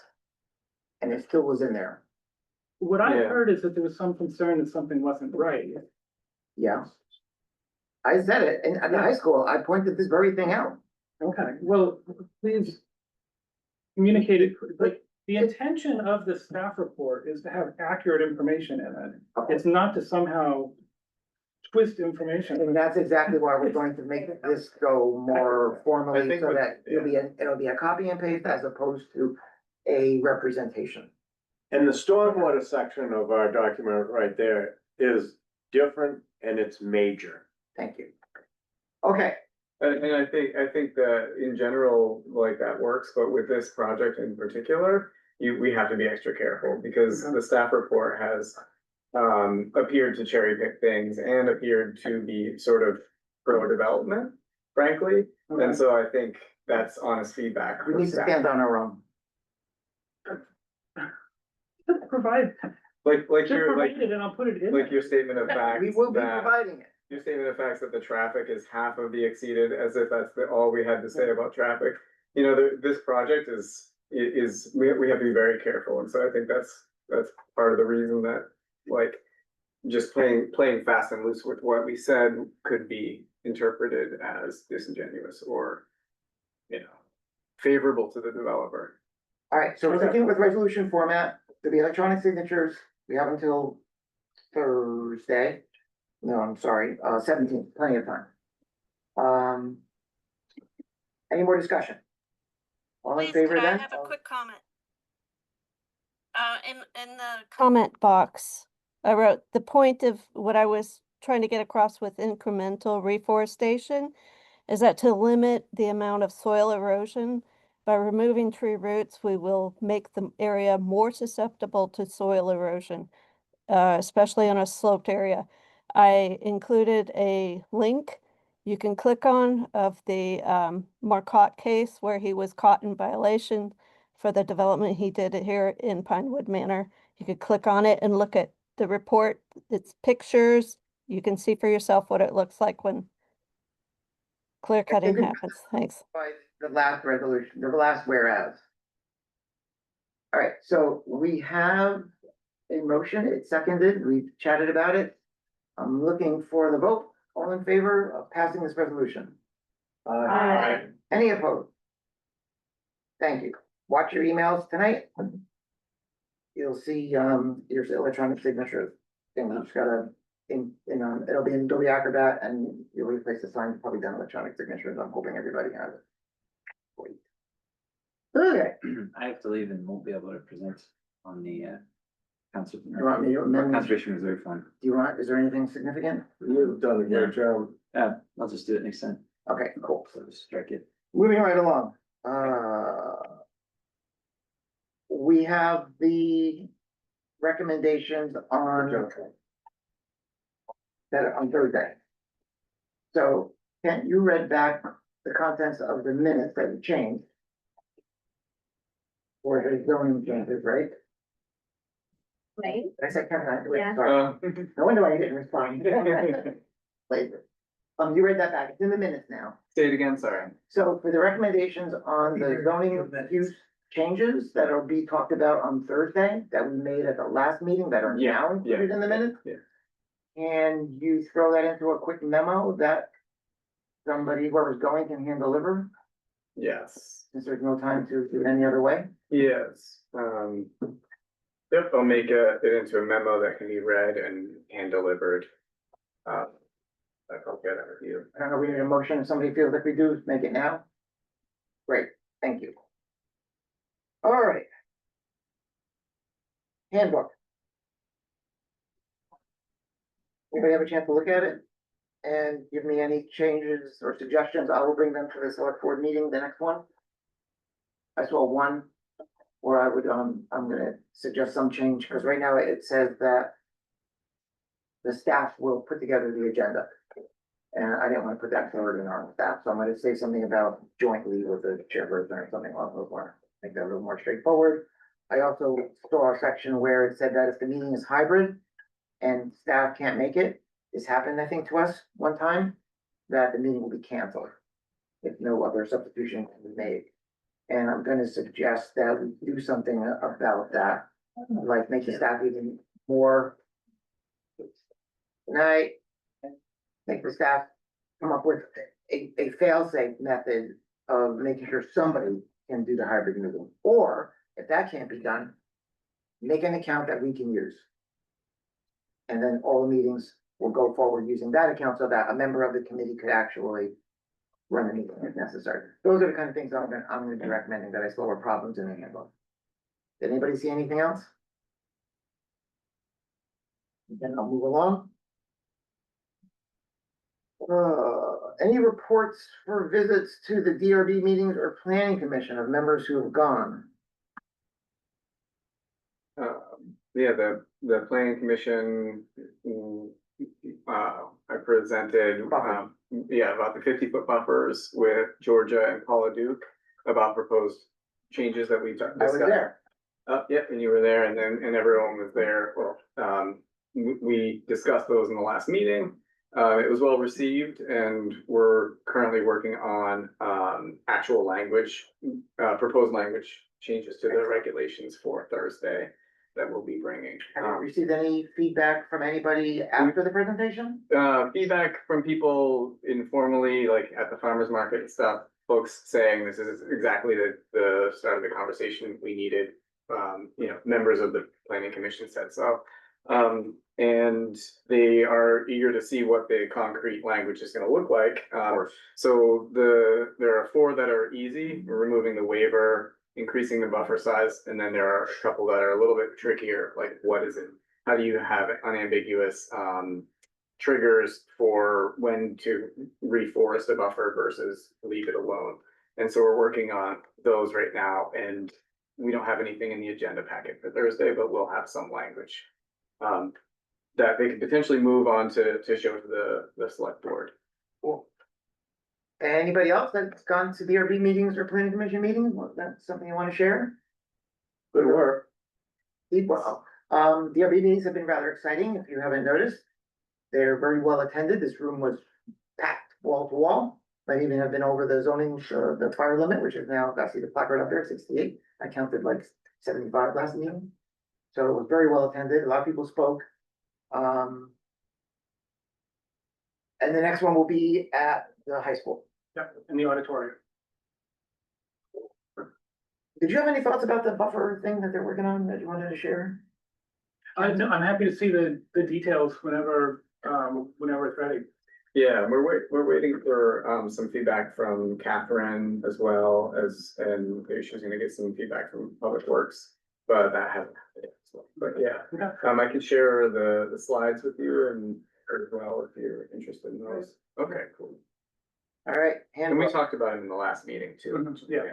And it still was in there. What I Yeah. heard is that there was some concern that something wasn't right. Yeah. I said it, and at the high school, I pointed this very thing out. Okay, well, please communicate it, like, the intention of the staff report is to have accurate information in it. It's not to somehow twist information. And that's exactly why we're going to make this go more I formally, think so what- that it'll be a copy and paste as opposed to a representation. And the stormwater section of our document right there is different and it's major. Thank you. Okay, And I think that in general, like that works, but with this project in particular, we have to be extra careful because the staff report has appeared to cherry pick things and appeared to be sort of pro development, frankly. Okay. And so I think that's honest feedback. we for need to staff. stand on our own. Provide, Like just your, provide it and I'll put it in. like there. your statement of facts. We will be that- providing it. Your statement of facts that the traffic is half of the exceeded, as if that's all we had to say about traffic. This project we have to be very careful, and so I think that's part of the reason that, like, just playing fast and loose with what we said could be interpreted as disingenuous or, favorable to the developer. All right, so we're Okay. sticking with resolution format, there'll be electronic signatures, we have until Thursday. No, I'm sorry, 17th, plenty of time. Any more discussion? All in Please, favor could I then? have a quick comment? In the comment box, I wrote, the point of what I was trying to get across with incremental reforestation is that to limit the amount of soil erosion, by removing tree roots, we will make the area more susceptible to soil erosion, especially on a sloped area. I included a link you can click on of the Marcotte case where he was caught in violation for the development he did here in Pinewood Manor. You could click on it and look at the report. It's pictures. You can see for yourself what it looks like when clear cutting could- happens. Thanks. By the last resolution, the last whereas. All right, so we have a motion, it's seconded, we've chatted about it. I'm looking for the vote, all in favor of passing this resolution? Aye. Any opposed? Thank you. Watch your emails tonight. You'll see, here's the electronic signature thing, you just gotta, it'll be in Adobe Acrobat and you'll replace the sign, probably done electronic signatures, I'm hoping everybody has it. Wait. Okay, I have to leave and won't be able to present on the You want me to amend- conservation reserve fund. do you want, is there anything significant? You've done a great job. Yeah, I'll just do it next time. Okay, cool. So just strike it. Moving right along, we have the recommendations on that are on Thursday. So, Kent, you read back the contents of the minutes that you changed. For the zoning changes, right? Right. Did I say Kent? Yeah. Sorry. No wonder why you didn't respond. Later. You read that back, it's in the minutes now. Say it again, sorry. So for the recommendations on the zoning use changes that'll be talked about on Thursday, that we made at the last meeting that are now included in the minutes? Yeah. And you throw that into a quick memo that somebody, whoever's going, can hand deliver, Yes, since there's no time to do it any other way? yes. Yep, I'll make it into a memo that can be read and hand delivered. I'll get it with you. I don't know, we need a motion, if somebody feels like we do, make it now. Great, thank you. All right. Handbook. Anybody have a chance to look at it? And give me any changes or suggestions, I will bring them to the select board meeting, the next one. I saw one where I would, I'm gonna suggest some change, because right now it says that the staff will put together the agenda. And I didn't want to put that forward in our staff, so I'm gonna say something about jointly with the chairperson or something along those lines. Make that a little more straightforward. I also saw a section where it said that if the meeting is hybrid and staff can't make it, this happened, I think, to us one time, that the meeting will be canceled if no other substitution can be made. And I'm gonna suggest that we do something about that, like make the staff even more. Tonight, make the staff come up with a fail-safe method of making sure somebody can do the hybrid meeting. Or if that can't be done, make an account that we can use. And then all the meetings will go forward using that account so that a member of the committee could actually run the meeting if necessary. Those are the kind of things I'm gonna be recommending that I saw were problems in the handbook. Did anybody see anything else? Then I'll move along. Any reports for visits to the DRB meetings or planning commission of members who have gone? Yeah, the planning commission, I presented, about the 50-foot buffers with Georgia and Paula Duke about proposed changes that we discussed. I was there. Yep, and you were there, and everyone was there. Well, we discussed those in the last meeting. It was well received, and we're currently working on actual language, proposed language changes to the regulations for Thursday that we'll be bringing. Have you received any feedback from anybody after the presentation? Feedback from people informally, like at the farmer's market and stuff, folks saying this is exactly the start of the conversation we needed. Members of the planning commission said so. And they are eager to see what the concrete language is gonna look like. So there are 4 that are easy. We're removing the waiver, increasing the buffer size, and then there are a couple that are a little bit trickier, like what is it? How do you have unambiguous triggers for when to reforest a buffer versus leave it alone? And so we're working on those right now, and we don't have anything in the agenda packet for Thursday, but we'll have some language that they could potentially move on to show to the select board. Cool. Anybody else that's gone to DRB meetings or planning commission meetings? Was that something you want to share? Good work. Well, DRB meetings have been rather exciting, if you haven't noticed. They're very well attended. This room was packed wall to wall. I even have been over the zoning, the fire limit, which is now, I see the placard up there, 68. I counted like 75 last meeting. So it was very well attended. A lot of people spoke. And the next one will be at the high school. Yep, in the auditorium. Did you have any thoughts about the buffer thing that they're working on that you wanted to share? No, I'm happy to see the details whenever it's ready. Yeah, we're waiting for some feedback from Catherine as well as, and maybe she's gonna get some feedback from Public Works, but that hasn't happened yet. But yeah, I can share the slides with you and as well if you're interested in those. Okay, cool. All right. And we talked about it in the last meeting too. Yeah.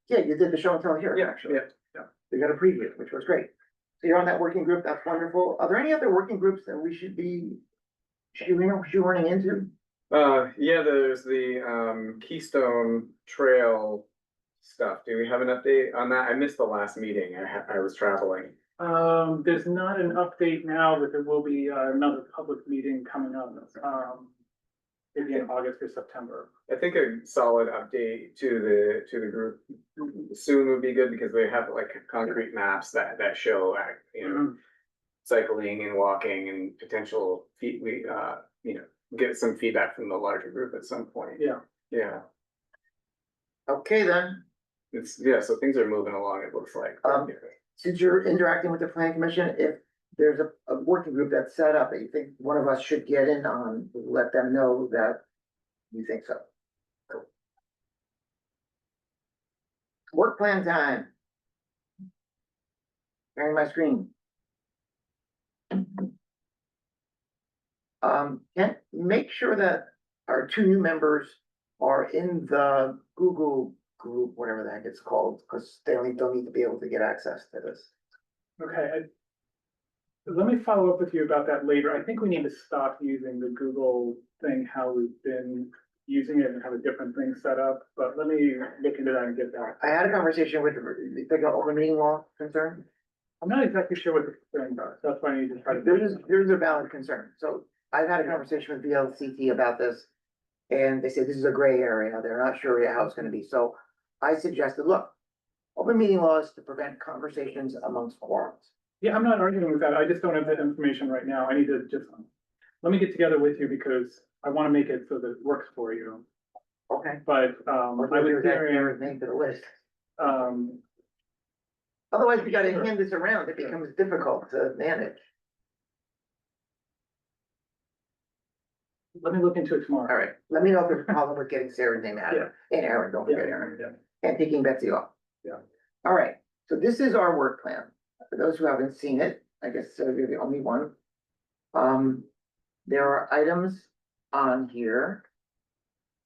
Yeah, you did the show and tell here, Yeah, actually. yeah. We got a preview, which was great. So you're on that working group, that's wonderful. Are there any other working groups that we should be She running into? Yeah, there's the Keystone Trail stuff. Do we have an update on that? I missed the last meeting. I was traveling. There's not an update now, but there will be another public meeting coming up, maybe in August or September. I think a solid update to the group soon would be good because they have like concrete maps that show, you know, cycling and walking and potential get some feedback from the larger group at some point. Yeah. Yeah. Okay, then, So things are moving along, it looks like. since you're interacting with the planning commission, if there's a working group that's set up that you think one of us should get in on, let them know that you think so. Cool. Work plan time. Sharing my screen. Can make sure that our two new members are in the Google group, whatever the heck it's called, because they don't need to be able to get access to this. Okay, let me follow up with you about that later. I think we need to stop using the Google thing, how we've been using it and have a different thing set up, but let me look into that and get back. I had a conversation with the open meeting law concern. I'm not exactly sure what the concern is, that's why I need to try to. There's a valid concern. So I've had a conversation with VLCT about this. And they say this is a gray area. They're not sure yet how it's gonna be. So I suggested, look, open meeting laws to prevent conversations amongst quorums. Yeah, I'm not arguing with that. I just don't have that information right now. I need to just, let me get together with you because I want to make it so that it works for you. Okay. But, I was hearing, Name to the list. um, Otherwise, we gotta hand this around. It becomes difficult to manage. let me look into it tomorrow. All right, let me know if there's a problem with getting Sarah's name out of it. And Aaron, don't forget Aaron. Yeah. And picking Betsy off. Yeah. All right, so this is our work plan. For those who haven't seen it, I guess you're the only one. There are items on here.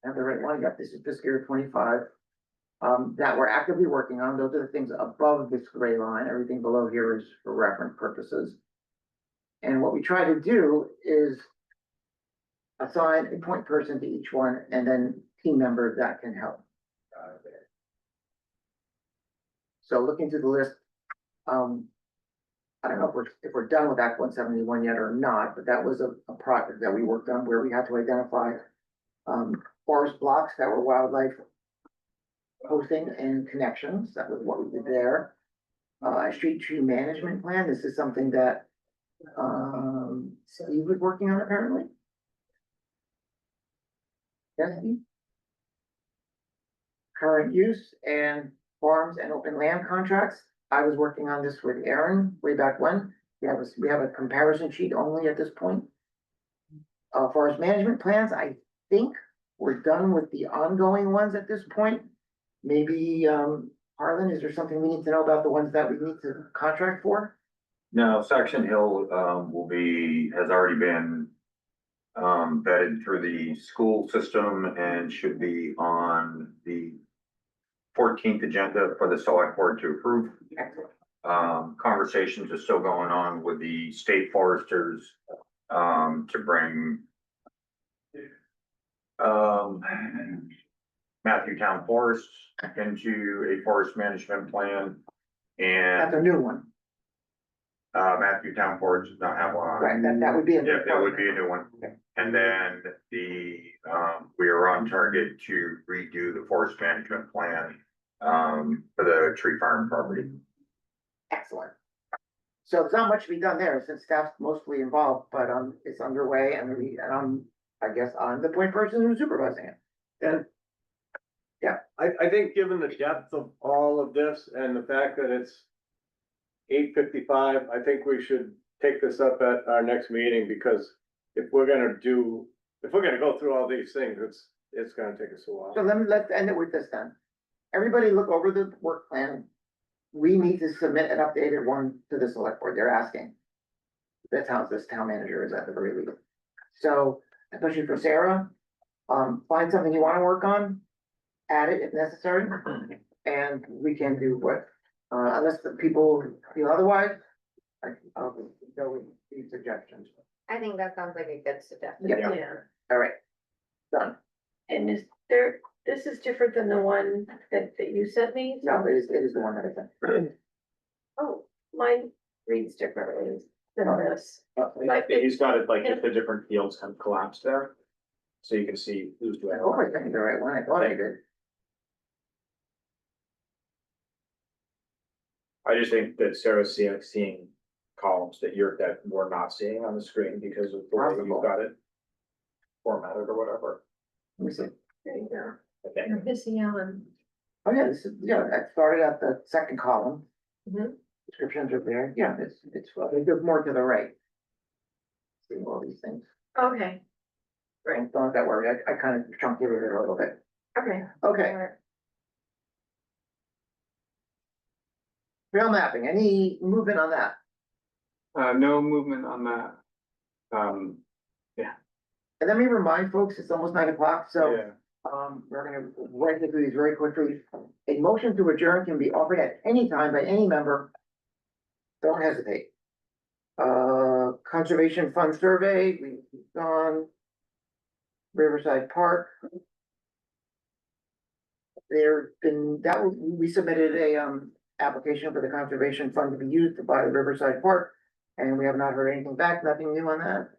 I have the right one, yep, this is fiscal year 25. That we're actively working on. Those are the things above this gray line. Everything below here is for reference purposes. And what we try to do is assign a point person to each one and then team members that can help. So looking through the list, I don't know if we're done with Act 171 yet or not, but that was a project that we worked on where we had to identify forest blocks that were wildlife hosting and connections. That was what we did there. A street tree management plan. This is something that Steve was working on apparently. Yes, Steve? Current use and farms and open land contracts. I was working on this with Aaron way back when. We have a comparison sheet only at this point. Forest management plans, I think we're done with the ongoing ones at this point. Maybe, Harlan, is there something we need to know about the ones that we need to contract for? No, Section Hill, has already been vetted through the school system and should be on the 14th agenda for the select board to approve. Conversations are still going on with the state foresters, to bring Matthew Town Forest into a forest management plan. That's a And new one, Matthew Town Forest does not have one. right? That would be a. Yeah, that would be a new one. Okay. And then we are on target to redo the forest management plan for the tree farm property. Excellent. So there's not much to be done there since staff's mostly involved, but it's underway and I guess I'm the point person who's supervising it. And yeah, I think given the depth of all of this and the fact that it's 8:55, I think we should take this up at our next meeting because if we're gonna go through all these things, it's gonna take us a while. So let's end it with this then. Everybody look over the work plan. We need to submit an updated one to the select board. They're asking. That's how this town manager is at the very least. So, especially for Sarah, find something you wanna work on, add it if necessary, and we can do what, unless the people feel otherwise. go with these suggestions. I think that sounds like a good suggestion. Yeah. Yeah. All right. Done. And is there, this is different than the one that you sent me? No, it is the one that I sent. Oh, mine reads differently than this. He's got it like if the different fields kind of collapsed there. So you can see who's doing Oh, I what. think the right one. I thought I did. I just think that Sarah's seeing columns that we're not seeing on the screen because of the way Possible. you've got it formatted or whatever, Let me see. There you go. I think. You're missing out on. Oh, yeah, this is, yeah, that started at the second column. Mhm. Descriptions are there. Yeah, it's, there's more to the right. See all these things. Okay, Don't let that worry. I kind of truncated it a little bit. okay. Okay. Trail mapping, any movement on that? No movement on that. And let me remind folks, it's almost 9 o'clock, so. Yeah. We're gonna run through these very quickly. A motion to adjourn can be offered at any time by any member. Don't hesitate. Conservation Fund Survey, we've gone. Riverside Park. We submitted a, application for the Conservation Fund to be used to buy the Riverside Park, and we have not heard anything back, nothing new on that.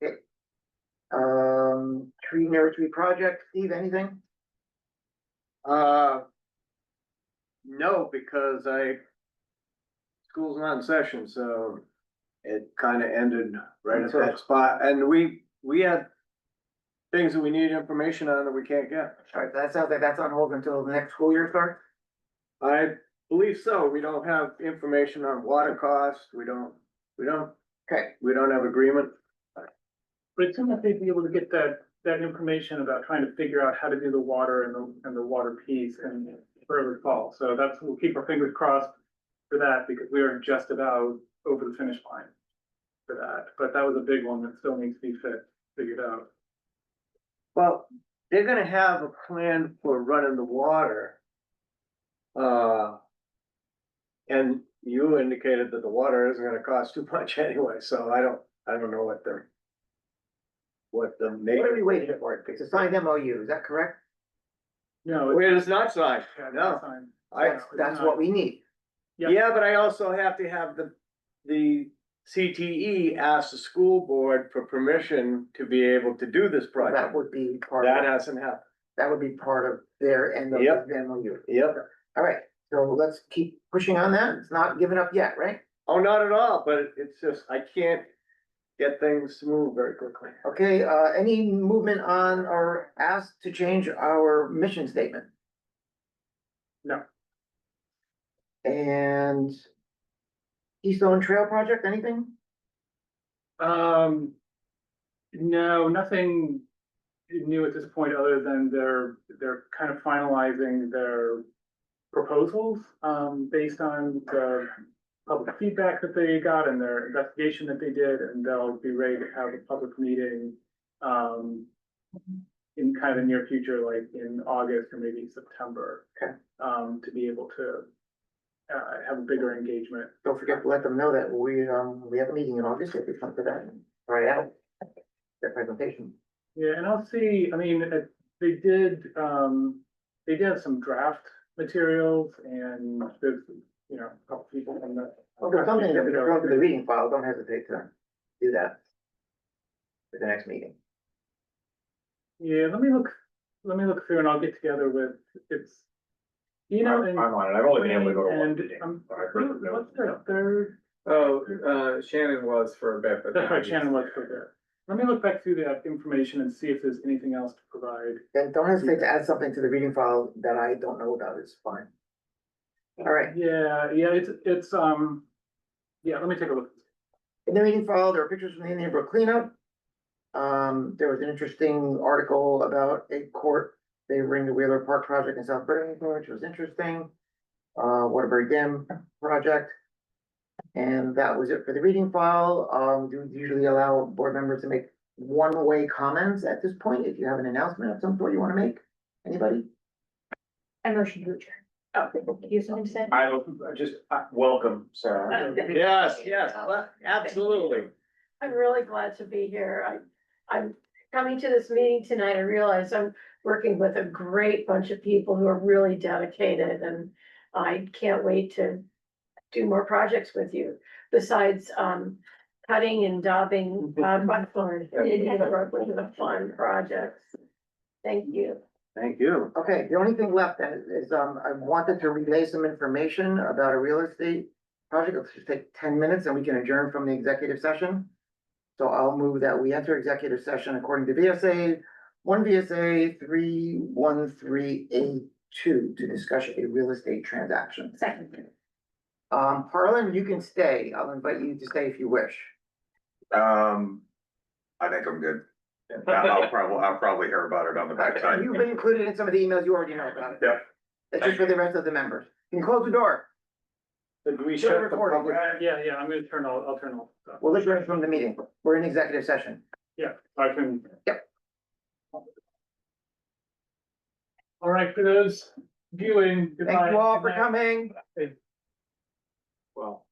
Okay. Tree nursery project, Steve, anything? No, because school's not in session, so it kind of ended right at that spot. And we had things that we need information on that we can't get. All right, that sounds like that's on hold until the next school year starts? I believe so. We don't have information on water costs. We don't Okay, have agreement. But it seems like they'd be able to get that information about trying to figure out how to do the water and the water piece in early fall. So we'll keep our fingers crossed for that because we are just about over the finish line for that. But that was a big one that still needs to be figured out. Well, they're gonna have a plan for running the water. And you indicated that the water isn't gonna cost too much anyway, so I don't know what the what are we waiting for? It's a signed MOU, is that correct? No, It is not signed, no. fine. That's what we need. Yep. Yeah, but I also have to have the CTE ask the school board for permission to be able to do this That project. would be part That of, hasn't happened. that would be part of their end of Yep. the MOU. Yep. All right, so let's keep pushing on that. It's not giving up yet, right? Oh, not at all, but it's just, I can't get things to move very quickly. Okay, any movement on or ask to change our mission statement? No. And Keystone Trail Project, anything? No, nothing new at this point, other than they're kind of finalizing their proposals, based on the public feedback that they got and their investigation that they did, and they'll be ready to have a public meeting, in kind of the near future, like in August or maybe September. Okay. To be able to, have a bigger engagement. Don't forget to let them know that we have a meeting in August, if you come to that, try out their presentation. Yeah, and I'll see, I mean, they did have some draft materials and there's, a couple people from the. Well, there's something that we can throw to the reading file, don't hesitate to do that for the next meeting. Yeah, let me look through and I'll get together with, and. I'm on it. I've only been able to go to one And, meeting. what's the third? Shannon was for a bit, but. That's right, Shannon was for that. Let me look back through that information and see if there's anything else to provide. And don't hesitate to add something to the reading file that I don't know about, it's fine. All right, Yeah, it's, let me take a look. in the reading file, there are pictures from the Indian Brook cleanup. There was an interesting article about a court favoring the Wheeler Park project in South Burlington, which was interesting. Waterbury Dam project. And that was it for the reading file. Do we usually allow board members to make one-way comments at this point? If you have an announcement of some sort you want to make, anybody? I motion to adjourn. Oh, you have something to say? I just, welcome, Sarah. Yes, yes, absolutely. I'm really glad to be here. I'm coming to this meeting tonight. I realize I'm working with a great bunch of people who are really dedicated, and I can't wait to do more projects with you. Besides, cutting and daubing, buckthorn, which is a fun project. Thank you. Thank you. Okay, the only thing left then is, I wanted to relay some information about a real estate project. Let's just take 10 minutes and we can adjourn from the executive session. So I'll move that we enter executive session according to VSA 313A2 to discuss a real estate transaction. Second. Harlan, you can stay. I'll invite you to stay if you wish. I think I'm good. I'll probably hear about it on the backside. You've been included in some of the emails, you already know about it. Yep. That's just for the rest of the members. Can you close the door? Did we Still shut the recording. public? Yeah, I'm gonna I'll turn off. We'll adjourn from the meeting. We're in executive session. Yeah, I can. Yep. All right, for those viewing, goodbye. Thank you all Good for night. coming. Well.